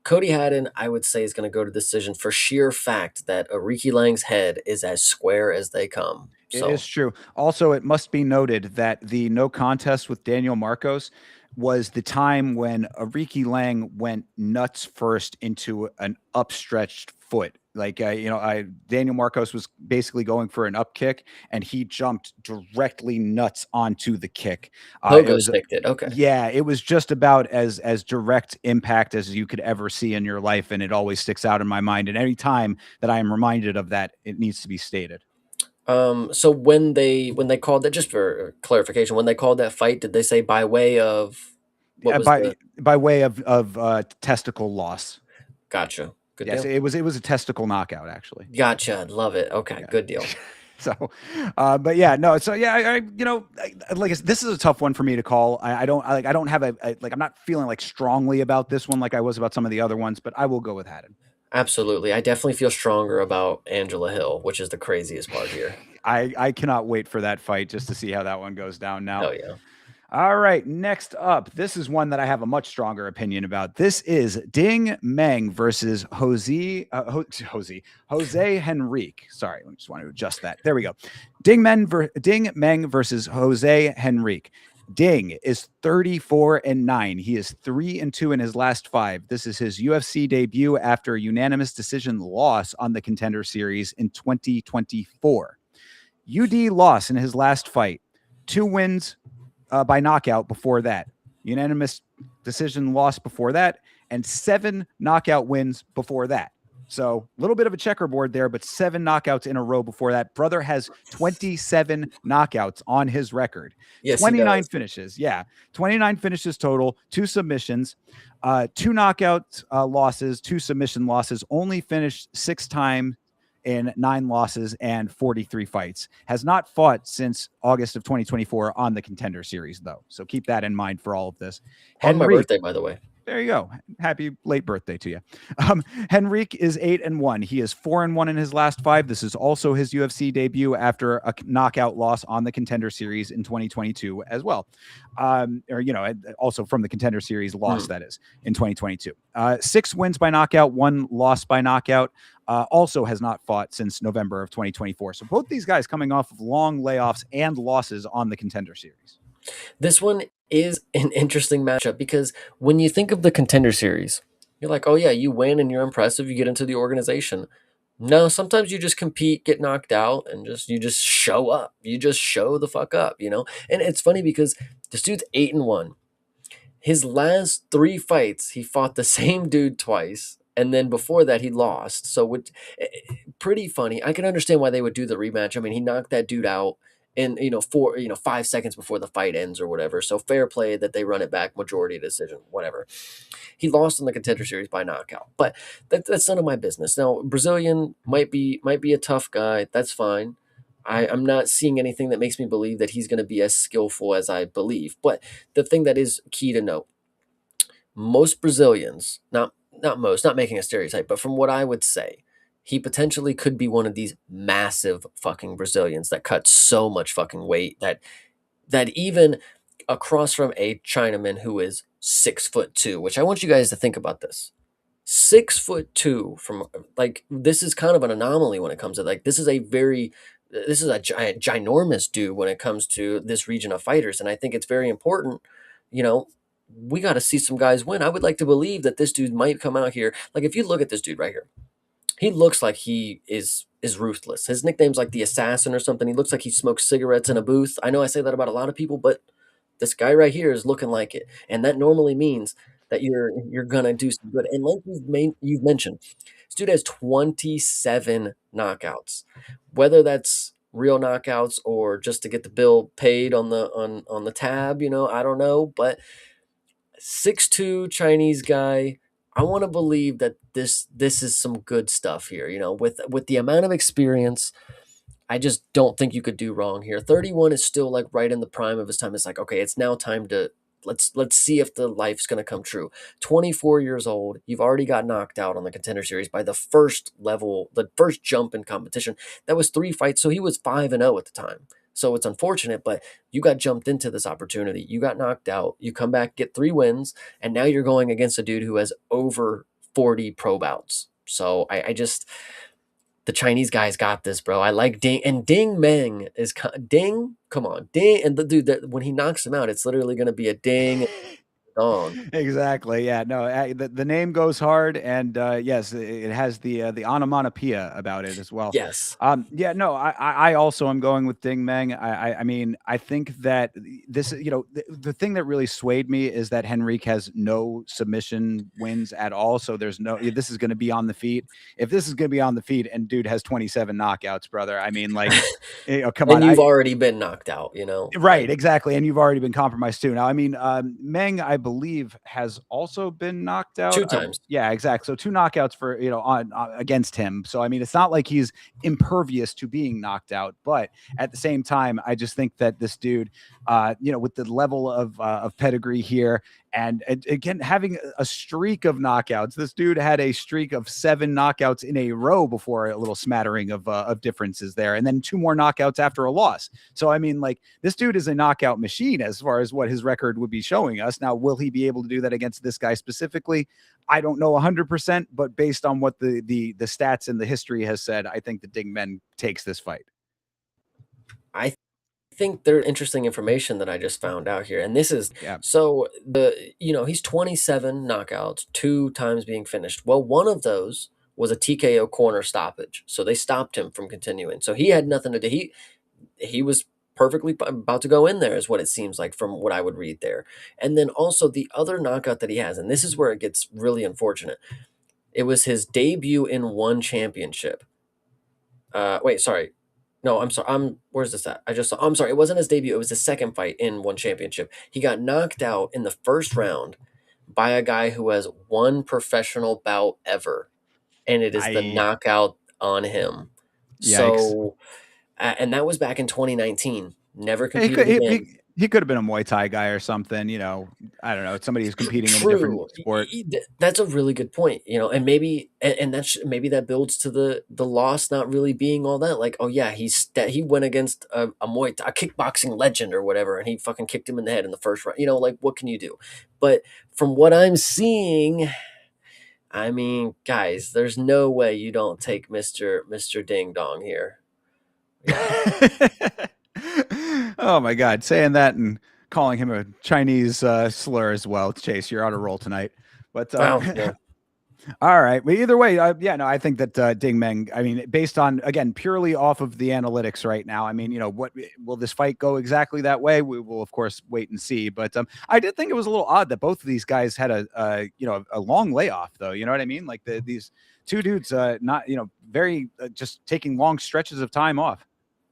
Cody Haddon, I would say, is going to go to decision for sheer fact that Aoriqileng's head is as square as they come. It is true. Also, it must be noted that the no contest with Daniel Marcos was the time when Aoriqileng went nuts first into an upstretched foot. Daniel Marcos was basically going for an up kick, and he jumped directly nuts onto the kick. Pogo sticked it. Okay. Yeah, it was just about as direct impact as you could ever see in your life, and it always sticks out in my mind. And any time that I am reminded of that, it needs to be stated. So when they called that, just for clarification, when they called that fight, did they say by way of by way of testicle loss? Gotcha. Good yes, deal. It was a testicle knockout, actually. Gotcha. Love it. Okay, yeah. Good deal. So, but yeah, no. So yeah, this is a tough one for me to call. I don't have I'm not feeling strongly about this one like I was about some of the other ones, but I will go with Haddon. Absolutely. I definitely feel stronger about Angela Hill, which is the craziest part here. I cannot wait for that fight just to see how that one goes down now. Oh yeah. All right, next up, this is one that I have a much stronger opinion about. This is Ding Meng versus Jose Henrique. Sorry, I just want to adjust that. There we go. Ding Meng versus Jose Henrique. Ding is 34-9. He is 3-2 in his last 5. This is his UFC debut after a unanimous decision loss on the Contender Series in 2024. UD lost in his last fight. 2 wins by knockout before that. Unanimous decision loss before that, and 7 knockout wins before that. So a little bit of a checkerboard there, but 7 knockouts in a row before that. Brother has 27 knockouts on his record. Yes, 29 finishes. Yeah. 29 finishes total, 2 submissions, 2 knockout losses, 2 submission losses, only finished 6 times in 9 losses and 43 fights. Has not fought since August of 2024 on the Contender Series, though. So keep that in mind for all of this. On my birthday, by the way. There you go. Happy late birthday to you. Henrique is 8-1. He is 4-1 in his last 5. This is also his UFC debut after a knockout loss on the Contender Series in 2022 as well. Also from the Contender Series loss, that is, in 2022. 6 wins by knockout, 1 loss by knockout. Also has not fought since November of 2024. So both these guys coming off of long layoffs and losses on the Contender Series. This one is an interesting matchup because when you think of the Contender Series, you're like, oh yeah, you win and you're impressive, you get into the organization. No, sometimes you just compete, get knocked out, and you just show up. You just show the fuck up, you know? And it's funny because this dude's 8-1. His last 3 fights, he fought the same dude twice, and then before that he lost. So pretty funny. I can understand why they would do the rematch. I mean, he knocked that dude out in 5 seconds before the fight ends or whatever. So fair play that they run it back, majority decision, whatever. He lost in the Contender Series by knockout, but that's none of my business. Now, Brazilian might be a tough guy. That's fine. I'm not seeing anything that makes me believe that he's going to be as skillful as I believe. But the thing that is key to note, most Brazilians, not making a stereotype, but from what I would say, he potentially could be one of these massive fucking Brazilians that cut so much fucking weight that even across from a Chinaman who is 6'2", which I want you guys to think about this. 6'2" from this is kind of an anomaly when it comes to this is a ginormous dude when it comes to this region of fighters. And I think it's very important, we got to see some guys win. I would like to believe that this dude might come out here. Like if you look at this dude right here, he looks like he is ruthless. His nickname's like the Assassin or something. He looks like he smokes cigarettes in a booth. I know I say that about a lot of people, but this guy right here is looking like it. And that normally means that you're gonna do some good. And like you've mentioned, this dude has 27 knockouts. Whether that's real knockouts or just to get the bill paid on the tab, I don't know. But 6'2" Chinese guy, I want to believe that this is some good stuff here. With the amount of experience, I just don't think you could do wrong here. 31 is still like right in the prime of his time. It's like, okay, it's now time to let's see if the life's going to come true. 24 years old, you've already got knocked out on the Contender Series by the first jump in competition. That was 3 fights, so he was 5-0 at the time. So it's unfortunate, but you got jumped into this opportunity. You got knocked out. You come back, get 3 wins, and now you're going against a dude who has over 40 pro bouts. So I just, the Chinese guys got this, bro. I like Ding, and Ding Meng is Ding. Come on, Ding, and the dude when he knocks him out, it's literally going to be a ding. Exactly. Yeah. No. The name goes hard, and yes, it has the onomatopoeia about it as well. Yes. Yeah. No. I also am going with Ding Meng. I mean, I think that this, the thing that really swayed me is that Henrique has no submission wins at all. So there's no. This is going to be on the feet. If this is going to be on the feet, and dude has 27 knockouts, brother. I mean, like, come on. And you've already been knocked out. Right. Exactly. And you've already been compromised too. Now, I mean, Meng, I believe, has also been knocked out. 2 times. Yeah, exactly. So 2 knockouts for on against him. So I mean, it's not like he's impervious to being knocked out, but at the same time, I just think that this dude, with the level of pedigree here, and again having a streak of knockouts, this dude had a streak of 7 knockouts in a row before a little smattering of differences there, and then 2 more knockouts after a loss. So I mean, like, this dude is a knockout machine as far as what his record would be showing us. Now, will he be able to do that against this guy specifically? I don't know 100%, but based on what the stats and the history has said, I think the Jingnan takes this fight. I think there's interesting information that I just found out here, and this is Yeah. so he's 27 knockouts, 2 times being finished. Well, one of those was a TKO corner stoppage, so they stopped him from continuing. So he had nothing to do. He was perfectly about to go in there, is what it seems like from what I would read there. And then also the other knockout that he has, and this is where it gets really unfortunate. It was his debut in one championship. Wait, sorry. No, I'm sorry. Where's this at? I just saw. I'm sorry. It wasn't his debut. It was his second fight in one championship. He got knocked out in the first round by a guy who has one professional bout ever, and it is the knockout on him. Yikes. So, and that was back in 2019. Never He competed could, again. he could have been a Muay Thai guy or something, I don't know, somebody who's competing in a different True. sport. That's a really good point, and maybe and that's maybe that builds to the loss not really being all that. Like, oh yeah, he went against a kickboxing legend or whatever, and he fucking kicked him in the head in the first round. Like, what can you do? But from what I'm seeing, I mean, guys, there's no way you don't take Mr. Ding Dong here. Oh my God, saying that and calling him a Chinese slur as well. Chase, you're on a roll tonight. But Well, yeah. all right. But either way, I think that Ding Meng, I mean, based on, again, purely off of the analytics right now, I mean, what will this fight go exactly that way? We will, of course, wait and see. But I did think it was a little odd that both of these guys had a long layoff, though. You know what I mean? Like these two dudes, not, very just taking long stretches of time off.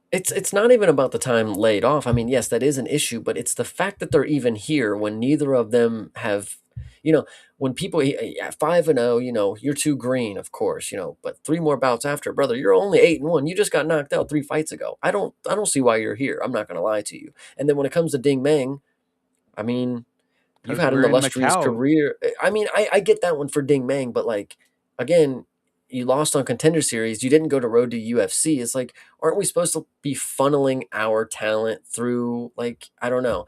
It's not even about the time laid off. I mean, yes, that is an issue, but it's the fact that they're even here when neither of them have, when people 5-0, you're too green, of course, but 3 more bouts after, brother, you're only 8-1. You just got knocked out 3 fights ago. I don't see why you're here. I'm not gonna lie to you. And then when it comes to Ding Meng, I mean, you've Because had an we're in illustrious Macau. career. I mean, I get that one for Ding Meng, but like, again, you lost on Contender Series. You didn't go to Road to UFC. It's like, aren't we supposed to be funneling our talent through? Like, I don't know.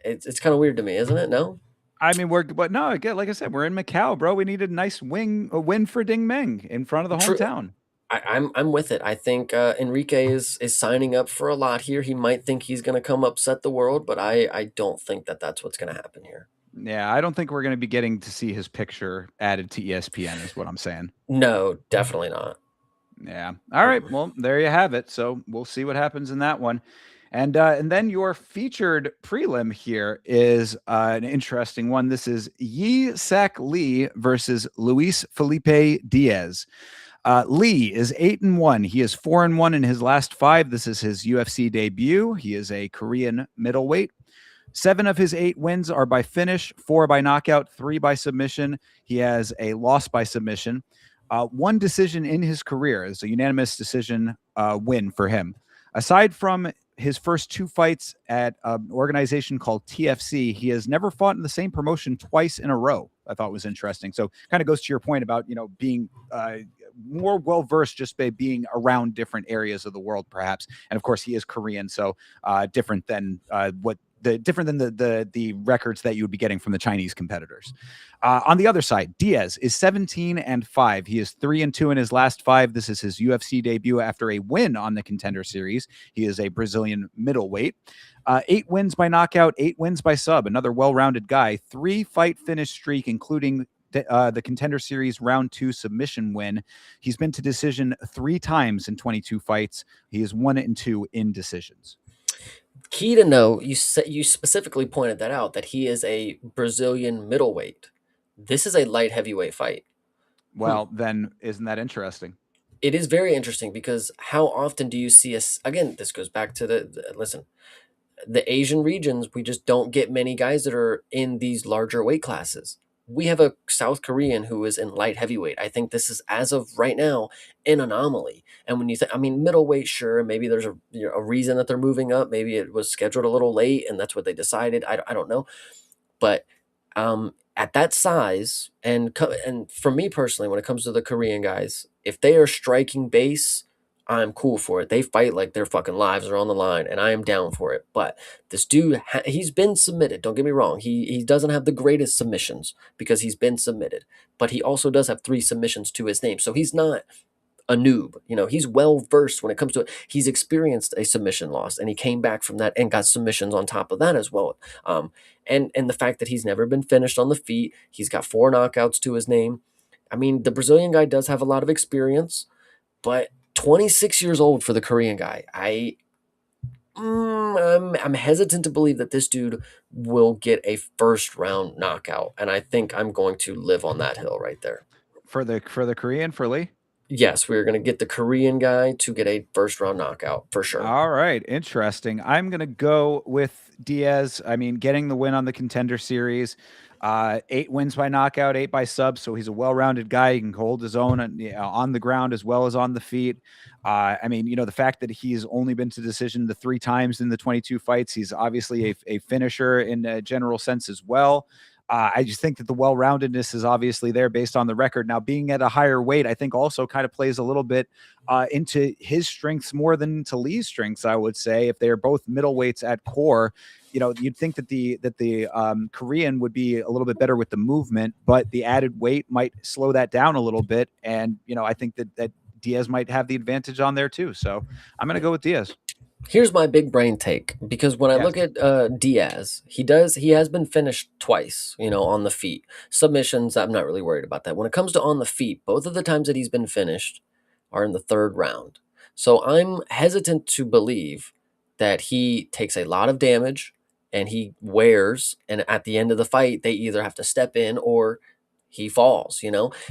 It's kind of weird to me, isn't it? No. I mean, but no, again, like I said, we're in Macau, bro. We need a nice win for Ding Meng in front of the True. hometown. I'm with it. I think Henrique is signing up for a lot here. He might think he's going to come upset the world, but I don't think that that's what's going to happen here. Yeah, I don't think we're going to be getting to see his picture added to ESPN, is what I'm saying. No, definitely not. Yeah. All right. Well, there you have it. So we'll see what happens in that one. And then your featured prelim here is an interesting one. This is Yi Sak Lee versus Luis Felipe Diaz. Lee is 8-1. He is 4-1 in his last 5. This is his UFC debut. He is a Korean middleweight. 7 of his 8 wins are by finish, 4 by knockout, 3 by submission. He has a loss by submission. 1 decision in his career is a unanimous decision win for him. Aside from his first 2 fights at an organization called TFC, he has never fought in the same promotion twice in a row. I thought was interesting. So kind of goes to your point about, being more well-versed just by being around different areas of the world, perhaps. And of course, he is Korean, so different than the records that you would be getting from the Chinese competitors. On the other side, Diaz is 17-5. He is 3-2 in his last 5. This is his UFC debut after a win on the Contender Series. He is a Brazilian middleweight. 8 wins by knockout, 8 wins by sub. Another well-rounded guy. 3 fight finish streak, including the Contender Series round 2 submission win. He's been to decision 3 times in 22 fights. He is 1-2 in decisions. Key to know, you specifically pointed that out, that he is a Brazilian middleweight. This is a light heavyweight fight. Well, then isn't that interesting? It is very interesting because how often do you see us? Again, this goes back to listen. the Asian regions, we just don't get many guys that are in these larger weight classes. We have a South Korean who is in light heavyweight. I think this is, as of right now, an anomaly. And when you think, I mean, middleweight, sure, maybe there's a reason that they're moving up. Maybe it was scheduled a little late and that's what they decided. I don't know. But at that size, and for me personally, when it comes to the Korean guys, if they are striking base, I'm cool for it. They fight like their fucking lives are on the line, and I am down for it. But this dude, he's been submitted. Don't get me wrong. He doesn't have the greatest submissions because he's been submitted, but he also does have 3 submissions to his name. So he's not a noob. He's well versed when it comes to it. He's experienced a submission loss, and he came back from that and got submissions on top of that as well. And the fact that he's never been finished on the feet, he's got 4 knockouts to his name. I mean, the Brazilian guy does have a lot of experience, but 26 years old for the Korean guy. I'm hesitant to believe that this dude will get a first round knockout, and I think I'm going to live on that hill right there. For the Korean, for Lee. Yes, we're going to get the Korean guy to get a first round knockout for sure. All right, interesting. I'm going to go with Diaz. I mean, getting the win on the Contender Series, 8 wins by knockout, 8 by sub. So he's a well-rounded guy. He can hold his own on the ground as well as on the feet. I mean, the fact that he's only been to decision the 3 times in the 22 fights, he's obviously a finisher in a general sense as well. I just think that the well-roundedness is obviously there based on the record. Now, being at a higher weight, I think also kind of plays a little bit into his strengths more than to Lee's strengths, I would say. If they're both middleweights at core, you'd think that the Korean would be a little bit better with the movement, but the added weight might slow that down a little bit. And, I think that Diaz might have the advantage on there too. So I'm going to go with Diaz. Here's my big brain take, because when I look at Diaz, he has been finished twice, on the feet. Submissions, I'm not really worried about that. When it comes to on the feet, both of the times that he's been finished are in the 3rd round. So I'm hesitant to believe that he takes a lot of damage and he wears, and at the end of the fight, they either have to step in or he falls,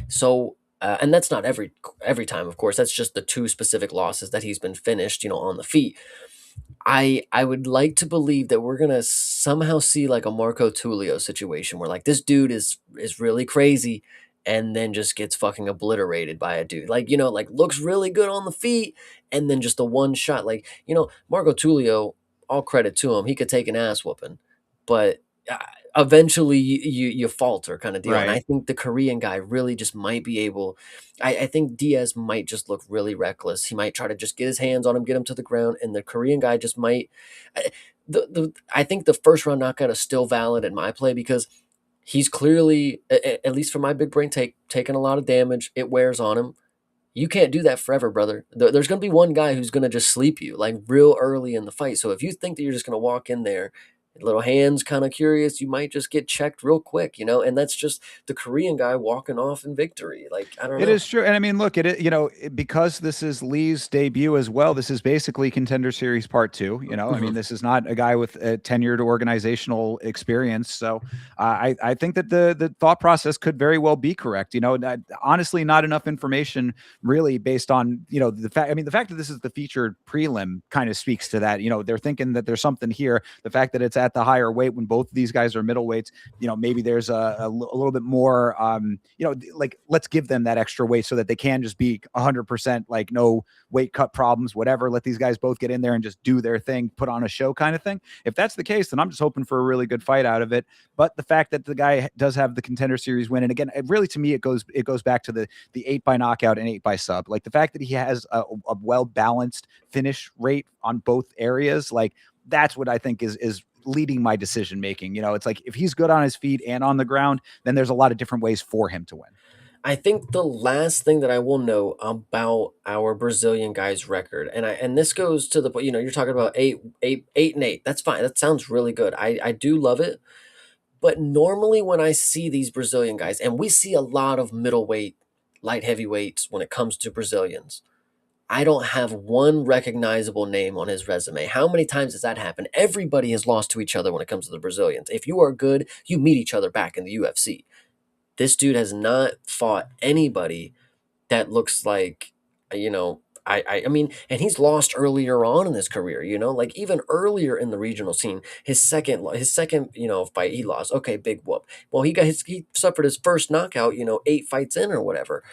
So and that's not every time, of course. That's just the 2 specific losses that he's been finished, on the feet. I would like to believe that we're gonna somehow see like a Marco Tullio situation where like this dude is really crazy and then just gets fucking obliterated by a dude. Like, like looks really good on the feet and then just a one shot. Like, Marco Tullio, all credit to him, he could take an ass whooping, but uh, eventually you falter kind of deal. And I Right. think the Korean guy really just might be able. I think Diaz might just look really reckless. He might try to just get his hands on him, get him to the ground, and the Korean guy just might. I think the first round knockout is still valid in my play because he's clearly, at least for my big brain take, taking a lot of damage. It wears on him. You can't do that forever, brother. There's going to be one guy who's going to just sleep you like real early in the fight. So if you think that you're just going to walk in there, little hands kind of curious, you might just get checked real quick, and that's just the Korean guy walking off in victory. Like, I don't It know. is true. And I mean, look at it, because this is Lee's debut as well. This is basically Contender Series Part 2. I mean, Mhm. this is not a guy with a tenured organizational experience. So I think that the thought process could very well be correct. Honestly, not enough information really based on, the fact. I mean, the fact that this is the featured prelim kind of speaks to that. They're thinking that there's something here. The fact that it's at the higher weight when both of these guys are middleweights, maybe there's a little bit more, like let's give them that extra weight so that they can just be 100% like no weight cut problems, whatever. Let these guys both get in there and just do their thing, put on a show kind of thing. If that's the case, then I'm just hoping for a really good fight out of it. But the fact that the guy does have the Contender Series win, and again, really to me, it goes back to the 8 by knockout and 8 by sub. Like the fact that he has a well balanced finish rate on both areas, like that's what I think is leading my decision making. It's like if he's good on his feet and on the ground, then there's a lot of different ways for him to win. I think the last thing that I will know about our Brazilian guy's record, and this goes to the point, you're talking about 8 and 8. That's fine. That sounds really good. I do love it. But normally when I see these Brazilian guys, and we see a lot of middleweight, light heavyweights when it comes to Brazilians, I don't have one recognizable name on his resume. How many times has that happened? Everybody has lost to each other when it comes to the Brazilians. If you are good, you meet each other back in the UFC. This dude has not fought anybody that looks like, you know, I mean, and he's lost earlier on in his career, like even earlier in the regional scene, his second fight he lost. Okay, big whoop. Well, he suffered his first knockout, 8 fights in or whatever.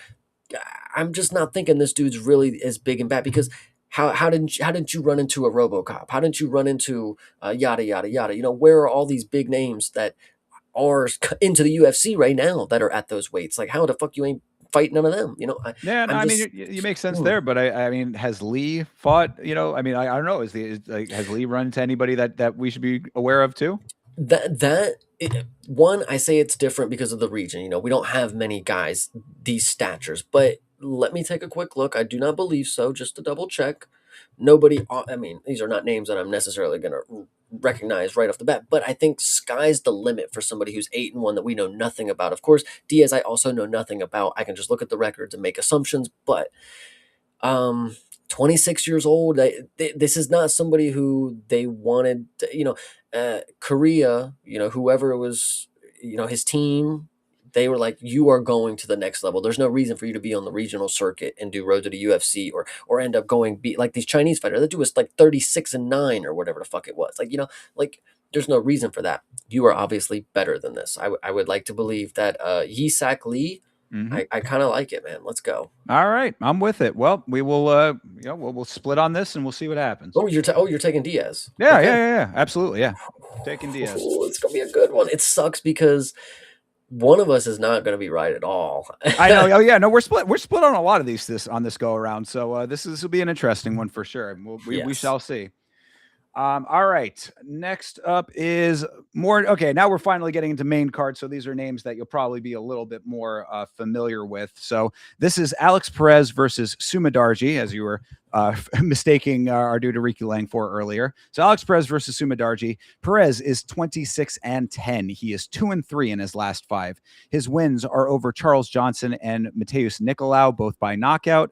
I'm just not thinking this dude's really as big and bad because how didn't you run into a RoboCop? How didn't you run into yada yada yada? Where are all these big names that are into the UFC right now that are at those weights? Like, how the fuck you ain't fight none of them? Yeah, no, I'm I mean, just you make sense there, but I mean, has Lee fought? I mean, I don't know. Has Lee run into anybody that we should be aware of too? one, I say it's different because of the region. We don't have many guys these statures, but let me take a quick look. I do not believe so. Just to double check. Nobody. I mean, these are not names that I'm necessarily going to recognize right off the bat, but I think sky's the limit for somebody who's 8-1 that we know nothing about. Of course, Diaz, I also know nothing about. I can just look at the records and make assumptions, but um 26 years old, this is not somebody who they wanted Korea, whoever was, his team, they were like, you are going to the next level. There's no reason for you to be on the regional circuit and do road to the UFC or end up going be like these Chinese fighters that do was like 36-9 or whatever the fuck it was. Like there's no reason for that. You are obviously better than this. I would like to believe that Yisak Lee, I kind of like it, man. Let's go. All right, I'm with it. Well, we will, we'll split on this and we'll see what happens. You're taking Diaz. Yeah, yeah, Okay. yeah, yeah, absolutely, yeah. Taking Diaz. Ooh, it's gonna be a good one. It sucks because one of us is not gonna be right at all. I know. Oh yeah, no, we're split. We're split on a lot of these on this go around. So this will be an interesting one for sure. We Yes. shall see. All right. Next up is more. Okay, now we're finally getting into main card. So these are names that you'll probably be a little bit more familiar with. So this is Alex Perez versus Sumudaerji, as you were mistaking our dude Aoriqileng for earlier. So Alex Perez versus Sumudaerji. Perez is 26-10. He is 2-3 in his last 5. His wins are over Charles Johnson and Mateus Nicolau, both by knockout.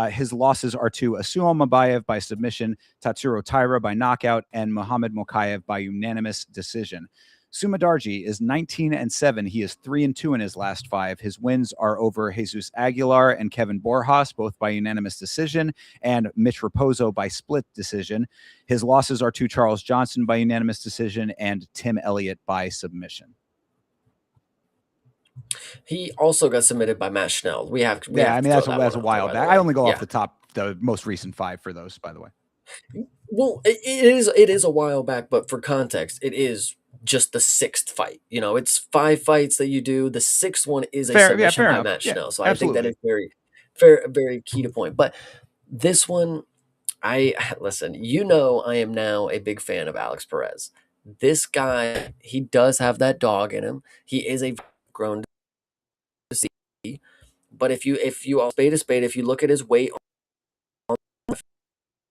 His losses are to Asuo Mabayev by submission, Tatsuro Taira by knockout, and Muhammad Mokayev by unanimous decision. Sumudaerji is 19-7. He is 3-2 in his last 5. His wins are over Jesus Aguilar and Kevin Borjas, both by unanimous decision, and Mitch Raposo by split decision. His losses are to Charles Johnson by unanimous decision and Tim Elliott by submission. He also got submitted by Matt Schnell. I mean, that's a while back. I only go off the most recent 5 for those, by the way. Well, it is a while back, but for context, it is just the 6th fight. It's 5 fights that you do. The 6th one is a submission by Matt Schnell. So absolutely. I think that is very, very key to point. But this one, listen. I am now a big fan of Alex Perez. This guy, he does have that dog in him. He is a grown to see. But if you all spade a spade, if you look at his weight,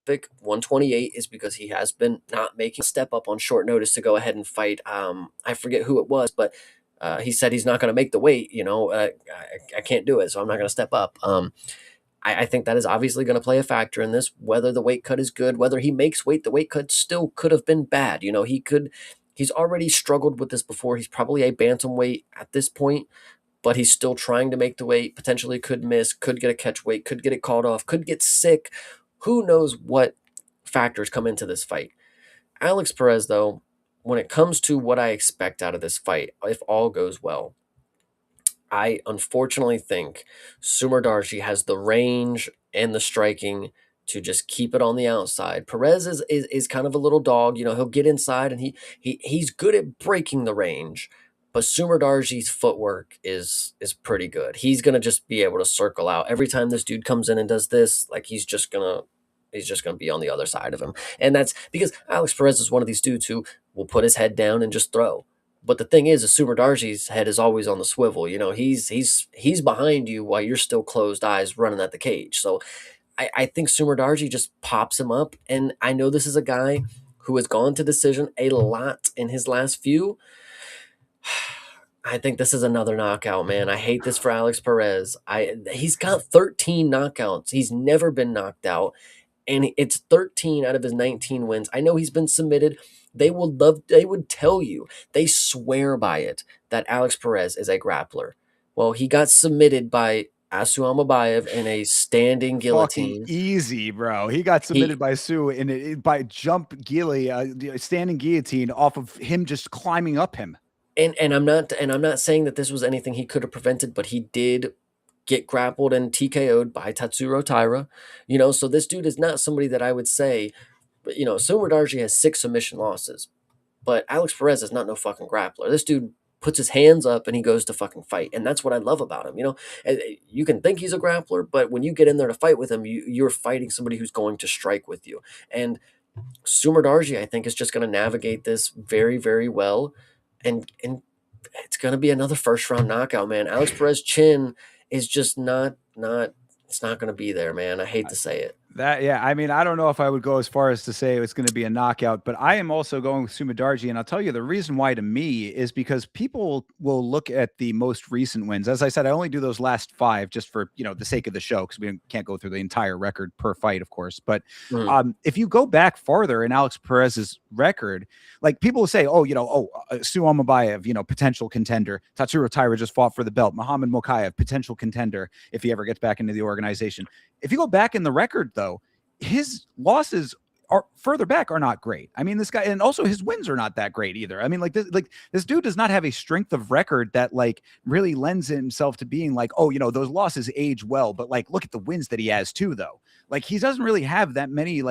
128 is because he has been not making a step up on short notice to go ahead and fight. I forget who it was, but he said he's not going to make the weight. I can't do it, so I'm not going to step up. I think that is obviously going to play a factor in this. Whether the weight cut is good, whether he makes weight, the weight cut still could have been bad. He's already struggled with this before. He's probably a bantamweight at this point, but he's still trying to make the weight. Potentially could miss, could get a catch weight, could get it called off, could get sick. Who knows what factors come into this fight? Alex Perez, though, when it comes to what I expect out of this fight, if all goes well, I unfortunately think Sumudaerji has the range and the striking to just keep it on the outside. Perez is kind of a little dog. He'll get inside and he's good at breaking the range. But Sumudaerji's footwork is pretty good. He's gonna just be able to circle out every time this dude comes in and does this. Like he's just gonna be on the other side of him, and that's because Alex Perez is one of these dudes who will put his head down and just throw. But the thing is Sumudaerji's head is always on the swivel. He's behind you while you're still closed eyes running at the cage. So I think Sumudaerji just pops him up, and I know this is a guy who has gone to decision a lot in his last few. I think this is another knockout, man. I hate this for Alex Perez. He's got 13 knockouts. He's never been knocked out, and it's 13 out of his 19 wins. I know he's been submitted. They would tell you, they swear by it, that Alex Perez is a grappler. Well, he got submitted by Asu Amabayev in a standing Fucking guillotine. easy, bro. He got submitted He by Sue by jump standing guillotine off of him just climbing up him. and I'm not saying that this was anything he could have prevented, but he did get grappled and TKO'd by Tatsuro Taira. So this dude is not somebody that I would say, Sumudaerji has 6 submission losses, but Alex Perez is not no fucking grappler. This dude puts his hands up and he goes to fucking fight, and that's what I love about him. You can think he's a grappler, but when you get in there to fight with him, you're fighting somebody who's going to strike with you. And Sumudaerji, I think, is just going to navigate this very, very well, and it's going to be another first round knockout, man. Alex Perez chin is just not it's not going to be there, man. I hate to say it. I mean, I don't know if I would go as far as to say it's going to be a knockout, but I am also going with Sumudaerji, and I'll tell you the reason why to me is because people will look at the most recent wins. As I said, I only do those last 5 just for the sake of the show because we can't go through the entire record per fight, of course. But if you go back farther in Alex Perez's record, like people will say, Sue Amabayev, potential contender. Tatsuro Taira just fought for the belt. Muhammad Mokaev, potential contender if he ever gets back into the organization. If you go back in the record, though, his losses are further back are not great. I mean, this guy, and also his wins are not that great either. I mean, this dude does not have a strength of record that really lends himself to being those losses age well. But look at the wins that he has too, though. He doesn't really have that many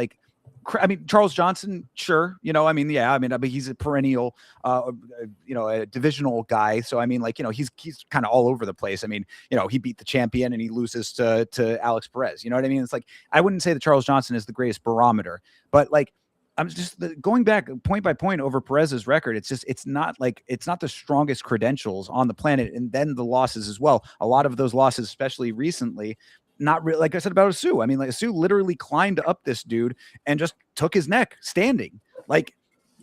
I mean, Charles Johnson, sure. But he's a perennial, a divisional guy. So, I mean, he's kind of all over the place. I mean, he beat the champion and he loses to Alex Perez. You know what I mean? It's I wouldn't say that Charles Johnson is the greatest barometer, but I'm just going back point by point over Perez's record. It's not the strongest credentials on the planet. And then the losses as well. A lot of those losses, especially recently, not really, like I said about Asu. I mean, Asu literally climbed up this dude and just took his neck standing.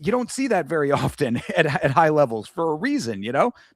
You don't see that very often at high levels for a reason,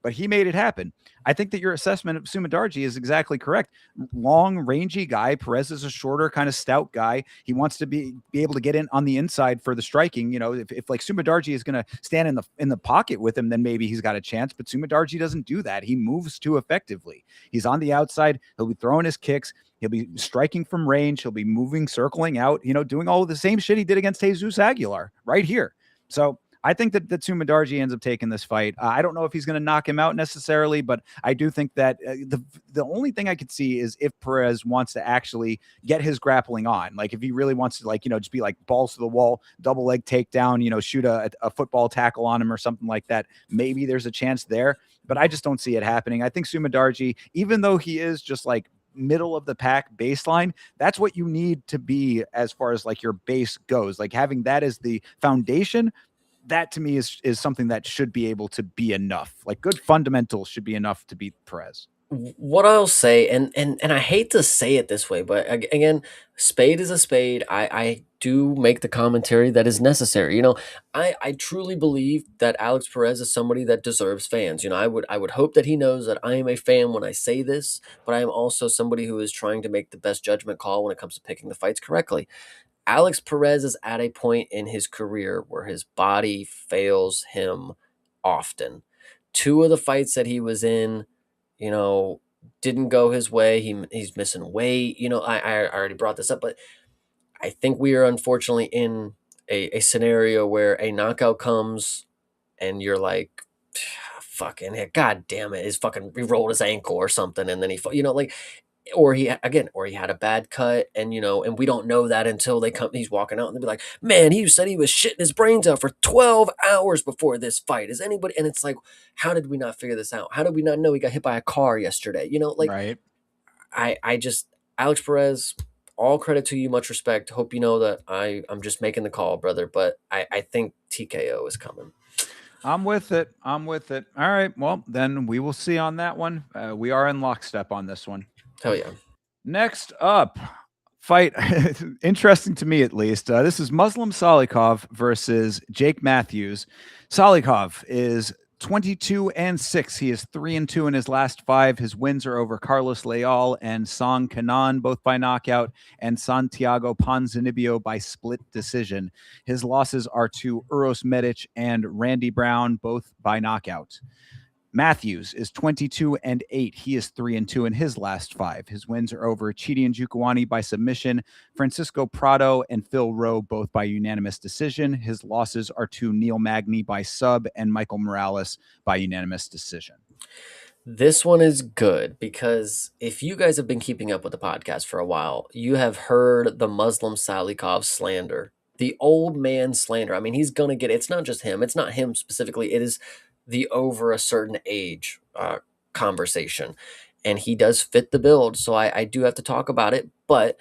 but he made it happen. I think that your assessment of Sumudaerji is exactly correct. Long, rangy guy. Perez is a shorter, kind of stout guy. He wants to be able to get in on the inside for the striking. If Sumudaerji is going to stand in the pocket with him, then maybe he's got a chance. But Sumudaerji doesn't do that. He moves too effectively. He's on the outside. He'll be throwing his kicks. He'll be striking from range. He'll be moving, circling out, doing all of the same shit he did against Jesus Aguilar right here. So I think that Sumudaerji ends up taking this fight. I don't know if he's going to knock him out necessarily, but I do think that the only thing I could see is if Perez wants to actually get his grappling on. If he really wants to, just be balls to the wall, double leg takedown, shoot a football tackle on him or something like that. Maybe there's a chance there, but I just don't see it happening. I think Sumudaerji, even though he is just middle of the pack baseline, that's what you need to be as far as your base goes. Having that as the foundation, that to me is something that should be able to be enough. Good fundamentals should be enough to beat Perez. What I'll say, and I hate to say it this way, but again, spade is a spade. I do make the commentary that is necessary. I truly believe that Alex Perez is somebody that deserves fans. I would hope that he knows that I am a fan when I say this, but I am also somebody who is trying to make the best judgment call when it comes to picking the fights correctly. Alex Perez is at a point in his career where his body fails him often. 2 of the fights that he was in, didn't go his way. He's missing weight. I already brought this up, but I think we are unfortunately in a scenario where a knockout comes and you're like, fucking, god damn it, he rolled his ankle or something, and then or he had a bad cut, and and we don't know that until he's walking out and they'll be like, man, he said he was shitting his brains out for 12 hours before this fight. Is anybody? And it's how did we not figure this out? How did we not know he got hit by a car yesterday? Right. I just, Alex Perez, all credit to you, much respect. Hope you know that I'm just making the call, brother, but I think TKO is coming. I'm with it. All right. Well, then we will see on that one. We are in lockstep on this one. Hell yeah. Next up, fight, interesting to me at least. This is Muslim Salikhov versus Jake Matthews. Salikhov is 22-6. He is 3-2 in his last 5. His wins are over Carlos Leal and Song Kanan, both by knockout, and Santiago Ponzinibbio by split decision. His losses are to Uros Medic and Randy Brown, both by knockout. Matthews is 22-8. He is 3-2 in his last 5. His wins are over Chidi and Njokuani by submission, Francisco Prado and Phil Rowe both by unanimous decision. His losses are to Neil Magny by sub and Michael Morales by unanimous decision. This one is good because if you guys have been keeping up with the podcast for a while, you have heard the Muslim Salikhov slander, the old man slander. I mean, he's going to get, it's not just him. It's not him specifically. It is the over a certain age conversation. And he does fit the build. So I do have to talk about it. But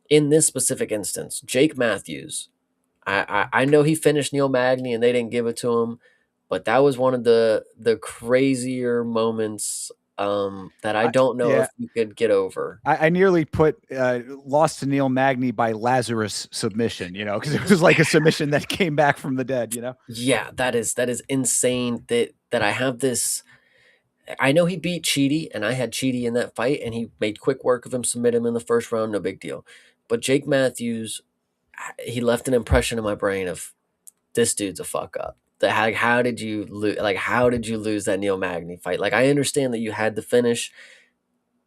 in this specific instance, Jake Matthews, I know he finished Neil Magny and they didn't give it to him. But that was one of the crazier moments that I don't know if you could get over. I nearly put lost to Neil Magny by Lazarus submission, because it was like a submission that came back from the dead, Yeah, that is insane that I have this. I know he beat Chidi, and I had Chidi in that fight, and he made quick work of him, submit him in the first round, no big deal. But Jake Matthews, he left an impression in my brain of this dude's a fuck up. How did you lose? Like, how did you lose that Neil Magny fight? Like, I understand that you had to finish,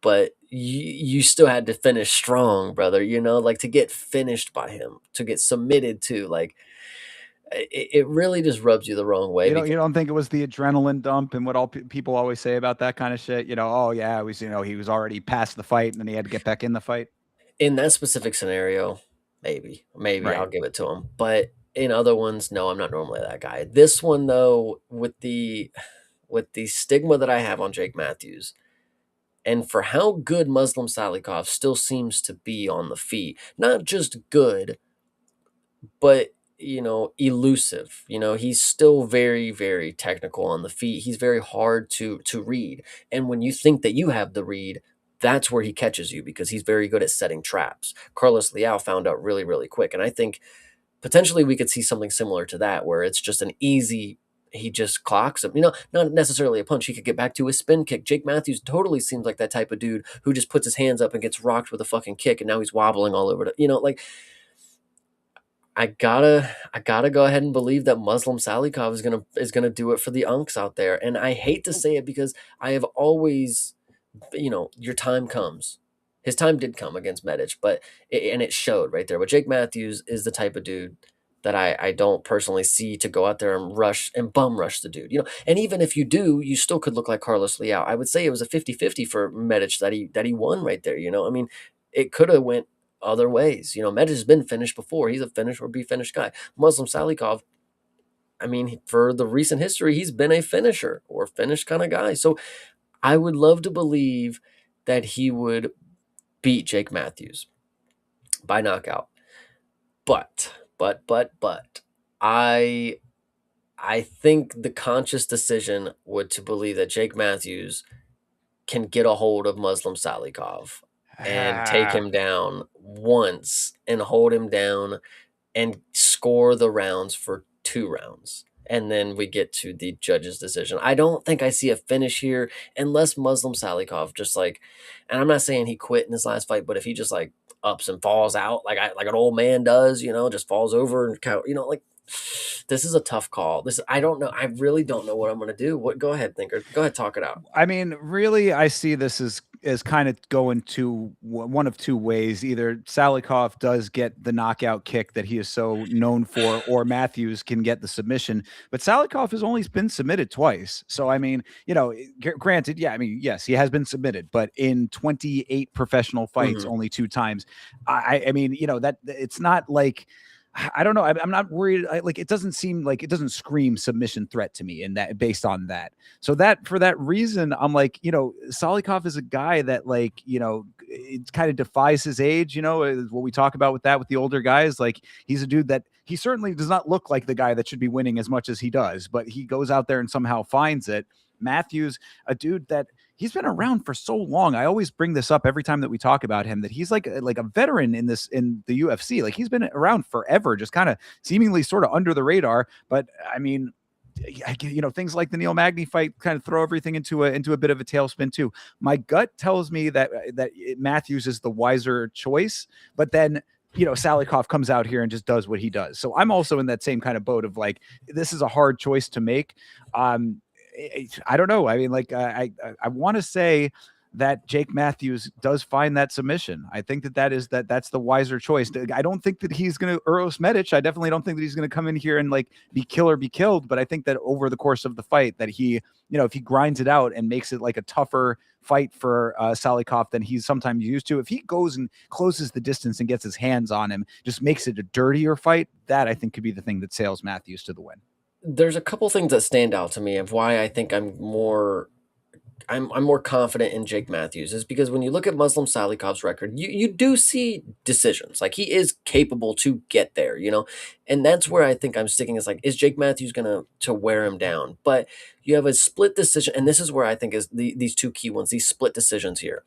but you still had to finish strong, brother. Like to get finished by him, to get submitted to, like, it really just rubs you the wrong way. You don't think it was the adrenaline dump and what all people always say about that kind of shit? Oh yeah, it was. He was already past the fight and then he had to get back in the fight. In that specific scenario, maybe right. I'll give it to him, but in other ones, no, I'm not normally that guy. This one, though, with the stigma that I have on Jake Matthews, and for how good Muslim Salikhov still seems to be on the feet, not just good, but elusive. He's still very, very technical on the feet. He's very hard to read, and when you think that you have the read, that's where he catches you because he's very good at setting traps. Carlos Leal found out really, really quick, and I think potentially we could see something similar to that where it's just an easy, he just clocks him. Not necessarily a punch. He could get back to a spin kick. Jake Matthews totally seems like that type of dude who just puts his hands up and gets rocked with a fucking kick and now he's wobbling all over like I gotta go ahead and believe that Muslim Salikhov is gonna do it for the unks out there. And I hate to say it because I have always, your time comes. His time did come against Medic, and it showed right there. But Jake Matthews is the type of dude that I don't personally see to go out there and bum rush the dude. And even if you do, you still could look like Carlos Leal. I would say it was a 50-50 for Medic that he won right there. I mean, it could have went other ways. Medic has been finished before. He's a finish or be finished guy. Muslim Salikhov, I mean, for the recent history, he's been a finisher or finished kind of guy. So I would love to believe that he would beat Jake Matthews by knockout. But I think the conscious decision would to believe that Jake Matthews can get a hold of Muslim Salikhov and take him down once and hold him down and score the rounds for 2 rounds. And then we get to the judge's decision. I don't think I see a finish here unless Muslim Salikhov just and I'm not saying he quit in his last fight, but if he just ups and falls out like an old man does, just falls over and this is a tough call. I don't know. I really don't know what I'm going to do. Go ahead, Thinker. Go ahead, talk it out. I mean, really, I see this as kind of going to one of 2 ways. Either Salikhov does get the knockout kick that he is so known for, or Matthews can get the submission. But Salikhov has only been submitted twice. So, I mean, granted, yeah, I mean, yes, he has been submitted, but in 28 professional fights, only 2 times. I mean, that it's not like, I don't know. I'm not worried. It doesn't seem like, it doesn't scream submission threat to me that based on that. So for that reason, I'm like, Salikhov is a guy that it kind of defies his age, what we talk about with the older guys. Like, he's a dude that he certainly does not look like the guy that should be winning as much as he does, but he goes out there and somehow finds it. Matthews, a dude that he's been around for so long. I always bring this up every time that we talk about him, that he's like a veteran in the UFC. Like, he's been around forever, just kind of seemingly sort of under the radar. But I mean, things like the Neil Magny fight kind of throw everything into a bit of a tailspin too. My gut tells me that Matthews is the wiser choice, but then Salikhov comes out here and just does what he does. So I'm also in that same kind of boat of this is a hard choice to make. I don't know. I mean, like I want to say that Jake Matthews does find that submission. I think that's the wiser choice. I don't think that he's going to Uros Medic. I definitely don't think that he's going to come in here and like be kill or be killed. But I think that over the course of the fight, that he, if he grinds it out and makes it like a tougher fight for Salikhov than he's sometimes used to, if he goes and closes the distance and gets his hands on him, just makes it a dirtier fight, that I think could be the thing that sails Matthews to the win. There's a couple things that stand out to me of why I think I'm more confident in Jake Matthews is because when you look at Muslim Salikhov's record, you do see decisions. Like he is capable to get there, and that's where I think I'm sticking. Is like, is Jake Matthews gonna to wear him down? But you have a split decision, and this is where I think is these two key ones, these split decisions here.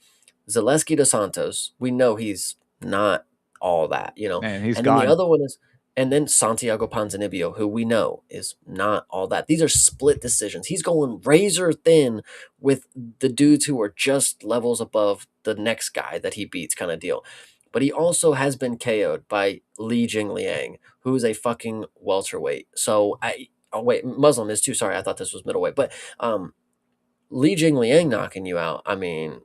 Zaleski dos Santos, we know he's not all that, Man, he's and then gone. the other one is. And then Santiago Ponzinibbio, who we know is not all that. These are split decisions. He's going razor thin with the dudes who are just levels above the next guy that he beats, kind of deal. But he also has been KO'd by Li Jingliang, who is a fucking welterweight. Muslim is too. Sorry, I thought this was middleweight. But Li Jingliang knocking you out. I mean,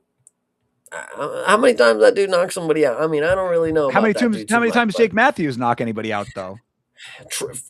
how many times that dude knock somebody out? I mean, I don't really know. How many times Jake Matthews knock anybody out though?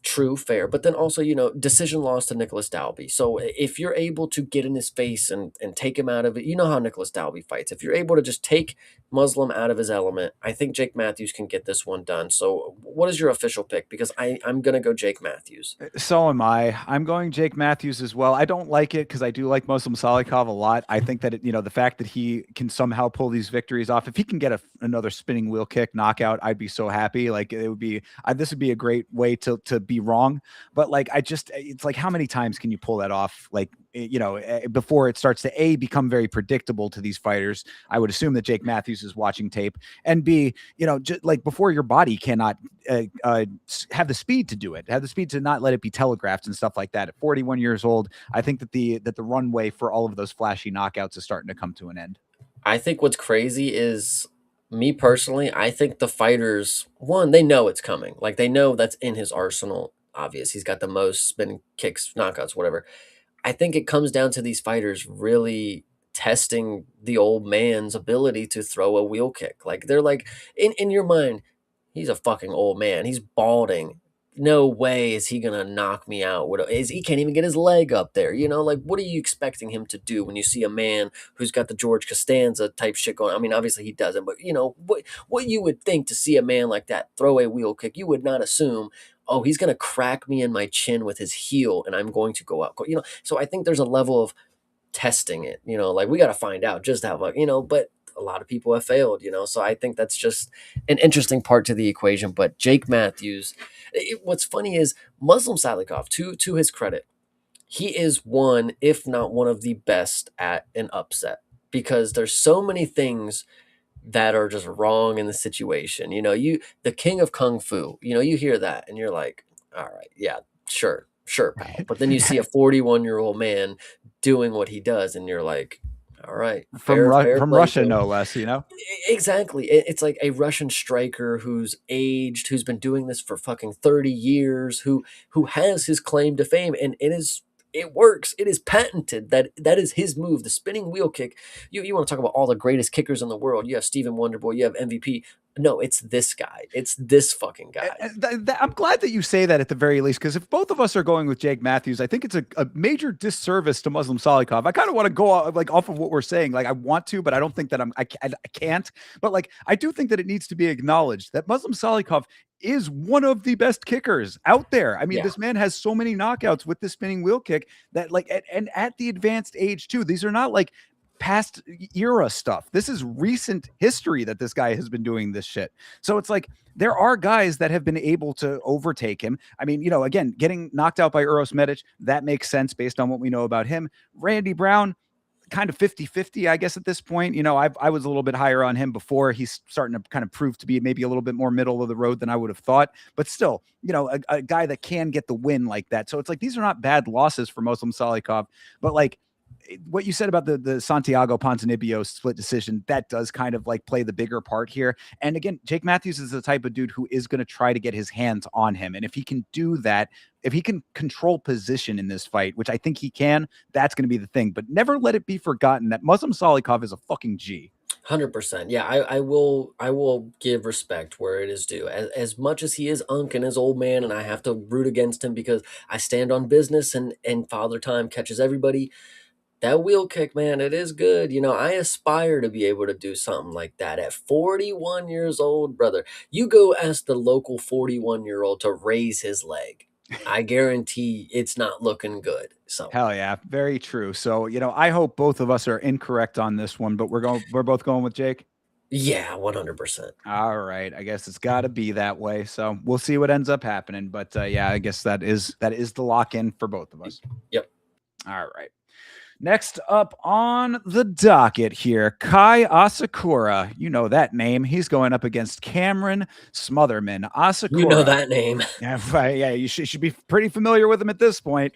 True, fair. But then also, decision loss to Nicholas Dalby. So if you're able to get in his face and take him out of it, you know how Nicholas Dalby fights. If you're able to just take Muslim out of his element, I think Jake Matthews can get this one done. So what is your official pick? Because I'm going to go Jake Matthews. So am I. I'm going Jake Matthews as well. I don't like it because I do like Muslim Salikhov a lot. I think that, the fact that he can somehow pull these victories off, if he can get another spinning wheel kick knockout, I'd be so happy. Like it would be, this would be a great way to be wrong. But like, it's like, how many times can you pull that off? Like, before it starts to become very predictable to these fighters. I would assume that Jake Matthews is watching tape, and B, just like before your body cannot have the speed to do it, have the speed to not let it be telegraphed and stuff like that. At 41 years old, I think that the runway for all of those flashy knockouts is starting to come to an end. I think what's crazy is, me personally, I think the fighters, one, they know it's coming. Like they know that's in his arsenal. Obvious. He's got the most spinning kicks, knockouts, whatever. I think it comes down to these fighters really testing the old man's ability to throw a wheel kick. Like they're like, in your mind, he's a fucking old man. He's balding. No way is he gonna knock me out. He can't even get his leg up there. Like what are you expecting him to do when you see a man who's got the George Costanza type shit going? I mean, obviously he doesn't, but what you would think to see a man like that throw a wheel kick, you would not assume, oh, he's gonna crack me in my chin with his heel and I'm going to go out. So I think there's a level of testing it. Like we got to find out just how, but a lot of people have failed. So I think that's just an interesting part to the equation. But Jake Matthews, what's funny is Muslim Salikhov, to his credit, he is one, if not one of the best at an upset, because there's so many things that are just wrong in the situation. The king of kung fu, you hear that and you're like, all right, yeah, sure, pal. But then you see a 41-year-old man doing what he does and you're like, all right, from Russia, no less, Exactly. It's like a Russian striker who's aged, who's been doing this for fucking 30 years, who has his claim to fame, and it works. It is patented. That is his move, the spinning wheel kick. You want to talk about all the greatest kickers in the world. You have Stephen Wonderboy, you have MVP. No, it's this guy. It's this fucking guy. I'm glad that you say that at the very least, because if both of us are going with Jake Matthews, I think it's a major disservice to Muslim Salikhov. I kind of want to go off of what we're saying. Like I want to, but I don't think that I can't. But like I do think that it needs to be acknowledged that Muslim Salikhov is one of the best kickers out there. I mean, This man has so many knockouts with the spinning wheel kick that and at the advanced age too. These are not like past era stuff. This is recent history that this guy has been doing this shit. So it's like there are guys that have been able to overtake him. I mean, again, getting knocked out by Uros Medic, that makes sense based on what we know about him. Randy Brown, kind of 50-50, I guess, at this point. I was a little bit higher on him before. He's starting to kind of prove to be maybe a little bit more middle of the road than I would have thought. But still, a guy that can get the win like that. So it's like these are not bad losses for Muslim Salikhov, but like what you said about the Santiago Ponzinibbio split decision, that does kind of like play the bigger part here. And again, Jake Matthews is the type of dude who is going to try to get his hands on him. And if he can do that, if he can control position in this fight, which I think he can, that's going to be the thing. But never let it be forgotten that Muslim Salikhov is a fucking G. 100%. Yeah, I will give respect where it is due. As much as he is Unk and his old man, and I have to root against him because I stand on business and Father Time catches everybody. That wheel kick, man, it is good. I aspire to be able to do something like that at 41 years old, brother. You go ask the local 41-year-old to raise his leg. I guarantee it's not looking good. So Hell yeah, very true. So, I hope both of us are incorrect on this one, but we're both going with Jake. yeah, 100%. All right, I guess it's got to be that way. So we'll see what ends up happening. But yeah, I guess that is the lock in for both of us. Yep. All right. Next up on the docket here, Kai Asakura. You know that name. He's going up against Cameron Smotherman. Asakura. You know that name. Yeah, you should be pretty familiar with him at this point.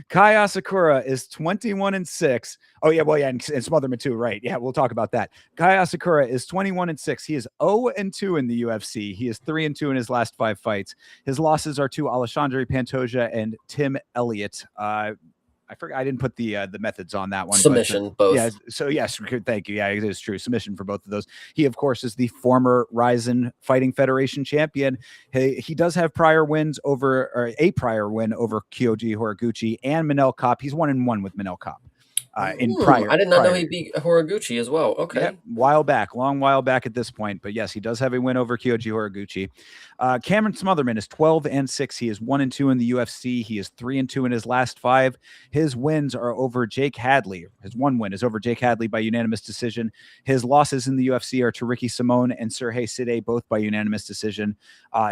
Kai Asakura is 21-6. Oh, yeah, well, yeah, and Smotherman too, right? Yeah, we'll talk about that. Kai Asakura is 21-6. He is 0-2 in the UFC. He is 3-2 in his last 5 fights. His losses are to Alexandre Pantoja and Tim Elliott. I forgot I didn't put the methods on that one. Submission, both. Yeah. So yes, thank you. Yeah, it is true. Submission for both of those. He, of course, is the former Rizin Fighting Federation champion. He does have a prior win over Kyoji Horiguchi and Manel Kopp. He's 1-1 with Manel Kopp. In prior, I did not know he beat Horiguchi as well. Okay, yeah, long while back at this point, but yes, he does have a win over Kyoji Horiguchi. Cameron Smotherman is 12-6. He is 1-2 in the UFC. He is 3-2 in his last 5. His wins are over Jake Hadley. His one win is over Jake Hadley by unanimous decision. His losses in the UFC are to Ricky Simone and Sergei Side, both by unanimous decision.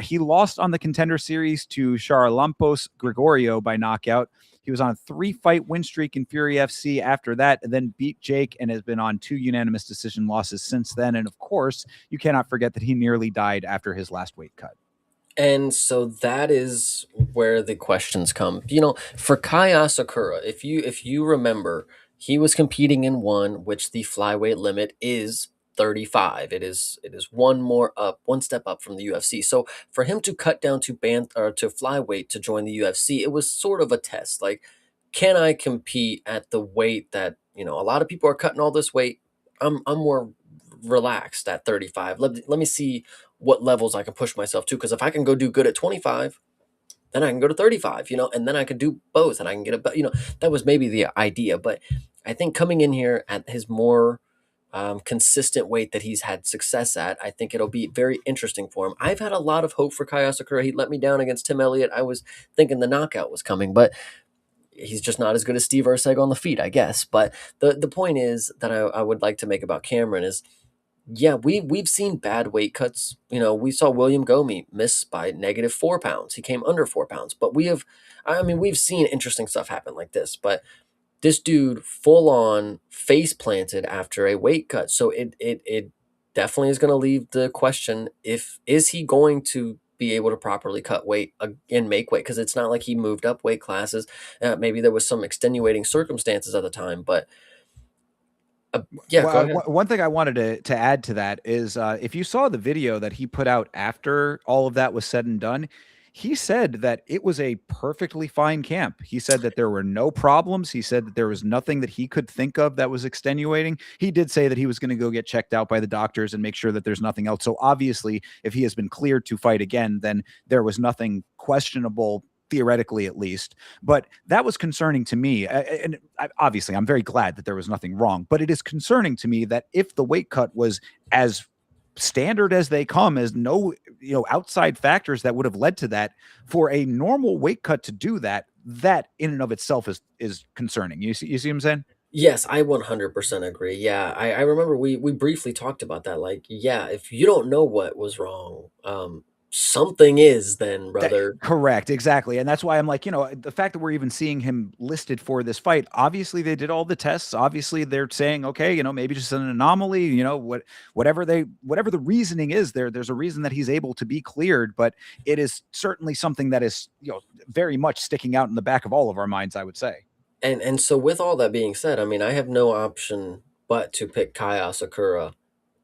He lost on the Contender Series to Charalampos Gregorio by knockout. He was on a 3-fight win streak in Fury FC after that, and then beat Jake and has been on 2 unanimous decision losses since then. And of course, you cannot forget that he nearly died after his last weight cut. And so that is where the questions come. For Kai Asakura, if you remember, he was competing in one, which the flyweight limit is 35. It is one step up from the UFC. So for him to cut down to flyweight to join the UFC, it was sort of a test. Like, can I compete at the weight that a lot of people are cutting all this weight? I'm more relaxed at 35. Let me see what levels I can push myself to, because if I can go do good at 25, then I can go to 35, and then I can do both and I can get that was maybe the idea. But I think coming in here at his more consistent weight that he's had success at, I think it'll be very interesting for him. I've had a lot of hope for Kai Asakura. He let me down against Tim Elliott. I was thinking the knockout was coming, but he's just not as good as Steve Erceg on the feet, I guess. But the point is that I would like to make about Cameron is, yeah, we've seen bad weight cuts. We saw William Gomi miss by -4 pounds. He came under 4 pounds. But we've seen interesting stuff happen like this. But this dude full on face planted after a weight cut. So it definitely is going to leave the question, is he going to be able to properly cut weight and make weight? Because it's not like he moved up weight classes. Maybe there was some extenuating circumstances at the time, but yeah. Well, one thing I wanted to add to that is if you saw the video that he put out after all of that was said and done, he said that it was a perfectly fine camp. He said that there were no problems. He said that there was nothing that he could think of that was extenuating. He did say that he was going to go get checked out by the doctors and make sure that there's nothing else. So obviously, if he has been cleared to fight again, then there was nothing questionable, theoretically at least. But that was concerning to me. And obviously, I'm very glad that there was nothing wrong. But it is concerning to me that if the weight cut was as standard as they come, as no outside factors that would have led to that, for a normal weight cut to do that in and of itself is concerning. You see what I'm saying? Yes, I 100% agree. Yeah, I remember we briefly talked about that. Like, yeah, if you don't know what was wrong, something is then, brother. Correct, exactly. And that's why I'm like, the fact that we're even seeing him listed for this fight, obviously they did all the tests. Obviously they're saying, okay, maybe just an anomaly, whatever the reasoning is there's a reason that he's able to be cleared, but it is certainly something that is, very much sticking out in the back of all of our minds, I would say. And so with all that being said, I mean, I have no option but to pick Kai Asakura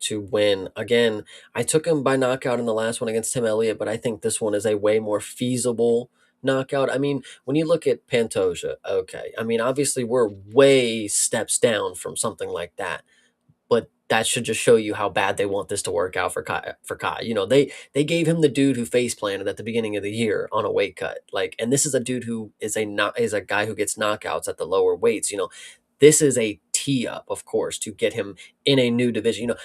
to win. Again, I took him by knockout in the last one against Tim Elliott, but I think this one is a way more feasible knockout. I mean, when you look at Pantoja, okay. I mean, obviously we're way steps down from something like that, but that should just show you how bad they want this to work out for Kai. For Kai, you know, they gave him the dude who face planted at the beginning of the year on a weight cut, like, and this is a dude who is a guy who gets knockouts at the lower weights. You know, this is a tee up, of course, to get him in a new division. You know,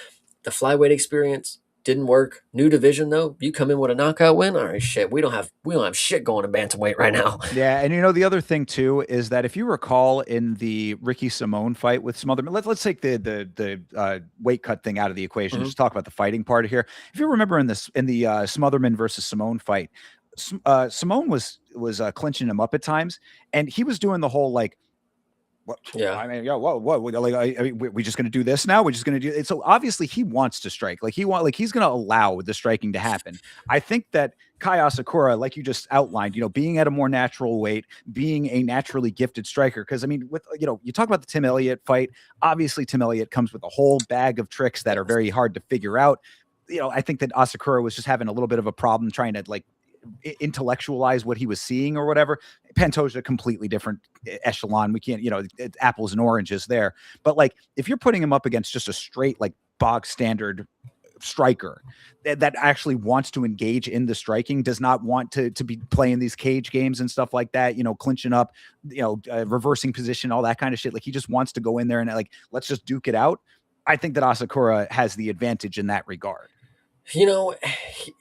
the flyweight experience didn't work. New division though, you come in with a knockout win. All right, shit, we don't have shit going to bantamweight right now. Yeah, and the other thing too is that if you recall in the Ricky Simone fight with Smotherman, let's take the weight cut thing out of the equation. Mhm. Just talk about the fighting part here. If you remember in the Smotherman versus Simone fight, Simone was clinching him up at times, and he was doing the whole like, what? Yeah. I mean, yeah, what? Like, I mean, we just going to do this now? We're just going to do it. So obviously, he wants to strike. Like he's going to allow the striking to happen. I think that Kai Asakura, like you just outlined, being at a more natural weight, being a naturally gifted striker. Because I mean, with you talk about the Tim Elliott fight. Obviously, Tim Elliott comes with a whole bag of tricks that are very hard to figure out. I think that Asakura was just having a little bit of a problem trying to like intellectualize what he was seeing or whatever. Pantoja, completely different echelon. We can't, it's apples and oranges there. But like, if you're putting him up against just a straight, like bog standard striker that actually wants to engage in the striking, does not want to be playing these cage games and stuff like that, clinching up, reversing position, all that kind of shit. Like he just wants to go in there and like, let's just duke it out. I think that Asakura has the advantage in that regard. You know,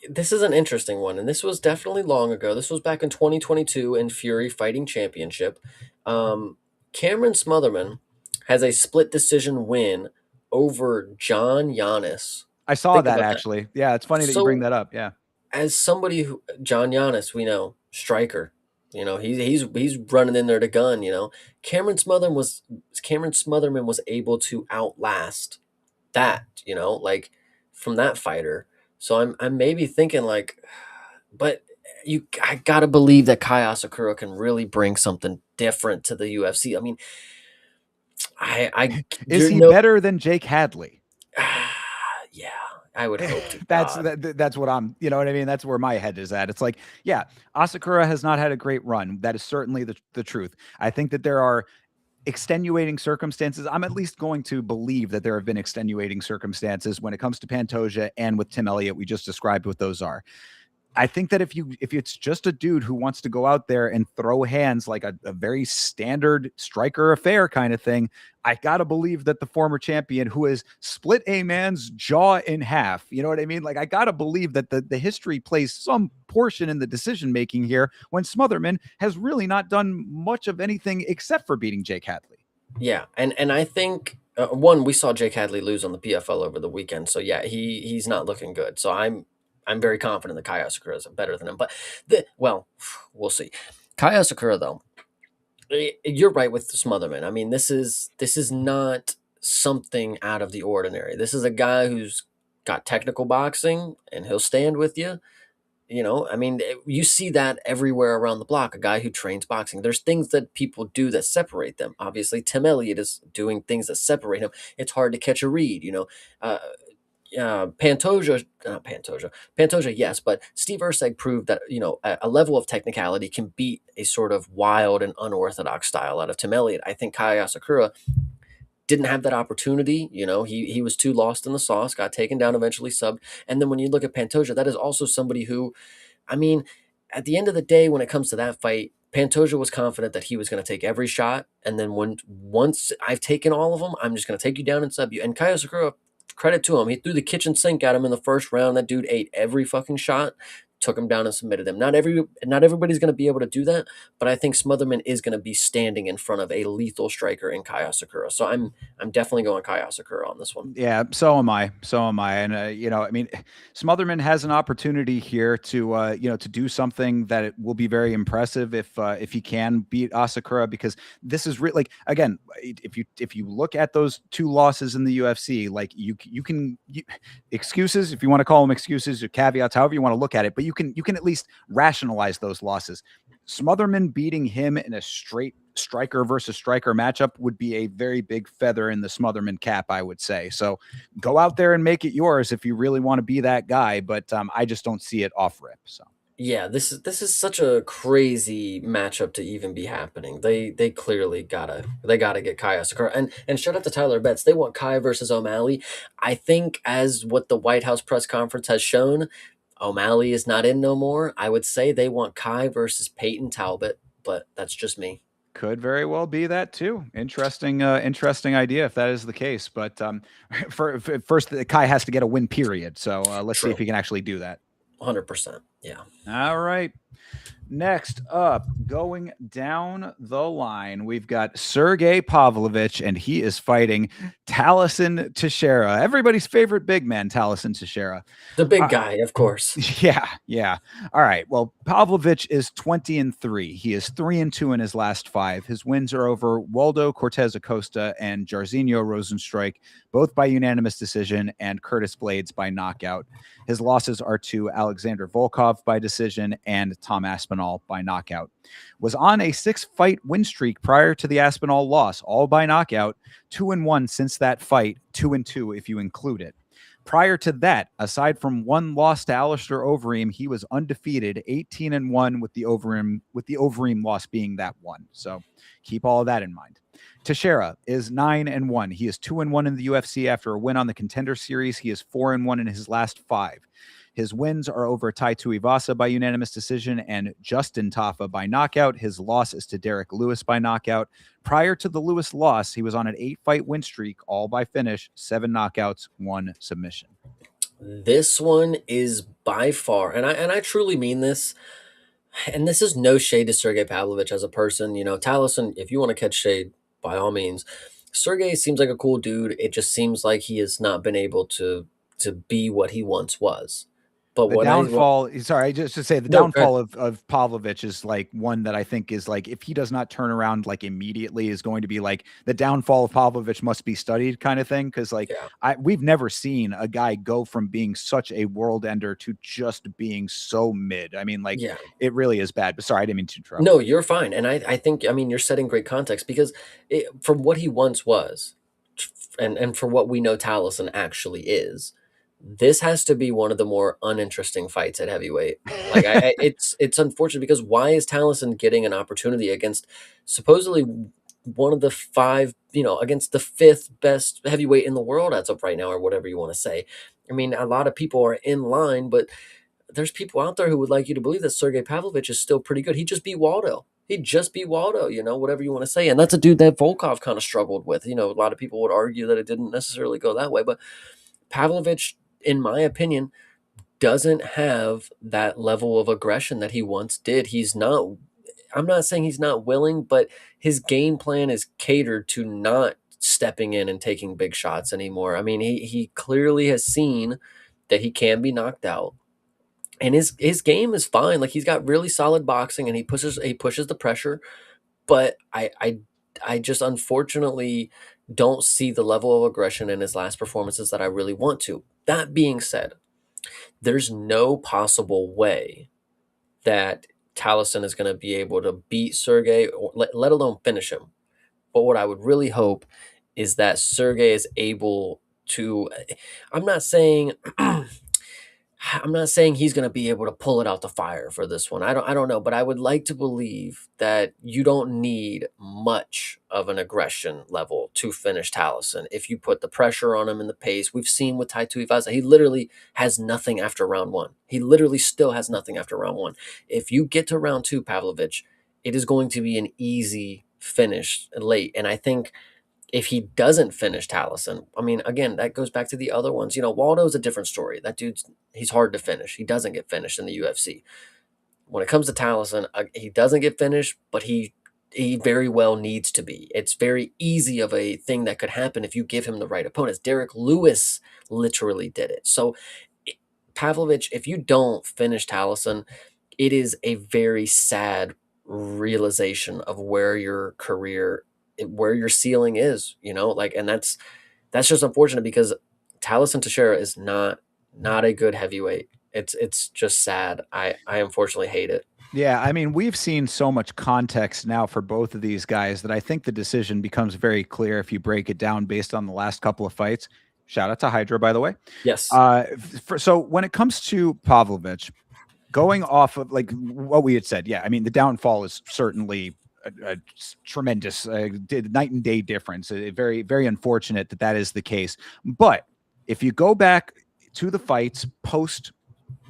this is an interesting one, and this was definitely long ago. This was back in 2022 in Fury Fighting Championship. Cameron Smotherman has a split decision win over John Giannis. I saw Think that about that. actually. Yeah, it's funny that you bring So, that up. Yeah. as somebody who John Giannis, we know striker. You know, he's running in there to gun. You know, Cameron Smotherman was able to outlast that. You know, like from that fighter. So I'm maybe thinking like, but I gotta believe that Kai Asakura can really bring something different to the UFC. I mean, I Is you he know, better than Jake Hadley? yeah, I would hope to that's God. that's what I'm, you know what I mean? That's where my head is at. It's like, yeah, Asakura has not had a great run. That is certainly the truth. I think that there are extenuating circumstances. I'm at least going to believe that there have been extenuating circumstances when it comes to Pantoja and with Tim Elliott. We just described what those are. I think that if it's just a dude who wants to go out there and throw hands like a very standard striker affair kind of thing, I gotta believe that the former champion who has split a man's jaw in half, you know what I mean? Like I gotta believe that the history plays some portion in the decision making here when Smotherman has really not done much of anything except for beating Jake Hadley. Yeah, and I think one, we saw Jake Hadley lose on the PFL over the weekend, so yeah, he's not looking good. So I'm very confident that Kai Asakura is better than him. But we'll see. Kai Asakura though, you're right with the Smotherman. I mean, this is not something out of the ordinary. This is a guy who's got technical boxing and he'll stand with you. You know, I mean, you see that everywhere around the block. A guy who trains boxing. There's things that people do that separate them. Obviously, Tim Elliott is doing things that separate him. It's hard to catch a read. You know, Pantoja, not Pantoja, Pantoja, yes, but Steve Erceg proved that a level of technicality can beat a sort of wild and unorthodox style out of Tim Elliott. I think Kai Asakura didn't have that opportunity. You know, he was too lost in the sauce, got taken down, eventually subbed. And then when you look at Pantoja, that is also somebody who, I mean, at the end of the day, when it comes to that fight, Pantoja was confident that he was going to take every shot. And then once I've taken all of them, I'm just going to take you down and sub you. And Kai Sakura, credit to him, he threw the kitchen sink at him in the first round. That dude ate every fucking shot, took him down and submitted him. Not everybody's going to be able to do that, but I think Smotherman is going to be standing in front of a lethal striker in Kai Asakura. So I'm definitely going Kai Asakura on this one. Yeah, so am I. So am I. And I mean, Smotherman has an opportunity here to to do something that it will be very impressive if he can beat Asakura, because this is really, like, again, if you look at those two losses in the UFC, like you can excuses, if you want to call them excuses or caveats, however you want to look at it, but you can at least rationalize those losses. Smotherman beating him in a straight striker versus striker matchup would be a very big feather in the Smotherman cap, I would say. So go out there and make it yours if you really want to be that guy. But I just don't see it off rip. So Yeah, this is such a crazy matchup to even be happening. They clearly gotta get Kai Asakura, and shout out to Tyler Betts. They want Kai versus O'Malley. I think as what the White House press conference has shown, O'Malley is not in no more. I would say they want Kai versus Peyton Talbot, but that's just me. could very well be that too. Interesting idea if that is the case. But for first, Kai has to get a win. Period. So let's see if True, he can actually do that. 100%. Yeah, All right. Next up, going down the line, we've got Sergei Pavlovich, and he is fighting Tallison Teixeira, everybody's favorite big man, Tallison Teixeira. the big Uh, guy, of course. yeah. All right. Well, Pavlovich is 20-3. He is 3-2 in his last 5. His wins are over Waldo Cortez Acosta and Jairzinho Rosenstreich, both by unanimous decision, and Curtis Blades by knockout. His losses are to Alexander Volkov by decision and Tom Aspinall by knockout. Was on a 6-fight win streak prior to the Aspinall loss, all by knockout. 2-1 since that fight, 2-2 if you include it. Prior to that, aside from one loss to Alistair Overeem, he was undefeated, 18-1 with the Overeem loss being that one. So keep all of that in mind. Teixeira is 9-1. He is 2-1 in the UFC after a win on the Contender Series. He is 4-1 in his last 5. His wins are over Tai Tuivasa by unanimous decision and Justin Tafa by knockout. His loss is to Derek Lewis by knockout. Prior to the Lewis loss, he was on an 8-fight win streak, all by finish, 7 knockouts, 1 submission. This one is by far, and I truly mean this. And this is no shade to Sergei Pavlovich as a person. You know, Tallison, if you want to catch shade, by all means. Sergei seems like a cool dude. It just seems like he has not been able to be what he once was. But The what I what, downfall, sorry, just to say the no, go ahead. downfall of Pavlovich is like one that I think is like, if he does not turn around like immediately, is going to be like the downfall of Pavlovich must be studied kind of thing. Cause like Yeah, we've never seen a guy go from being such a world ender to just being so mid. I mean, like yeah. it really is bad, but sorry, I didn't mean to interrupt. No, you're fine. And I think, I mean, you're setting great context because from what he once was, and for what we know Tallison actually is, this has to be one of the more uninteresting fights at heavyweight. Like it's unfortunate because why is Tallison getting an opportunity against supposedly one of the 5, against the 5th best heavyweight in the world as of right now, or whatever you want to say. I mean, a lot of people are in line, but there's people out there who would like you to believe that Sergei Pavlovich is still pretty good. He just beat Waldo. He just beat Waldo, whatever you want to say. And that's a dude that Volkov kind of struggled with. A lot of people would argue that it didn't necessarily go that way, but Pavlovich, in my opinion, doesn't have that level of aggression that he once did. I'm not saying he's not willing, but his game plan is catered to not stepping in and taking big shots anymore. I mean, he clearly has seen that he can be knocked out. And his game is fine. Like he's got really solid boxing and he pushes the pressure, but I just unfortunately don't see the level of aggression in his last performances that I really want to. That being said, there's no possible way that Tallison is going to be able to beat Sergey or let alone finish him. But what I would really hope is that Sergey is able to. I'm not saying I'm not saying he's going to be able to pull it out the fire for this one. I don't know, but I would like to believe that you don't need much of an aggression level to finish Tallison if you put the pressure on him and the pace. We've seen with Tai Tuivasa, he literally has nothing after round 1. He literally still has nothing after round 1. If you get to round 2, Pavlovich, it is going to be an easy finish late, and I think if he doesn't finish Tallison, I mean, again, that goes back to the other ones. Waldo's a different story. That he's hard to finish. He doesn't get finished in the UFC. When it comes to Tallison, he doesn't get finished, but he very well needs to be. It's very easy of a thing that could happen if you give him the right opponents. Derek Lewis literally did it. So, Pavlovich, if you don't finish Tallison, it is a very sad realization of where your career, where your ceiling is, and that's just unfortunate because Tallison Teixeira is not a good heavyweight. It's just sad. I unfortunately hate it. Yeah, I mean, we've seen so much context now for both of these guys that I think the decision becomes very clear if you break it down based on the last couple of fights. Shout out to Hydra, by the way. Yes. So when it comes to Pavlovich, going off of like what we had said, yeah, I mean, the downfall is certainly a tremendous night and day difference. Very, very unfortunate that that is the case. But if you go back to the fights post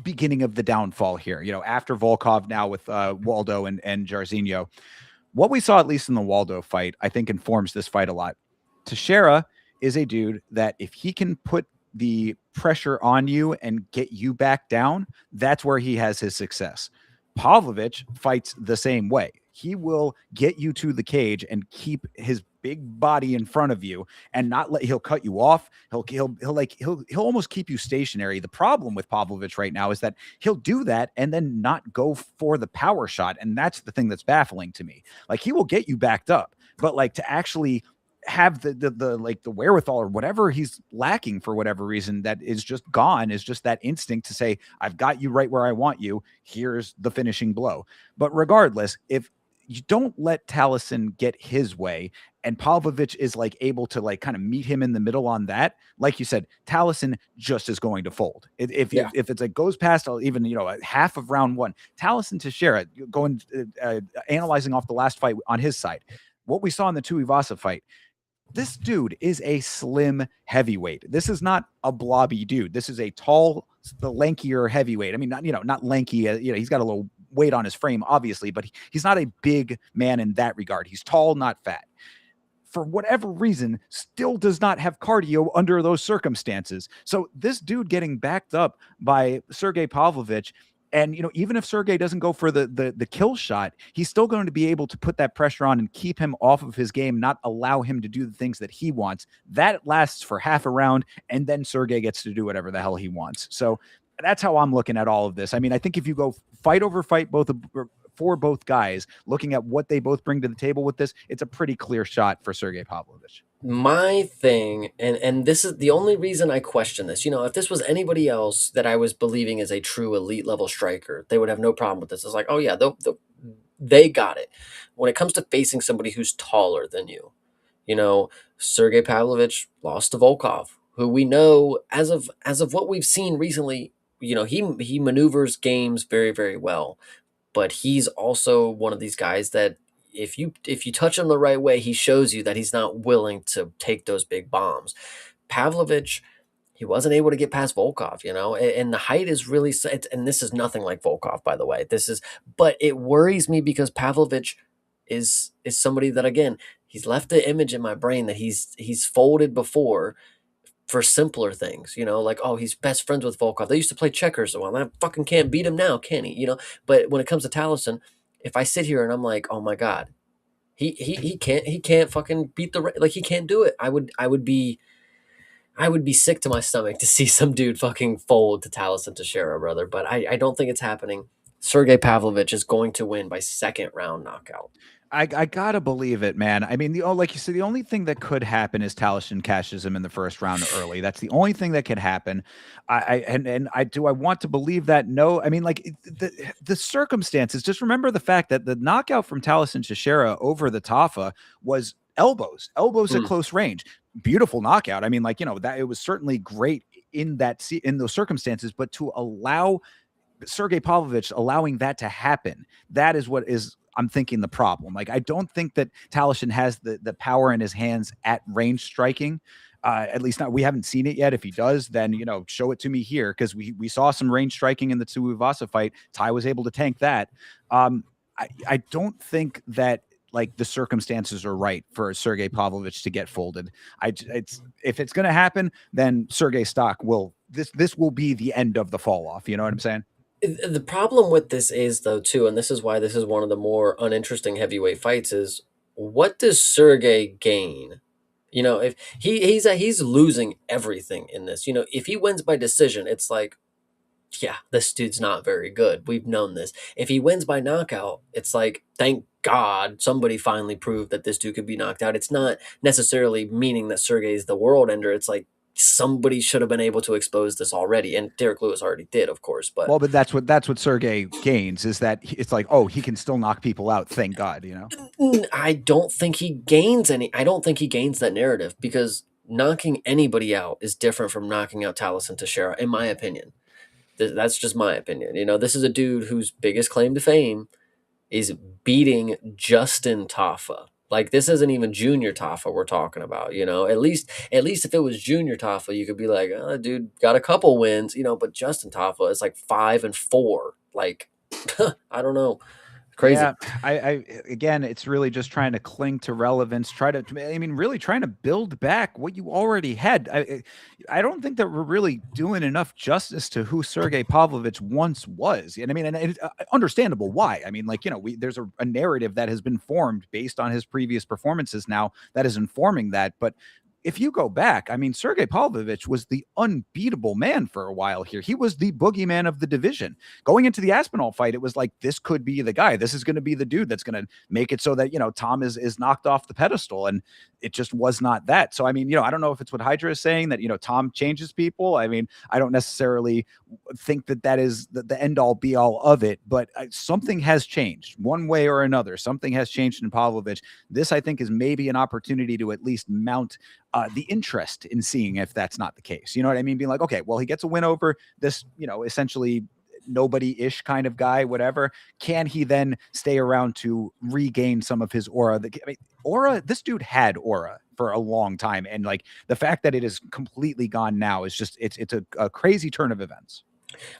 beginning of the downfall here, after Volkov now with Waldo and Jairzinho, what we saw, at least in the Waldo fight, I think informs this fight a lot. Teixeira is a dude that if he can put the pressure on you and get you back down, that's where he has his success. Pavlovich fights the same way. He will get you to the cage and keep his big body in front of you and not let he'll cut you off. He'll almost keep you stationary. The problem with Pavlovich right now is that he'll do that and then not go for the power shot. And that's the thing that's baffling to me. Like he will get you backed up, but like to actually have the like the wherewithal or whatever he's lacking for whatever reason that is just gone is just that instinct to say, I've got you right where I want you. Here's the finishing blow. But regardless, if you don't let Tallison get his way and Pavlovich is like able to like kind of meet him in the middle on that, like you said, Tallison just is going to fold. If it's like goes past even a half of round one, Tallison Teixeira going analyzing off the last fight on his side, what we saw in the Tuivasa fight, this dude is a slim heavyweight. This is not a blobby dude. This is a tall, the lankier heavyweight. I mean, not lanky. He's got a little weight on his frame, obviously, but he's not a big man in that regard. He's tall, not fat. For whatever reason, still does not have cardio under those circumstances. So this dude getting backed up by Sergei Pavlovich, and even if Sergei doesn't go for the kill shot, he's still going to be able to put that pressure on and keep him off of his game, not allow him to do the things that he wants. That lasts for half a round, and then Sergei gets to do whatever the hell he wants. So that's how I'm looking at all of this. I mean, I think if you go fight over fight for both guys, looking at what they both bring to the table with this, it's a pretty clear shot for Sergei Pavlovich. My thing, and this is the only reason I question this. If this was anybody else that I was believing is a true elite level striker, they would have no problem with this. It's like, oh yeah, they got it. When it comes to facing somebody who's taller than you, Sergei Pavlovich lost to Volkov, who we know as of what we've seen recently, he maneuvers games very, very well, but he's also one of these guys that if you touch him the right way, he shows you that he's not willing to take those big bombs. Pavlovich, he wasn't able to get past Volkov, and the height is really, and this is nothing like Volkov, by the way. But it worries me because Pavlovich is somebody that, again, he's left the image in my brain that he's folded before for simpler things, like, oh, he's best friends with Volkov. They used to play checkers. Well, I fucking can't beat him now, can he? But when it comes to Tallison, if I sit here and I'm like, oh my god, he can't fucking beat like he can't do it. I would be sick to my stomach to see some dude fucking fold to Tallison Teixeira, brother. But I don't think it's happening. Sergei Pavlovich is going to win by second round knockout. I gotta believe it, man. I mean, like you said, the only thing that could happen is Tallison cashes him in the first round early. That's the only thing that could happen. I want to believe that? No, I mean, like the circumstances. Just remember the fact that the knockout from Tallison Teixeira over the Tafa was elbows at Mm. close range. Beautiful knockout. I mean, like that it was certainly great in in those circumstances, but to allow Sergei Pavlovich allowing that to happen, that is what is I'm thinking the problem. Like I don't think that Tallison has the power in his hands at range striking. At least not we haven't seen it yet. If he does, then show it to me here because we saw some range striking in the Tuivasa fight. Ty was able to tank that. I don't think that like the circumstances are right for Sergei Pavlovich to get folded. If it's going to happen, then Sergei stock will this will be the end of the fall off. You know what I'm saying? The problem with this is, though, too, and this is why this is one of the more uninteresting heavyweight fights, is what does Sergey gain? If he's losing everything in this. If he wins by decision, it's like, yeah, this dude's not very good. We've known this. If he wins by knockout, it's like, thank God somebody finally proved that this dude could be knocked out. It's not necessarily meaning that Sergey is the world ender. It's like, somebody should have been able to expose this already, and Derek Lewis already did, of course. But Well, but that's what Sergey gains, is that it's like, oh, he can still knock people out. Thank God, I don't think he gains any. I don't think he gains that narrative, because knocking anybody out is different from knocking out Tallison Teixeira, in my opinion. That's just my opinion. This is a dude whose biggest claim to fame is beating Justin Taffa. Like, this isn't even Junior Taffa we're talking about. At least if it was Junior Taffa, you could be like, oh, dude got a couple wins. But Justin Taffa is like 5-4. Like, I don't know, crazy. Yeah, I again, it's really just trying to cling to relevance, really trying to build back what you already had. I don't think that we're really doing enough justice to who Sergei Pavlovich once was. And it's understandable why. There's a narrative that has been formed based on his previous performances now that is informing that. But if you go back, Sergei Pavlovich was the unbeatable man for a while here. He was the boogeyman of the division. Going into the Aspinall fight, it was like, this could be the guy. This is going to be the dude that's going to make it so that, Tom is knocked off the pedestal. And it just was not that. So, I don't know if it's what Hydra is saying, that, Tom changes people. I don't necessarily think that is the end all be all of it, but something has changed one way or another. Something has changed in Pavlovich. This, I think, is maybe an opportunity to at least mount the interest in seeing if that's not the case. You know what I mean? Being like, okay, well, he gets a win over this, essentially nobody-ish kind of guy, whatever. Can he then stay around to regain some of his aura? Aura, this dude had aura for a long time. And like, the fact that it is completely gone now is just, it's a crazy turn of events.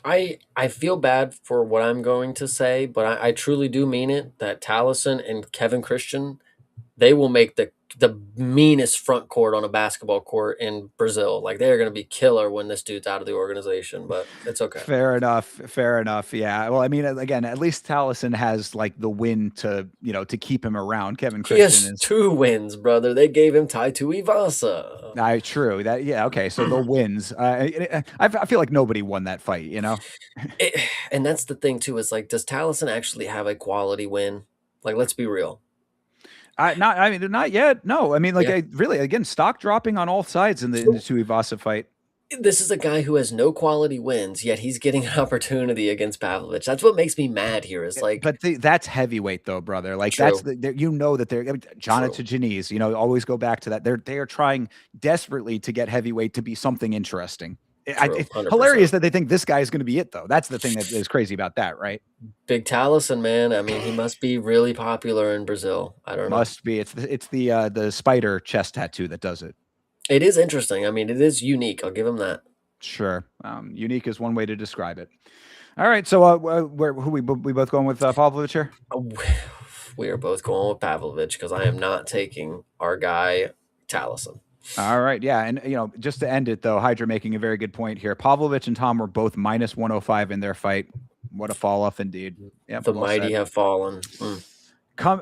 I feel bad for what I'm going to say, but I truly do mean it, that Tallison and Kevin Christian, they will make the meanest front court on a basketball court in Brazil. Like, they're going to be killer when this dude's out of the organization, but it's okay. Fair enough. Yeah. Well, again, at least Tallison has like the win to keep him around. Kevin He Christian has is 2 wins, brother. They gave him Tai Tuivasa. true that. Yeah. Okay. So the wins, I feel like nobody won that fight, And that's the thing too, is like, does Tallison actually have a quality win? Like, let's be real. Not yet. No, Yeah. I really, again, stock dropping on all sides in the Tuivasa fight. This is a guy who has no quality wins, yet he's getting an opportunity against Pavlovich. That's what makes me mad here. Is like, But that's heavyweight though, brother. Like, true, that they're Jonathan Janice, always go back to that. They are trying desperately to get heavyweight to be something interesting. true, It's 100%. hilarious that they think this guy is going to be it, though. That's the thing that is crazy about that, right? Big Tallison, man. He must be really popular in Brazil. I don't know. Must be. It's the spider chest tattoo that does it. It is interesting. It is unique. I'll give him that. Sure. Unique is one way to describe it. All right. So, we both going with Pavlovich here? We are both going with Pavlovich, because I am not taking our guy Tallison. All right. Yeah. And, just to end it, though, Hydra making a very good point here. Pavlovich and Tom were both minus 105 in their fight. What a fall off indeed. Yep, The mighty have fallen. Come,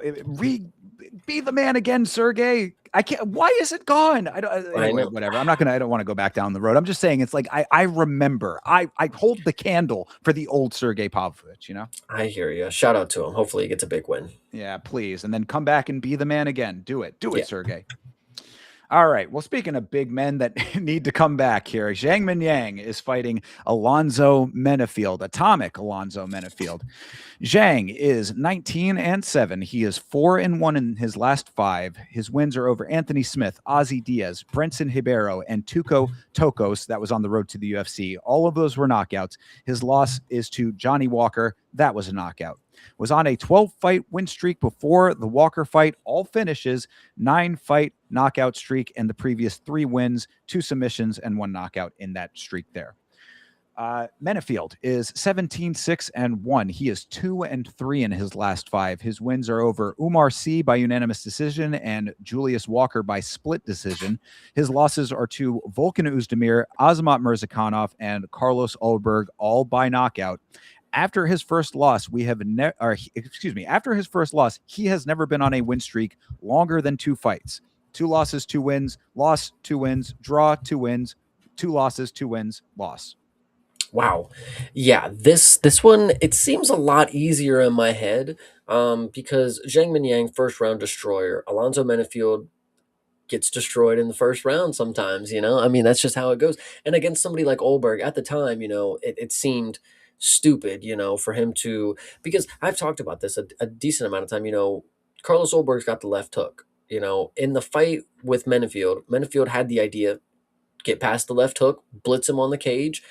be the man again, Sergey. I can't. Why is it gone? Whatever. I don't want to go back down the road. I'm just saying, it's like, I remember. I hold the candle for the old Sergey Pavlovich. I hear you. Shout out to him. Hopefully, he gets a big win. Yeah, please, and then come back and be the man again. Do it, Yeah. Sergey. All right. Well, speaking of big men that need to come back here, Zhang Mingyang is fighting Alonzo Menafield, atomic Alonzo Menafield. Zhang is 19-7. He is 4-1 in his last 5. His wins are over Anthony Smith, Ozzy Diaz, Brenson Ribeiro, and Tuco Tokos. That was on the road to the UFC. All of those were knockouts. His loss is to Johnny Walker. That was a knockout. Was on a 12-fight win streak before the Walker fight. All finishes, 9-fight knockout streak, and the previous 3 wins, 2 submissions, and 1 knockout in that streak there. Menafield is 17-6-1. He is 2-3 in his last 5. His wins are over Umar Sy by unanimous decision and Julius Walker by split decision. His losses are to Volkan Oezdemir, Azamat Mirzakhanov, and Carlos Ulberg, all by knockout. After his first loss, after his first loss, he has never been on a win streak longer than 2 fights. 2 losses, 2 wins, loss, 2 wins, draw, 2 wins, 2 losses, 2 wins, loss. Wow. Yeah, this one, it seems a lot easier in my head, because Zhang Mingyang, first round destroyer. Alonzo Menafield, gets destroyed in the first round sometimes, you know? I mean, that's just how it goes. And against somebody like Olberg, at the time, you know, it seemed stupid, you know, for him to, because I've talked about this a decent amount of time, you know, Carlos Olberg's got the left hook. You know, in the fight with Mennefield had the idea, get past the left hook, blitz him on the cage,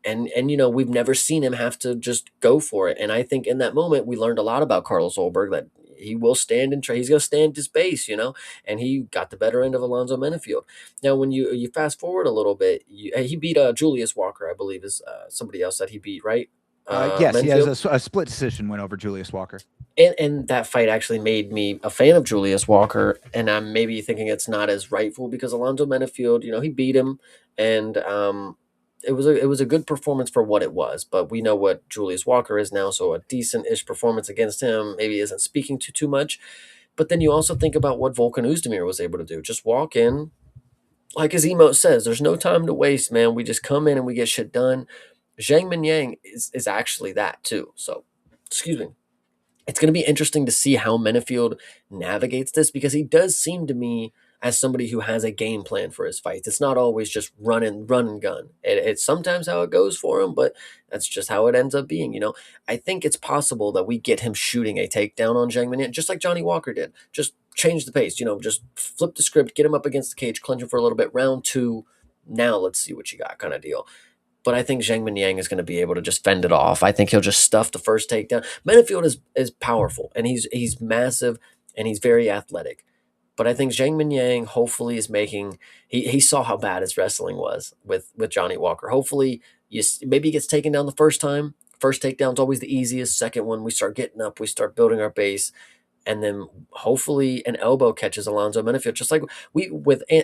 and you know, we've never seen him have to just go for it. And I think in that moment we learned a lot about Carlos Olberg, that he will stand and try, he's going to stand his base, you know, and he got the better end of Alonzo Mennefield. Now when you fast forward a little bit, he beat Julius Walker, I believe, is somebody else that he beat, right? Yes, he has Menfield. a split decision win over Julius Walker. And that fight actually made me a fan of Julius Walker, and I'm maybe thinking it's not as rightful because Alonzo Mennefield, you know, he beat him, and it was a good performance for what it was. But we know what Julius Walker is now, so a decent-ish performance against him maybe isn't speaking to too much. But then you also think about what Volkan Oezdemir was able to do. Just walk in, like his emote says, there's no time to waste, man. We just come in and we get shit done. Zhang Mingyang is actually that too. So, excuse me, it's going to be interesting to see how Mennefield navigates this, because he does seem to me as somebody who has a game plan for his fights. It's not always just run and gun. It's sometimes how it goes for him, but that's just how it ends up being. You know, I think it's possible that we get him shooting a takedown on Zhang Minyan, just like Johnny Walker did. Just change the pace. You know, just flip the script, get him up against the cage, clinch him for a little bit. Round two, now let's see what you got, kind of deal. But I think Zhang Mingyang is going to be able to just fend it off. I think he'll just stuff the first takedown. Mennefield is powerful, and he's massive, and he's very athletic. But I think Zhang Mingyang hopefully is making, he saw how bad his wrestling was with Johnny Walker. Hopefully maybe he gets taken down the first time. First takedown's always the easiest. Second one, we start getting up, we start building our base, and then hopefully an elbow catches Alonzo Mennefield. Just like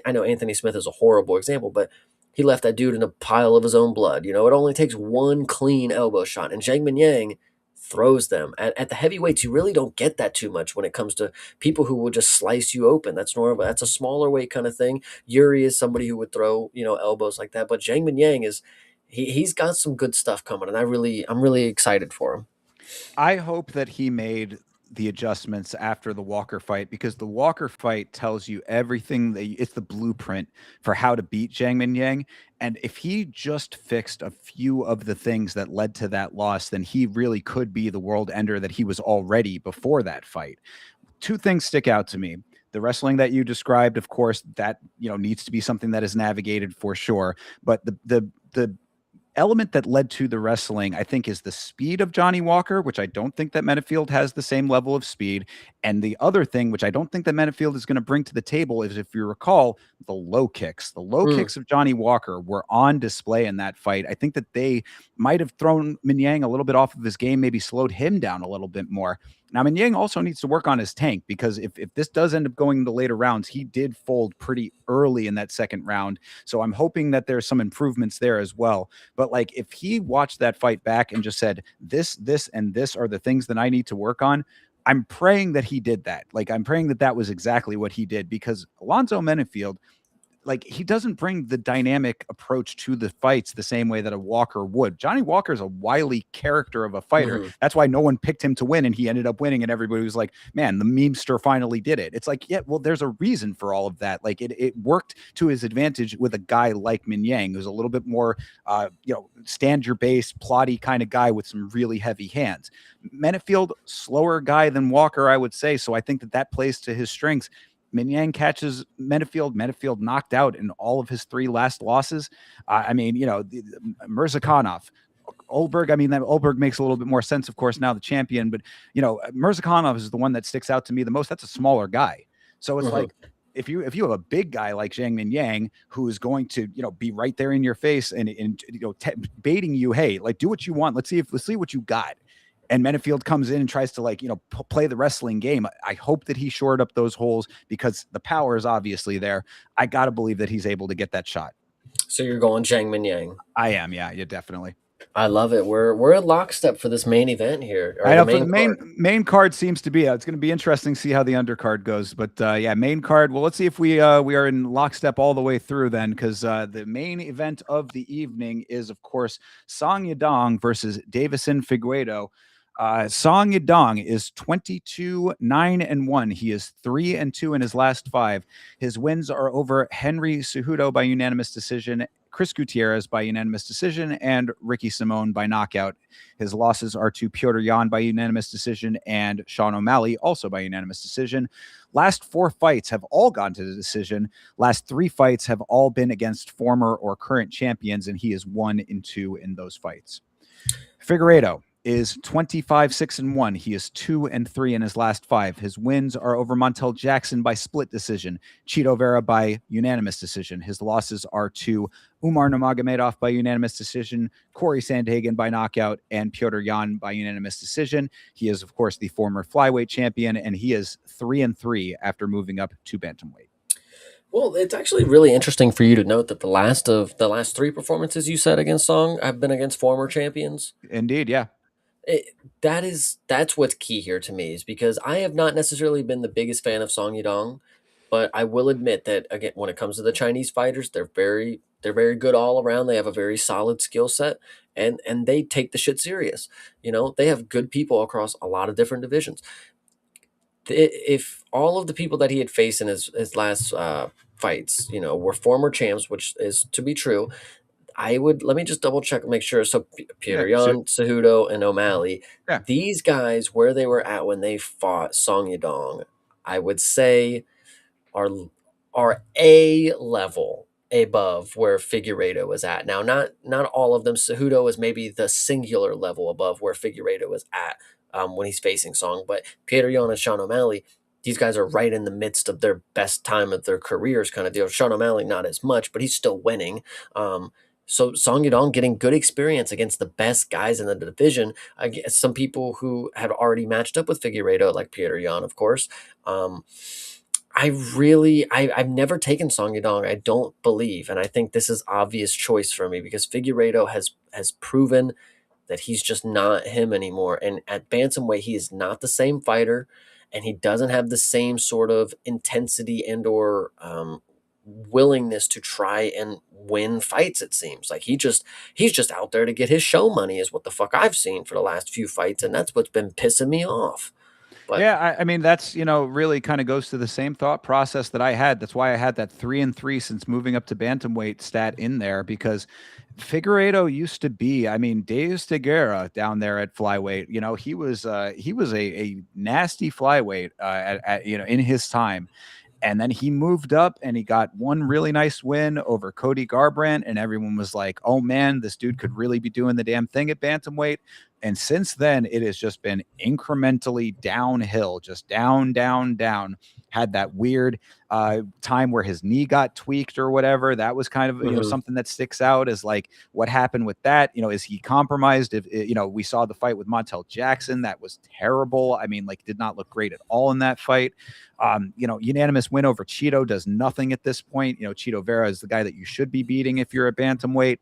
I know Anthony Smith is a horrible example, but he left that dude in a pile of his own blood. You know, it only takes one clean elbow shot, and Zhang Mingyang throws them. At the heavyweights, you really don't get that too much when it comes to people who will just slice you open. That's normal. That's a smaller weight kind of thing. Yuri is somebody who would throw, you know, elbows like that, but Zhang Mingyang is he's got some good stuff coming, and I'm really excited for him. I hope that he made the adjustments after the Walker fight, because the Walker fight tells you everything it's the blueprint for how to beat Zhang Mingyang. And if he just fixed a few of the things that led to that loss, then he really could be the world ender that he was already before that fight. Two things stick out to me. The wrestling that you described, of course, that, you know, needs to be something that is navigated for sure. But the element that led to the wrestling, I think, is the speed of Johnny Walker, which I don't think that Mennefield has the same level of speed. And the other thing, which I don't think that Mennefield is going to bring to the table, is, if you recall, the low kicks. The low kicks of Johnny Walker were on display in that fight. I think that they might have thrown Mingyang a little bit off of his game, maybe slowed him down a little bit more. Now, Mingyang also needs to work on his tank, because if this does end up going into later rounds, he did fold pretty early in that second round. So I'm hoping that there's some improvements there as well. But like, if he watched that fight back and just said, this, and this are the things that I need to work on, I'm praying that he did that. Like, I'm praying that that was exactly what he did, because Alonzo Mennefield, like, he doesn't bring the dynamic approach to the fights the same way that a Walker would. Johnny Walker is a wily character of a fighter. Mm-hmm. That's why no one picked him to win, and he ended up winning, and everybody was like, man, the memester finally did it. It's like, yeah, well, there's a reason for all of that. Like, it worked to his advantage with a guy like Mingyang, who's a little bit more, you know, stand your base, plotty kind of guy with some really heavy hands. Mennefield, slower guy than Walker, I would say. So I think that that plays to his strengths. Mingyang catches Mennefield. Mennefield knocked out in all of his three last losses. I mean, you know, Mirzakhanov, Olberg. I mean, that Olberg makes a little bit more sense, of course, now the champion. But, you know, Mirzakhanov is the one that sticks out to me the most. That's a smaller guy. So it's like, if you have a big guy like Zhang Mingyang, who is going to, you know, be right there in your face and you know, baiting you, hey, like, do what you want. Let's see what you got. And Mennefield comes in and tries to, like, you know, play the wrestling game. I hope that he shored up those holes, because the power is obviously there. I got to believe that he's able to get that shot. So you're going Zhang Mingyang. I am. Yeah, definitely. I love it. We're at lockstep for this main event here. I know, for the main card seems to be, it's going to be interesting to see how the undercard goes. But yeah, main card. Well, let's see if we are in lockstep all the way through then, because the main event of the evening is, of course, Song Yadong versus Davison Figueiredo. Song Yadong is 22-9-1. He is 3-2 in his last 5. His wins are over Henry Cejudo by unanimous decision, Chris Gutierrez by unanimous decision, and Ricky Simone by knockout. His losses are to Piotr Jan by unanimous decision and Sean O'Malley also by unanimous decision. Last 4 fights have all gone to the decision. Last 3 fights have all been against former or current champions, and he is 1-2 in those fights. Figueiredo is 25-6-1. He is 2-3 in his last 5. His wins are over Montel Jackson by split decision, Chito Vera by unanimous decision. His losses are to Umar Nurmagomedov by unanimous decision, Corey Sandhagen by knockout, and Piotr Jan by unanimous decision. He is, of course, the former flyweight champion, and he is 3-3 after moving up to bantamweight. Well, it's actually really interesting for you to note that the last 3 performances you said against Song have been against former champions. Indeed, yeah. That's what's key here to me, is because I have not necessarily been the biggest fan of Song Yadong, but I will admit that, again, when it comes to the Chinese fighters, they're very good all around. They have a very solid skill set, and they take the shit serious. They have good people across a lot of different divisions. If all of the people that he had faced in his last fights, were former champs, which is to be true, I would, let me just double check and make sure. So Peter Yeah, Yan, Cejudo, and O'Malley, Yeah. these guys, where they were at when they fought Song Yadong, I would say are a level above where Figueiredo was at. Now, not all of them. Cejudo is maybe the singular level above where Figueiredo was at when he's facing Song, but Peter Yan and Sean O'Malley, these guys are right in the midst of their best time of their careers, kind of deal. Sean O'Malley not as much, but he's still winning. So Song Yadong getting good experience against the best guys in the division, against some people who had already matched up with Figueiredo, like Peter Yan, of course. I've never taken Song Yadong, I don't believe, and I think this is obvious choice for me because Figueiredo has proven that he's just not him anymore. And at bantamweight, he is not the same fighter, and he doesn't have the same sort of intensity and or willingness to try and win fights. It seems like he's just out there to get his show money, is what the fuck I've seen for the last few fights, and that's what's been pissing me off. But yeah, I mean that's really kind of goes to the same thought process that I had. That's why I had that 3-3 since moving up to bantamweight stat in there, because Figueiredo used to be, I mean, Deus de Guerra down there at flyweight. He was a nasty flyweight at in his time. And then he moved up and he got one really nice win over Cody Garbrandt. And everyone was like, oh man, this dude could really be doing the damn thing at bantamweight. And since then, it has just been incrementally downhill, just down, down, down. Had that weird time where his knee got tweaked or whatever. That was kind of, something that sticks out as like what happened with that. Is he compromised? If, we saw the fight with Montel Jackson. That was terrible. I mean, like, did not look great at all in that fight. Unanimous win over Chito does nothing at this point. Chito Vera is the guy that you should be beating if you're a bantamweight.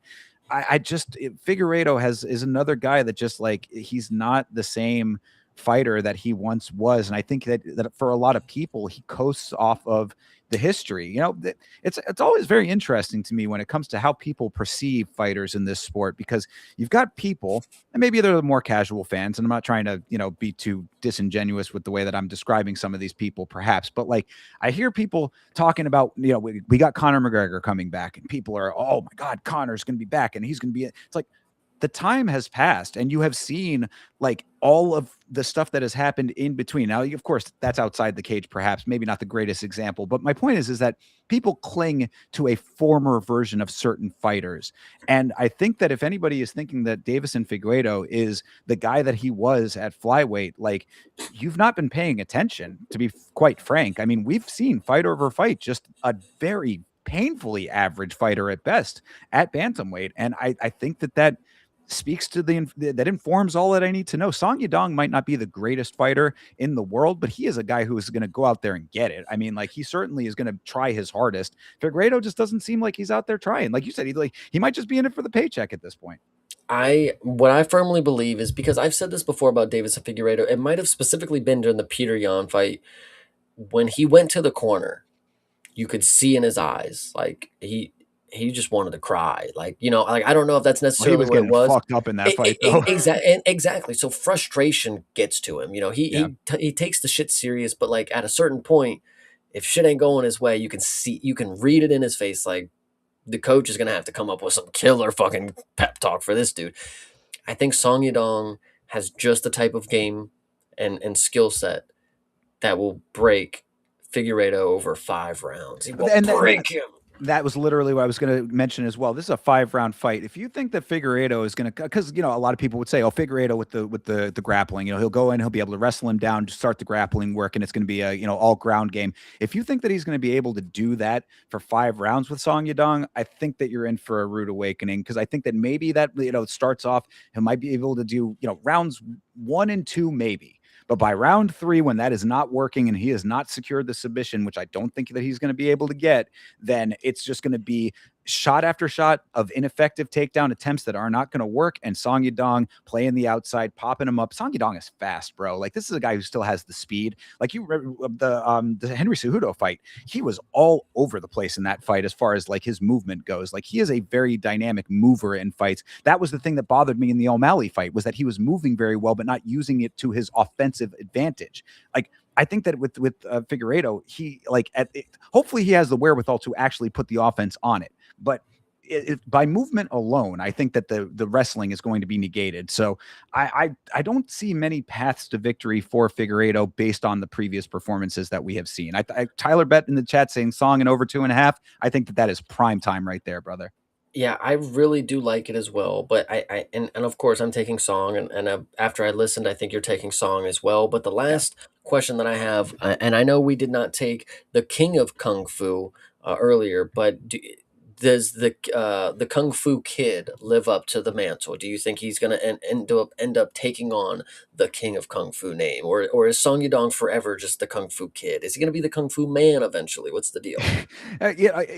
Figueiredo is another guy that just like, he's not the same fighter that he once was. And I think that for a lot of people, he coasts off of the history. It's always very interesting to me when it comes to how people perceive fighters in this sport, because you've got people, and maybe they're the more casual fans, and I'm not trying to, be too disingenuous with the way that I'm describing some of these people, perhaps, but like I hear people talking about, we got Conor McGregor coming back, and people are, oh my God, Conor's going to be back, and he's going to be, it's like, the time has passed and you have seen like all of the stuff that has happened in between. Now, of course, that's outside the cage, perhaps, maybe not the greatest example, but my point is that people cling to a former version of certain fighters. And I think that if anybody is thinking that Deiveson Figueiredo is the guy that he was at flyweight, like, you've not been paying attention, to be quite frank. I mean, we've seen fight over fight, just a very painfully average fighter at best at bantamweight. And I think that speaks to that informs all that I need to know. Song Yadong might not be the greatest fighter in the world, but he is a guy who is going to go out there and get it. I mean, like, he certainly is going to try his hardest. Figueiredo just doesn't seem like he's out there trying. Like you said, he might just be in it for the paycheck at this point. What I firmly believe is, because I've said this before about Davis and Figueiredo, it might have specifically been during the Peter Yan fight when he went to the corner. You could see in his eyes, like, he just wanted to cry. Like, like, I don't know if that's Well, he necessarily was what it getting was. fucked up in that fight, though. Exactly. So frustration gets to him. Yeah. He takes the shit serious, but like at a certain point, if shit ain't going his way, you can read it in his face. Like, the coach is gonna have to come up with some killer fucking pep talk for this dude. I think Song Yadong has just the type of game and skill set that will break Figueiredo over 5 rounds. He will And break him. that was literally what I was going to mention as well. This is a 5-round fight. If you think that Figueiredo is going to, because a lot of people would say, "Oh, Figueiredo with the grappling, he'll go in, he'll be able to wrestle him down, just start the grappling work, and it's going to be a all ground game." If you think that he's going to be able to do that for 5 rounds with Song Yadong, I think that you're in for a rude awakening, because I think that maybe that starts off, he might be able to do rounds 1 and 2 maybe. But by round 3, when that is not working and he has not secured the submission, which I don't think that he's going to be able to get, then it's just going to be shot after shot of ineffective takedown attempts that are not going to work. And Song Yadong playing the outside, popping him up. Song Yadong is fast, bro. Like, this is a guy who still has the speed. Like, you the Henry Cejudo fight, he was all over the place in that fight as far as like his movement goes. Like, he is a very dynamic mover in fights. That was the thing that bothered me in the O'Malley fight, was that he was moving very well, but not using it to his offensive advantage. Like, I think that with Figueiredo, he hopefully he has the wherewithal to actually put the offense on it. But by movement alone, I think that the wrestling is going to be negated. So I don't see many paths to victory for Figueiredo based on the previous performances that we have seen. Tyler Bet in the chat saying Song in over 2.5. I think that is prime time right there, brother. Yeah, I really do like it as well. But and of course I'm taking Song, and after I listened, I think you're taking Song as well. But the last question that I have, and I know we did not take the King of Kung Fu earlier, but does the Kung Fu Kid live up to the mantle? Do you think he's gonna end up taking on the King of Kung Fu name, or is Song Yadong forever just the Kung Fu Kid? Is he gonna be the Kung Fu Man eventually? What's the deal?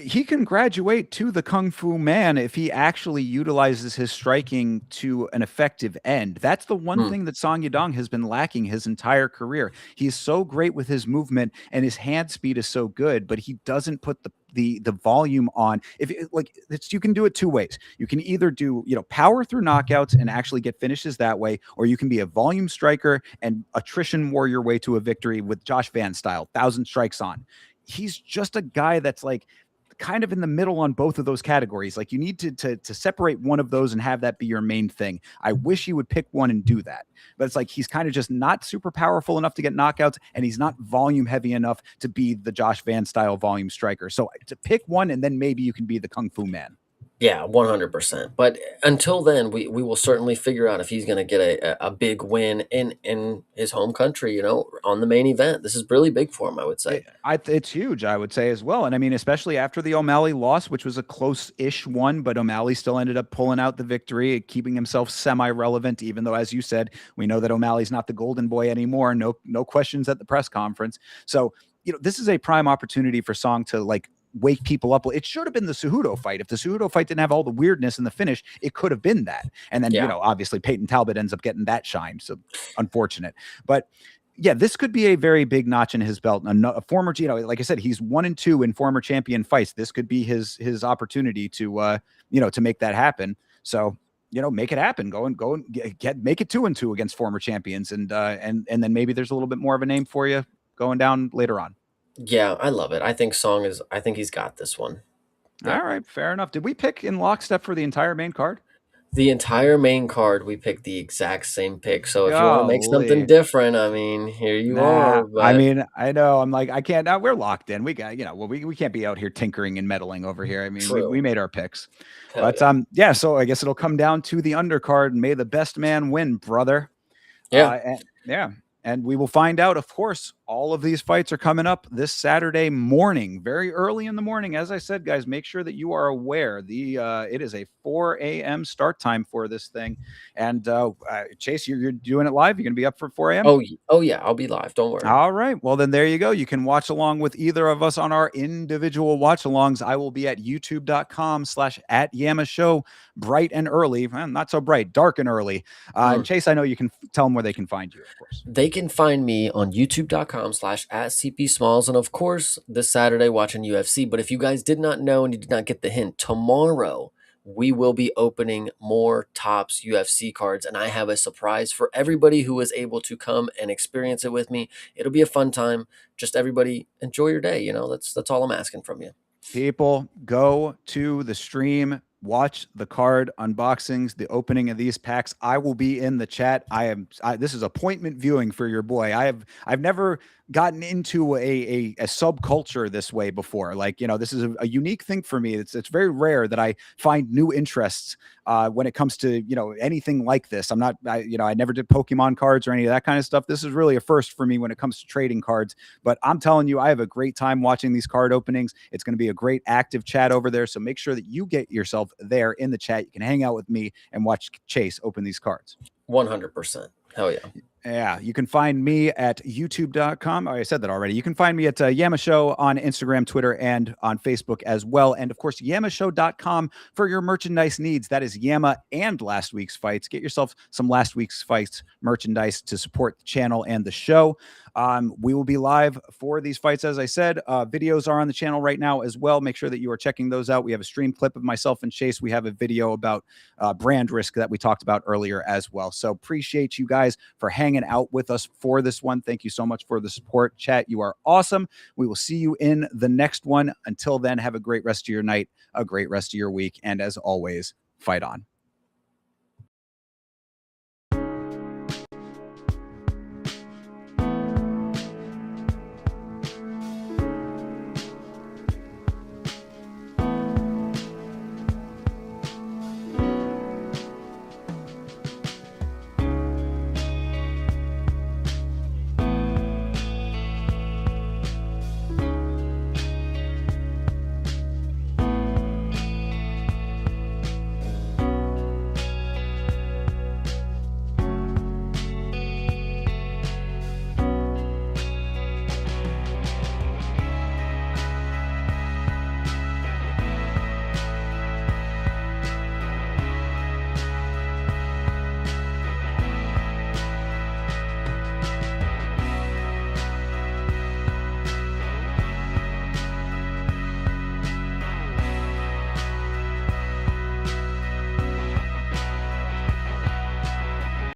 He can graduate to the Kung Fu Man if he actually utilizes his striking to an effective end. That's the one thing that Song Yadong has been lacking his entire career. He's so great with his movement, and his hand speed is so good, but he doesn't put the volume on. You can do it 2 ways. You can either do power through knockouts and actually get finishes that way, or you can be a volume striker and attrition war your way to a victory with Josh Van style, 1,000 strikes on. He's just a guy that's like kind of in the middle on both of those categories. Like, you need to separate one of those and have that be your main thing. I wish he would pick one and do that, but it's like he's kind of just not super powerful enough to get knockouts, and he's not volume heavy enough to be the Josh Van style volume striker. So to pick one, and then maybe you can be the Kung Fu Man. Yeah, 100%. But until then, we will certainly figure out if he's going to get a big win in his home country, on the main event. This is really big for him, I would say. It's huge, I would say, as well. And I mean, especially after the O'Malley loss, which was a close-ish one, but O'Malley still ended up pulling out the victory, keeping himself semi-relevant, even though, as you said, we know that O'Malley's not the golden boy anymore. No questions at the press conference. So, this is a prime opportunity for Song to wake people up. It should have been the Cejudo fight. If the Cejudo fight didn't have all the weirdness in the finish, it could have been that. And then, obviously Peyton Talbot ends up getting that shine. So unfortunate. But yeah, this could be a very big notch in his belt. A former, like I said, he's 1 and 2 in former champion fights. This could be his opportunity to, to make that happen. So, make it happen. Go and make it 2 and 2 against former champions. And then maybe there's a little bit more of a name for you going down later on. Yeah, I love it. I think he's got this one. Yeah. All right, fair enough. Did we pick in lockstep for the entire main card? The entire main card, we picked the exact same pick. So if you want to make something different, I mean, here you are. But... I mean, I know. I'm like, I can't. Now we're locked in. We got, we can't be out here tinkering and meddling over here. I mean, we made our picks. Hell but yeah. So I guess it'll come down to the undercard. May the best man win, brother. Yeah. Yeah. And we will find out, of course, all of these fights are coming up this Saturday morning, very early in the morning. As I said, guys, make sure that you are aware. It is a 4 a.m. start time for this thing. And Chase, you're doing it live? You're going to be up for 4 a.m.? Oh, yeah, I'll be live. Don't worry. All right. Well, then there you go. You can watch along with either of us on our individual watch-alongs. I will be at youtube.com/@YamaShow, bright and early. Well, not so bright, dark and early. And Chase, I know you can tell them where they can find you, of course. They can find me on youtube.com youtube.com/@cpsmalls. And of course, this Saturday watching UFC. But if you guys did not know and you did not get the hint, tomorrow we will be opening more Topps UFC cards, and I have a surprise for everybody who was able to come and experience it with me. It'll be a fun time. Just everybody enjoy your day. That's all I'm asking from you. People, go to the stream, watch the card unboxings, the opening of these packs. I will be in the chat. This is appointment viewing for your boy. I've never gotten into a subculture this way before. Like, this is a unique thing for me. It's very rare that I find new interests when it comes to, anything like this. I never did Pokemon cards or any of that kind of stuff. This is really a first for me when it comes to trading cards, but I'm telling you, I have a great time watching these card openings. It's going to be a great active chat over there. So make sure that you get yourself there in the chat. You can hang out with me and watch Chase open these cards. 100%. Hell yeah. Yeah, you can find me at youtube.com. I said that already. You can find me at Yama Show on Instagram, Twitter, and on Facebook as well. And of course, yamashow.com for your merchandise needs. That is Yama and last week's fights. Get yourself some last week's fights merchandise to support the channel and the show. We will be live for these fights. As I said, videos are on the channel right now as well. Make sure that you are checking those out. We have a stream clip of myself and Chase. We have a video about brand risk that we talked about earlier as well. So appreciate you guys for hanging out with us for this one. Thank you so much for the support. Chat, you are awesome. We will see you in the next one. Until then, have a great rest of your night, a great rest of your week. And as always, fight on.